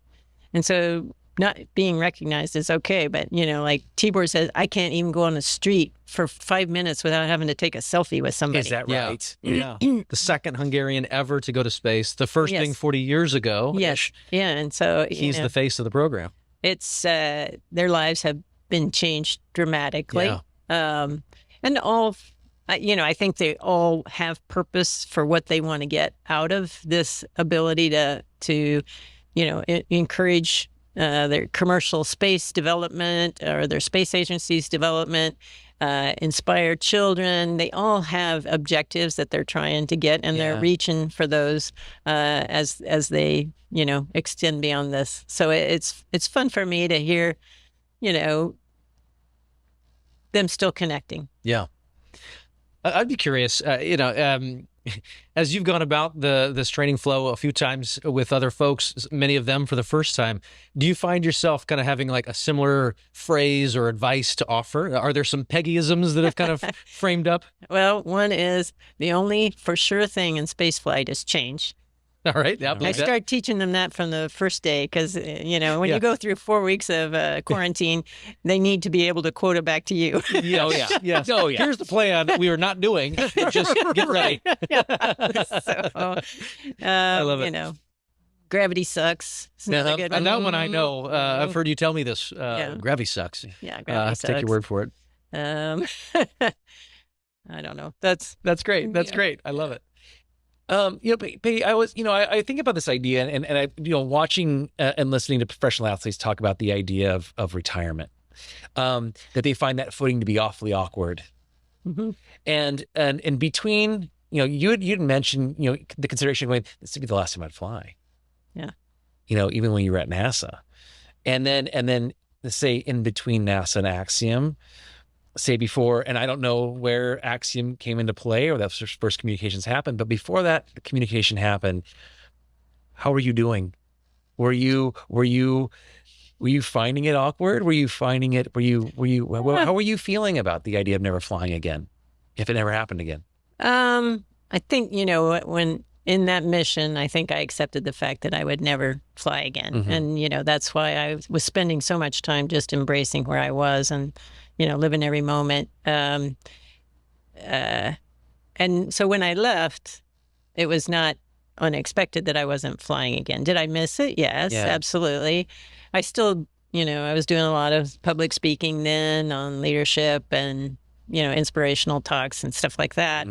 And so not being recognized is okay, but, you know, like Tibor says, I can't even go on the street for 5 minutes without having to take a selfie with somebody. Is that right? Yeah. The second Hungarian ever to go to space. The first thing 40 years ago. Yes. Yeah. And so he's the face of the program. It's their lives have been changed dramatically. Yeah. And all, you know, I think they all have purpose for what they want to get out of this ability to you know, encourage their commercial space development or their space agencies development, inspire children. They all have objectives that they're trying to get, and they're reaching for those as they, you know, extend beyond this. So it's fun for me to hear, you know, them still connecting. Yeah. I'd be curious, you know, as you've gone about this training flow a few times with other folks, many of them for the first time, do you find yourself kind of having like a similar phrase or advice to offer? Are there some Peggyisms that have kind of framed up? Well, one is the only for sure thing in spaceflight is change. All right. Yeah, I start teaching them that from the first day because, you know, when you go through 4 weeks of quarantine, they need to be able to quote it back to you. Yes. Oh, yeah. Here's the plan we are not doing. Just get ready. So, I love it. You know, gravity sucks. And that one I know. I've heard you tell me this. Gravity sucks. Yeah, gravity sucks. Take your word for it. I don't know. That's great. That's great. I love it. You know, Peggy, I think about this idea, and I, you know, watching and listening to professional athletes talk about the idea of retirement, that they find that footing to be awfully awkward, and between, you know, you'd mentioned, you know, the consideration of going, this would be the last time I'd fly, you know, even when you were at NASA, and then say in between NASA and Axiom. Say before, and I don't know where Axiom came into play or that first communications happened, but before that communication happened, how were you doing? Were you finding it awkward? Were you finding it? How were you feeling about the idea of never flying again, if it never happened again? I think, you know, when in that mission, I think I accepted the fact that I would never fly again, and you know, that's why I was spending so much time just embracing where I was and, you know, living every moment. And so when I left, it was not unexpected that I wasn't flying again. Did I miss it? Yes, absolutely. I still, you know, I was doing a lot of public speaking then on leadership and, you know, inspirational talks and stuff like that.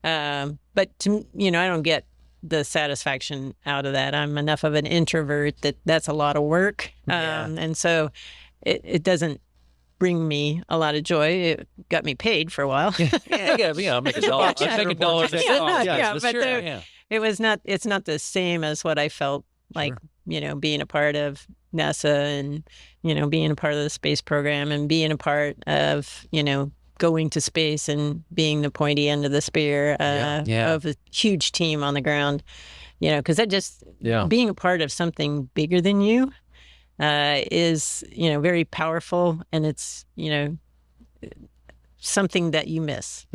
But, you know, I don't get the satisfaction out of that. I'm enough of an introvert that's a lot of work. And so it doesn't bring me a lot of joy. It got me paid for a while. Make a dollar. Make a dollar. It was not. It's not the same as what I felt like. Being a part of NASA and being a part of the space program and being a part of going to space and being the pointy end of the spear of a huge team on the ground. Because that just being a part of something bigger than you is very powerful, and it's something that you miss.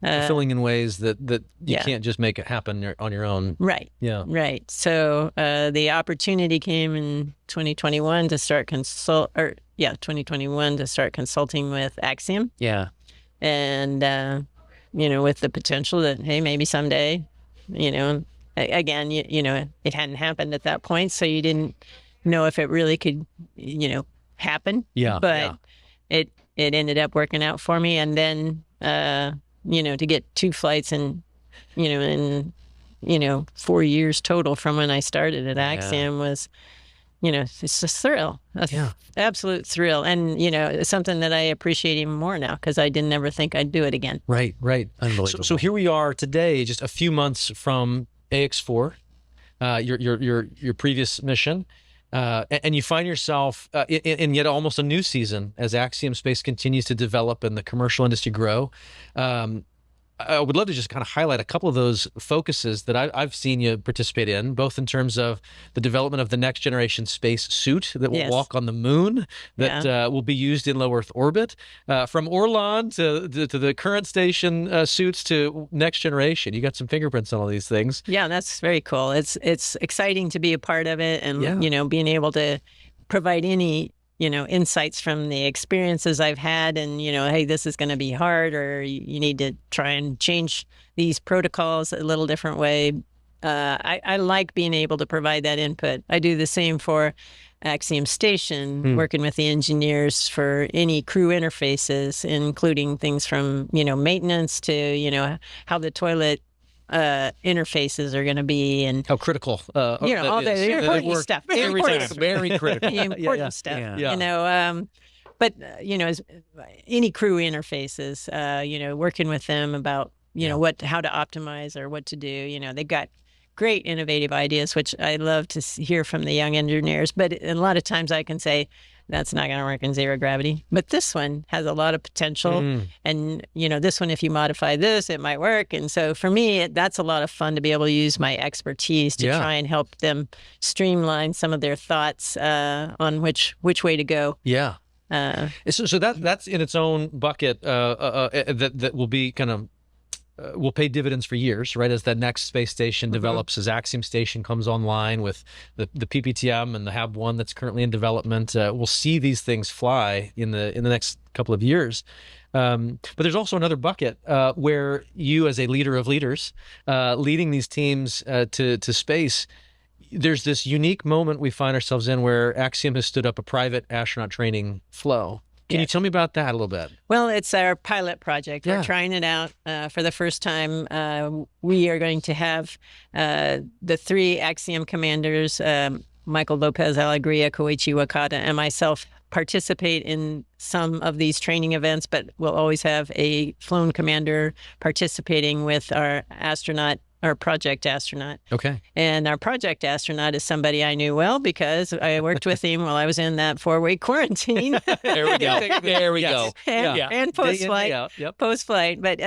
Fulfilling in ways that you can't just make it happen on your own. Right. Yeah. Right. So the opportunity came in 2021 to start 2021 to start consulting with Axiom. Yeah. And with the potential that maybe someday, again, it hadn't happened at that point, so you didn't know if it really could, happen. Yeah. But it ended up working out for me, and then to get 2 flights in 4 years total from when I started at Axiom was, it's a thrill, absolute thrill. And, it's something that I appreciate even more now because I didn't ever think I'd do it again. Right. Unbelievable. So here we are today, just a few months from AX4, your previous mission. And you find yourself in yet almost a new season as Axiom Space continues to develop and the commercial industry grow. I would love to just kind of highlight a couple of those focuses that I've seen you participate in, both in terms of the development of the next generation space suit that will walk on the moon, that will be used in low Earth orbit, from Orlan to the current station suits to next generation. You got some fingerprints on all these things. Yeah, that's very cool. It's exciting to be a part of it, and being able to provide any insights from the experiences I've had, and, hey, this is going to be hard, or you need to try and change these protocols a little different way. I like being able to provide that input. I do the same for Axiom Station, working with the engineers for any crew interfaces, including things from, maintenance to, how the toilet interfaces are going to be, and how critical all the important stuff. Very critical. The important stuff. But as any crew interfaces, working with them about how to optimize or what to do. They've got great innovative ideas, which I love to hear from the young engineers. But a lot of times I can say, that's not going to work in zero gravity. But this one has a lot of potential. And, this one, if you modify this, it might work. And so for me, that's a lot of fun to be able to use my expertise to try and help them streamline some of their thoughts on which way to go. Yeah. So that's in its own bucket that will be kind of will pay dividends for years, right? As that next space station develops, as Axiom Station comes online with the PPTM and the Ep.1 that's currently in development, we'll see these things fly in the next couple of years. But there's also another bucket where you, as a leader of leaders, leading these teams to space, there's this unique moment we find ourselves in where Axiom has stood up a private astronaut training flow. Can you tell me about that a little bit? Well, it's our pilot project. We're trying it out for the first time. We are going to have the 3 Axiom commanders, Michael Lopez, Alegria, Koichi Wakata, and myself participate in some of these training events, but we'll always have a flown commander participating with our astronaut, our project astronaut. Okay. And our project astronaut is somebody I knew well because I worked with him while I was in that 4-week quarantine. There we go. There we go. And post-flight. Post-flight. But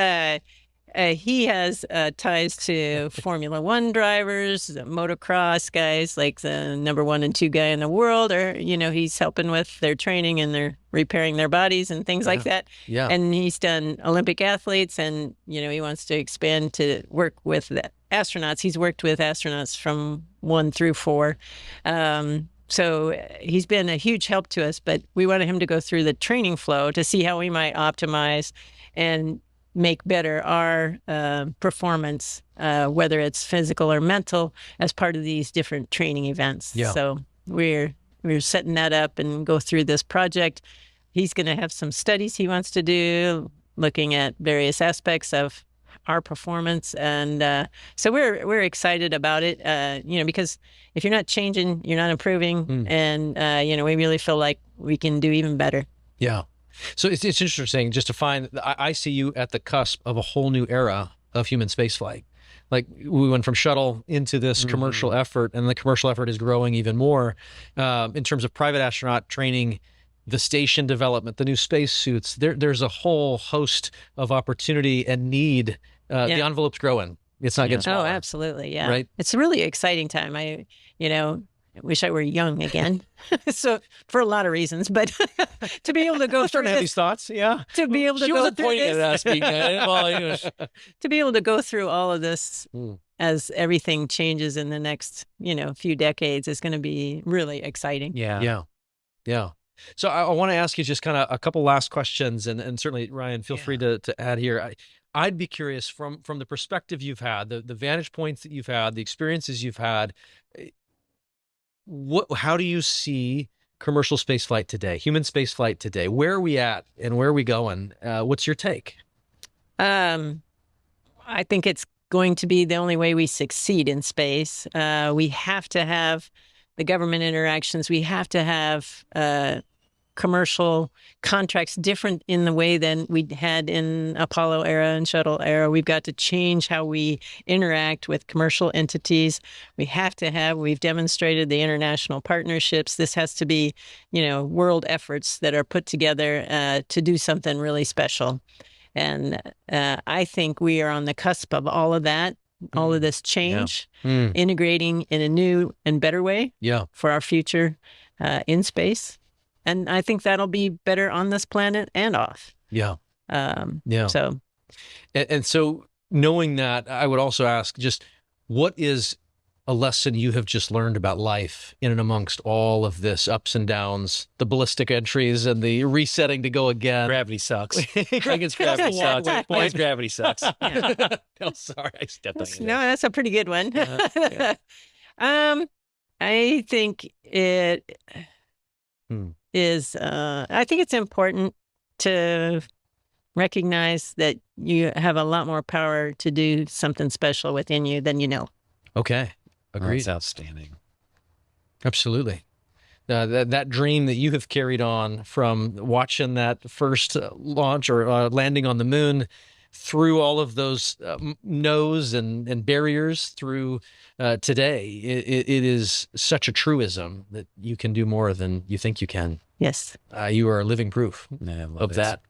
he has ties to Formula One drivers, motocross guys, like the number 1 and 2 guy in the world, or, he's helping with their training and their repairing their bodies and things like that. Yeah. And he's done Olympic athletes, and, he wants to expand to work with the astronauts. He's worked with astronauts from 1 through 4. So he's been a huge help to us, but we wanted him to go through the training flow to see how we might optimize and make better our performance, whether it's physical or mental, as part of these different training events. Yeah. So we're setting that up and go through this project. He's going to have some studies he wants to do, looking at various aspects of our performance, and so we're excited about it. Because if you're not changing, you're not improving, and we really feel like we can do even better. Yeah. So it's interesting just to find, I see you at the cusp of a whole new era of human spaceflight. Like we went from shuttle into this commercial effort, and the commercial effort is growing even more in terms of private astronaut training, the station development, the new spacesuits. There's a whole host of opportunity and need. The envelope's growing. It's not getting smaller. Oh, absolutely. Yeah. Right. It's a really exciting time. I wish I were young again. So for a lot of reasons, but to be able to go through these thoughts, to be able to go through this, to be able to go through all of this as everything changes in the next, few decades is going to be really exciting. Yeah. So I want to ask you just kind of a couple last questions, and certainly Ryan, feel free to add here. I'd be curious from the perspective you've had, the vantage points that you've had, the experiences you've had. How do you see commercial spaceflight today, human spaceflight today? Where are we at and where are we going? What's your take? I think it's going to be the only way we succeed in space. We have to have the government interactions. We have to have commercial contracts different in the way than we had in Apollo era and shuttle era. We've got to change how we interact with commercial entities. We've demonstrated the international partnerships. This has to be, world efforts that are put together to do something really special. And I think we are on the cusp of all of that, all of this change, integrating in a new and better way for our future in space. And I think that'll be better on this planet and off. So, and so knowing that, I would also ask just what is a lesson you have just learned about life in and amongst all of this ups and downs, the ballistic entries and the resetting to go again? Gravity sucks. I guess gravity sucks. Gravity sucks. No, sorry, I stepped on you. No, that's a pretty good one. I think it is. I think it's important to recognize that you have a lot more power to do something special within you than you know. Okay. Agreed. That's outstanding. Absolutely. That dream that you have carried on from watching that first launch or landing on the moon through all of those no's and barriers through today, it is such a truism that you can do more than you think you can. Yes. You are living proof of that.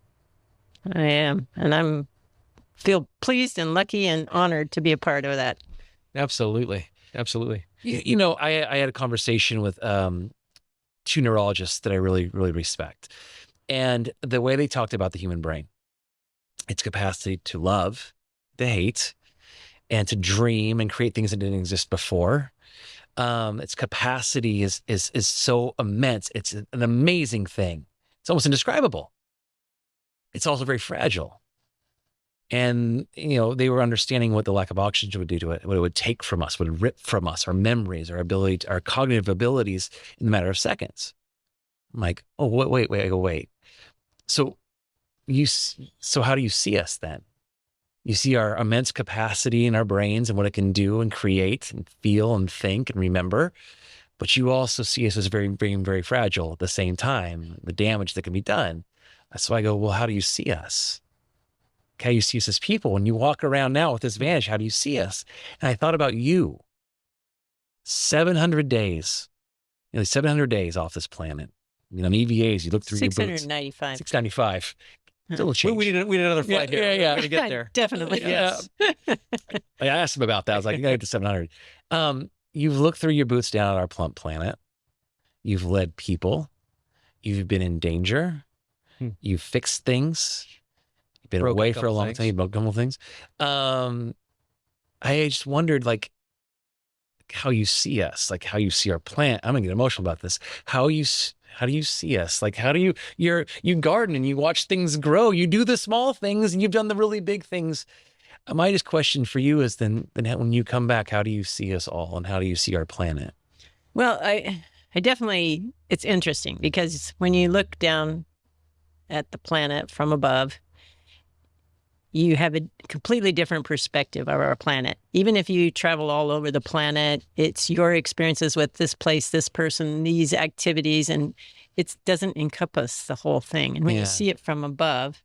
I am. And feel pleased and lucky and honored to be a part of that. Absolutely. I had a conversation with two neurologists that I really, really respect. And the way they talked about the human brain, its capacity to love, to hate, and to dream and create things that didn't exist before. Its capacity is so immense. It's an amazing thing. It's almost indescribable. It's also very fragile. And, they were understanding what the lack of oxygen would do to it, what it would take from us, what it would rip from us, our memories, our ability, our cognitive abilities in a matter of seconds. I'm like, oh, wait. So how do you see us then? You see our immense capacity in our brains and what it can do and create and feel and think and remember. But you also see us as very, very, very fragile at the same time, the damage that can be done. So I go, well, how do you see us? How do you see us as people? When you walk around now with this vantage, how do you see us? And I thought about you. 700 days, nearly 700 days off this planet. On EVAs, you look through your boots. 695. 695. Still a change. We need another flight here. Yeah. We're going to get there. Definitely. Yes. I asked him about that. I was like, you got to get to 700. You've looked through your boots down at our plump planet. You've led people. You've been in danger. You've fixed things. You've been away for a long time. You've broke a couple things. I just wondered, how you see us, how you see our planet. I'm going to get emotional about this. How do you see us? How do you garden and you watch things grow. You do the small things and you've done the really big things. My just question for you is then when you come back, how do you see us all and how do you see our planet? Well, I definitely, it's interesting because when you look down at the planet from above, you have a completely different perspective of our planet. Even if you travel all over the planet, it's your experiences with this place, this person, these activities, and it doesn't encompass the whole thing. And when you see it from above,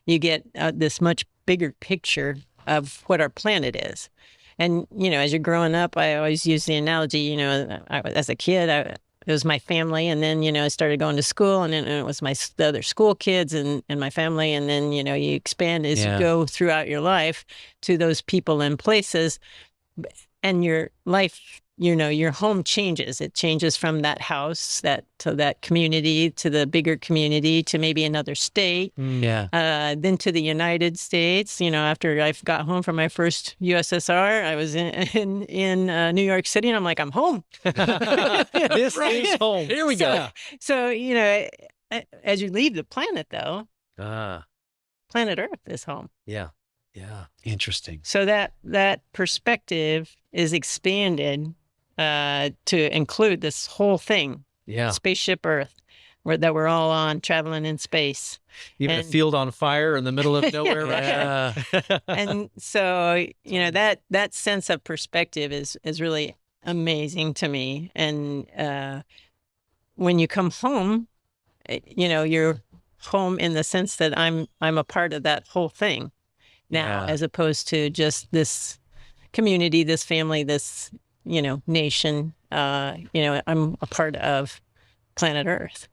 you get this much bigger picture of what our planet is. And, as you're growing up, I always use the analogy, as a kid, it was my family, and then, I started going to school, and then it was the other school kids and my family, and then, you expand as you go throughout your life to those people and places, and your life, your home changes. It changes from that house, to that community, to the bigger community, to maybe another state. Then to the United States. After I got home from my first USSR, I was in New York City, and I'm like, I'm home. This is home. Here we go. So, as you leave the planet, though, planet Earth is home. Yeah. Interesting. So that perspective is expanded to include this whole thing. Spaceship Earth, that we're all on, traveling in space. Even a field on fire in the middle of nowhere. Right? And so, that sense of perspective is really amazing to me. And when you come home, you're home in the sense that I'm a part of that whole thing now, as opposed to just this community, this family, this, nation. I'm a part of planet Earth,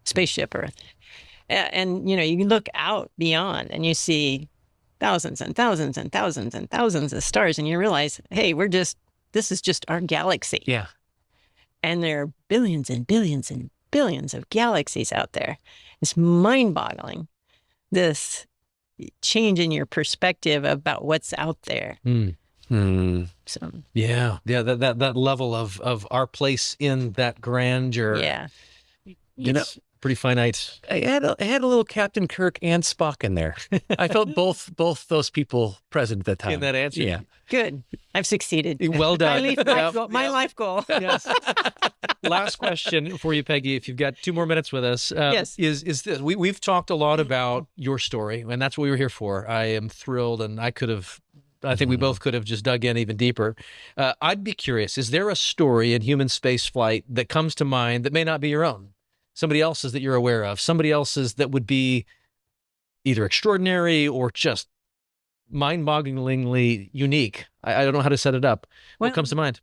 Spaceship Earth. And, you look out beyond and you see thousands and thousands and thousands and thousands of stars, and you realize, hey, this is just our galaxy. Yeah. And there are billions and billions and billions of galaxies out there. It's mind-boggling, this change in your perspective about what's out there. So that level of our place in that grandeur. It's pretty finite. I had a little Captain Kirk and Spock in there. I felt both those people present at that time In that answer. Yeah. Good. I've succeeded. Well done. My life goal. Yes. Last question for you, Peggy, if you've got 2 more minutes with us. Yes. Is this, we've talked a lot about your story, and that's what we were here for. I am thrilled, and I think we both could have just dug in even deeper. I'd be curious, is there a story in human spaceflight that comes to mind that may not be your own? Somebody else's that you're aware of? Somebody else's that would be either extraordinary or just mind-bogglingly unique? I don't know how to set it up. What comes to mind?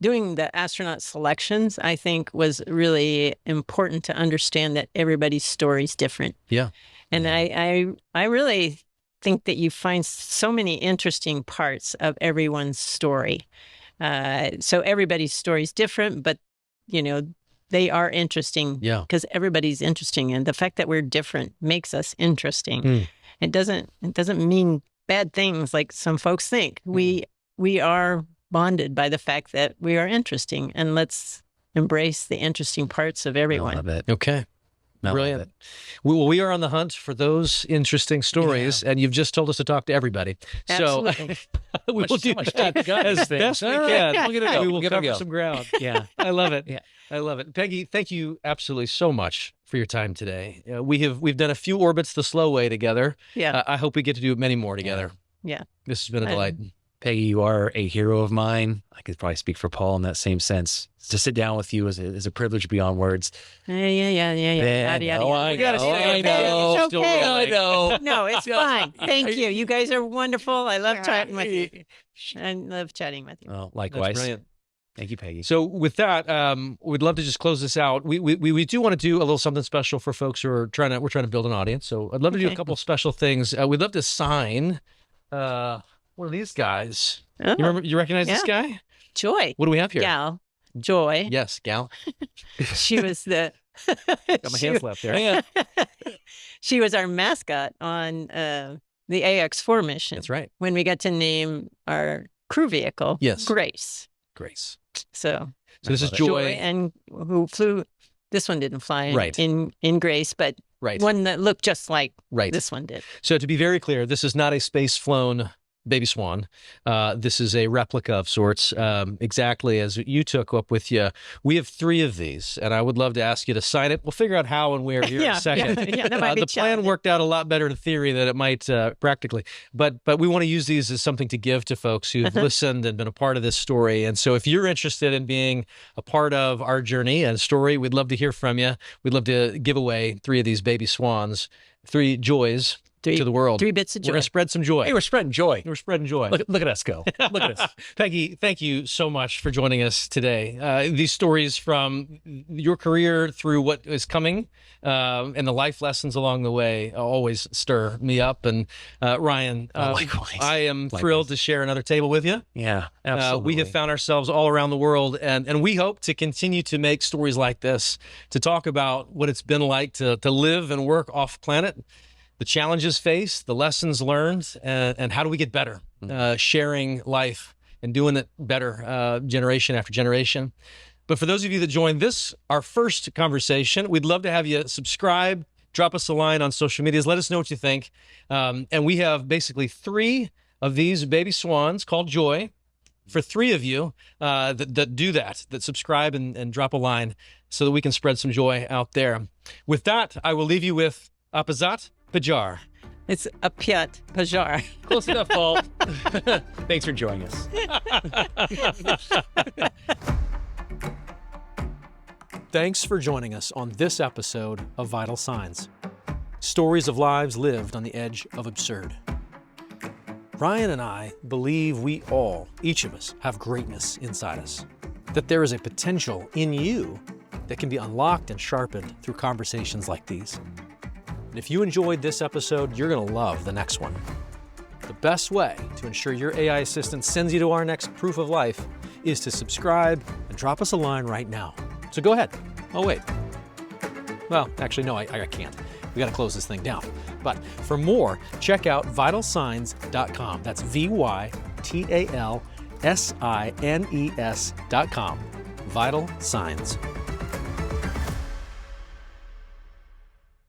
Doing the astronaut selections, I think, was really important to understand that everybody's story is different. Yeah. And I really think that you find so many interesting parts of everyone's story. So everybody's story is different, but, they are interesting. Yeah. Because everybody's interesting. And the fact that we're different makes us interesting. It doesn't mean bad things like some folks think. We are bonded by the fact that we are interesting, and let's embrace the interesting parts of everyone. I love it. Okay. Brilliant. We are on the hunt for those interesting stories, and you've just told us to talk to everybody. Absolutely. So we will do that as best we can. We will cover some ground. Yeah. I love it. Yeah. I love it. Peggy, thank you absolutely so much for your time today. We've done a few orbits the slow way together. Yeah. I hope we get to do many more together. Yeah. This has been a delight. Peggy, you are a hero of mine. I could probably speak for Paul in that same sense. To sit down with you is a privilege beyond words. Yeah. I know. It's okay. I know. No, it's fine. Thank you. You guys are wonderful. I love chatting with you. I love chatting with you. Well, likewise. That's brilliant. Thank you, Peggy. So with that, we'd love to just close this out. We do want to do a little something special for folks who are trying to build an audience. So I'd love to do a couple of special things. We'd love to sign one of these guys. Oh, You recognize this guy? Joy. What do we have here? Gal. Joy. Yes, Gal. She was the... Got my hands left there. She was our mascot on the AX-4 mission. That's right. When we got to name our crew vehicle, Grace. So this is Joy. And who flew... This one didn't fly in Grace, but right. One that looked just like this one did. So to be very clear, this is not a space-flown baby swan. This is a replica of sorts, exactly as you took up with you. We have 3 of these, and I would love to ask you to sign it. We'll figure out how and where here in a second. That might be the plan worked out a lot better in theory than it might practically. But we want to use these as something to give to folks who've listened and been a part of this story. And so if you're interested in being a part of our journey and story, we'd love to hear from you. We'd love to give away 3 of these baby swans, 3 joys to the world. 3 bits of joy. We're going to spread some joy. Hey, we're spreading joy. We're spreading joy. Look at us go. Look at us. Peggy, thank you so much for joining us today. These stories from your career through what is coming and the life lessons along the way always stir me up. And Ryan, likewise. I am thrilled to share another table with you. Yeah, absolutely. We have found ourselves all around the world, and we hope to continue to make stories like this, to talk about what it's been like to live and work off planet, the challenges faced, the lessons learned, and how do we get better, sharing life and doing it better generation after generation. But for those of you that joined this, our first conversation, we'd love to have you subscribe, drop us a line on social medias, let us know what you think. And we have basically 3 of these baby swans called Joy for 3 of you that do that subscribe and drop a line so that we can spread some joy out there. With that, I will leave you with Apazat Pajar. It's a Piat Pajar. Close enough, Paul. Thanks for joining us. Thanks for joining us on this episode of Vital Signs. Stories of lives lived on the edge of absurd. Ryan and I believe we all, each of us, have greatness inside us. That there is a potential in you that can be unlocked and sharpened through conversations like these. And if you enjoyed this episode, you're going to love the next one. The best way to ensure your AI assistant sends you to our next proof of life is to subscribe and drop us a line right now. So go ahead. Oh, wait. Well, actually, no, I can't. We got to close this thing down. But for more, check out vytalsigns.com. That's VYTALSINES.com. Vital Signs.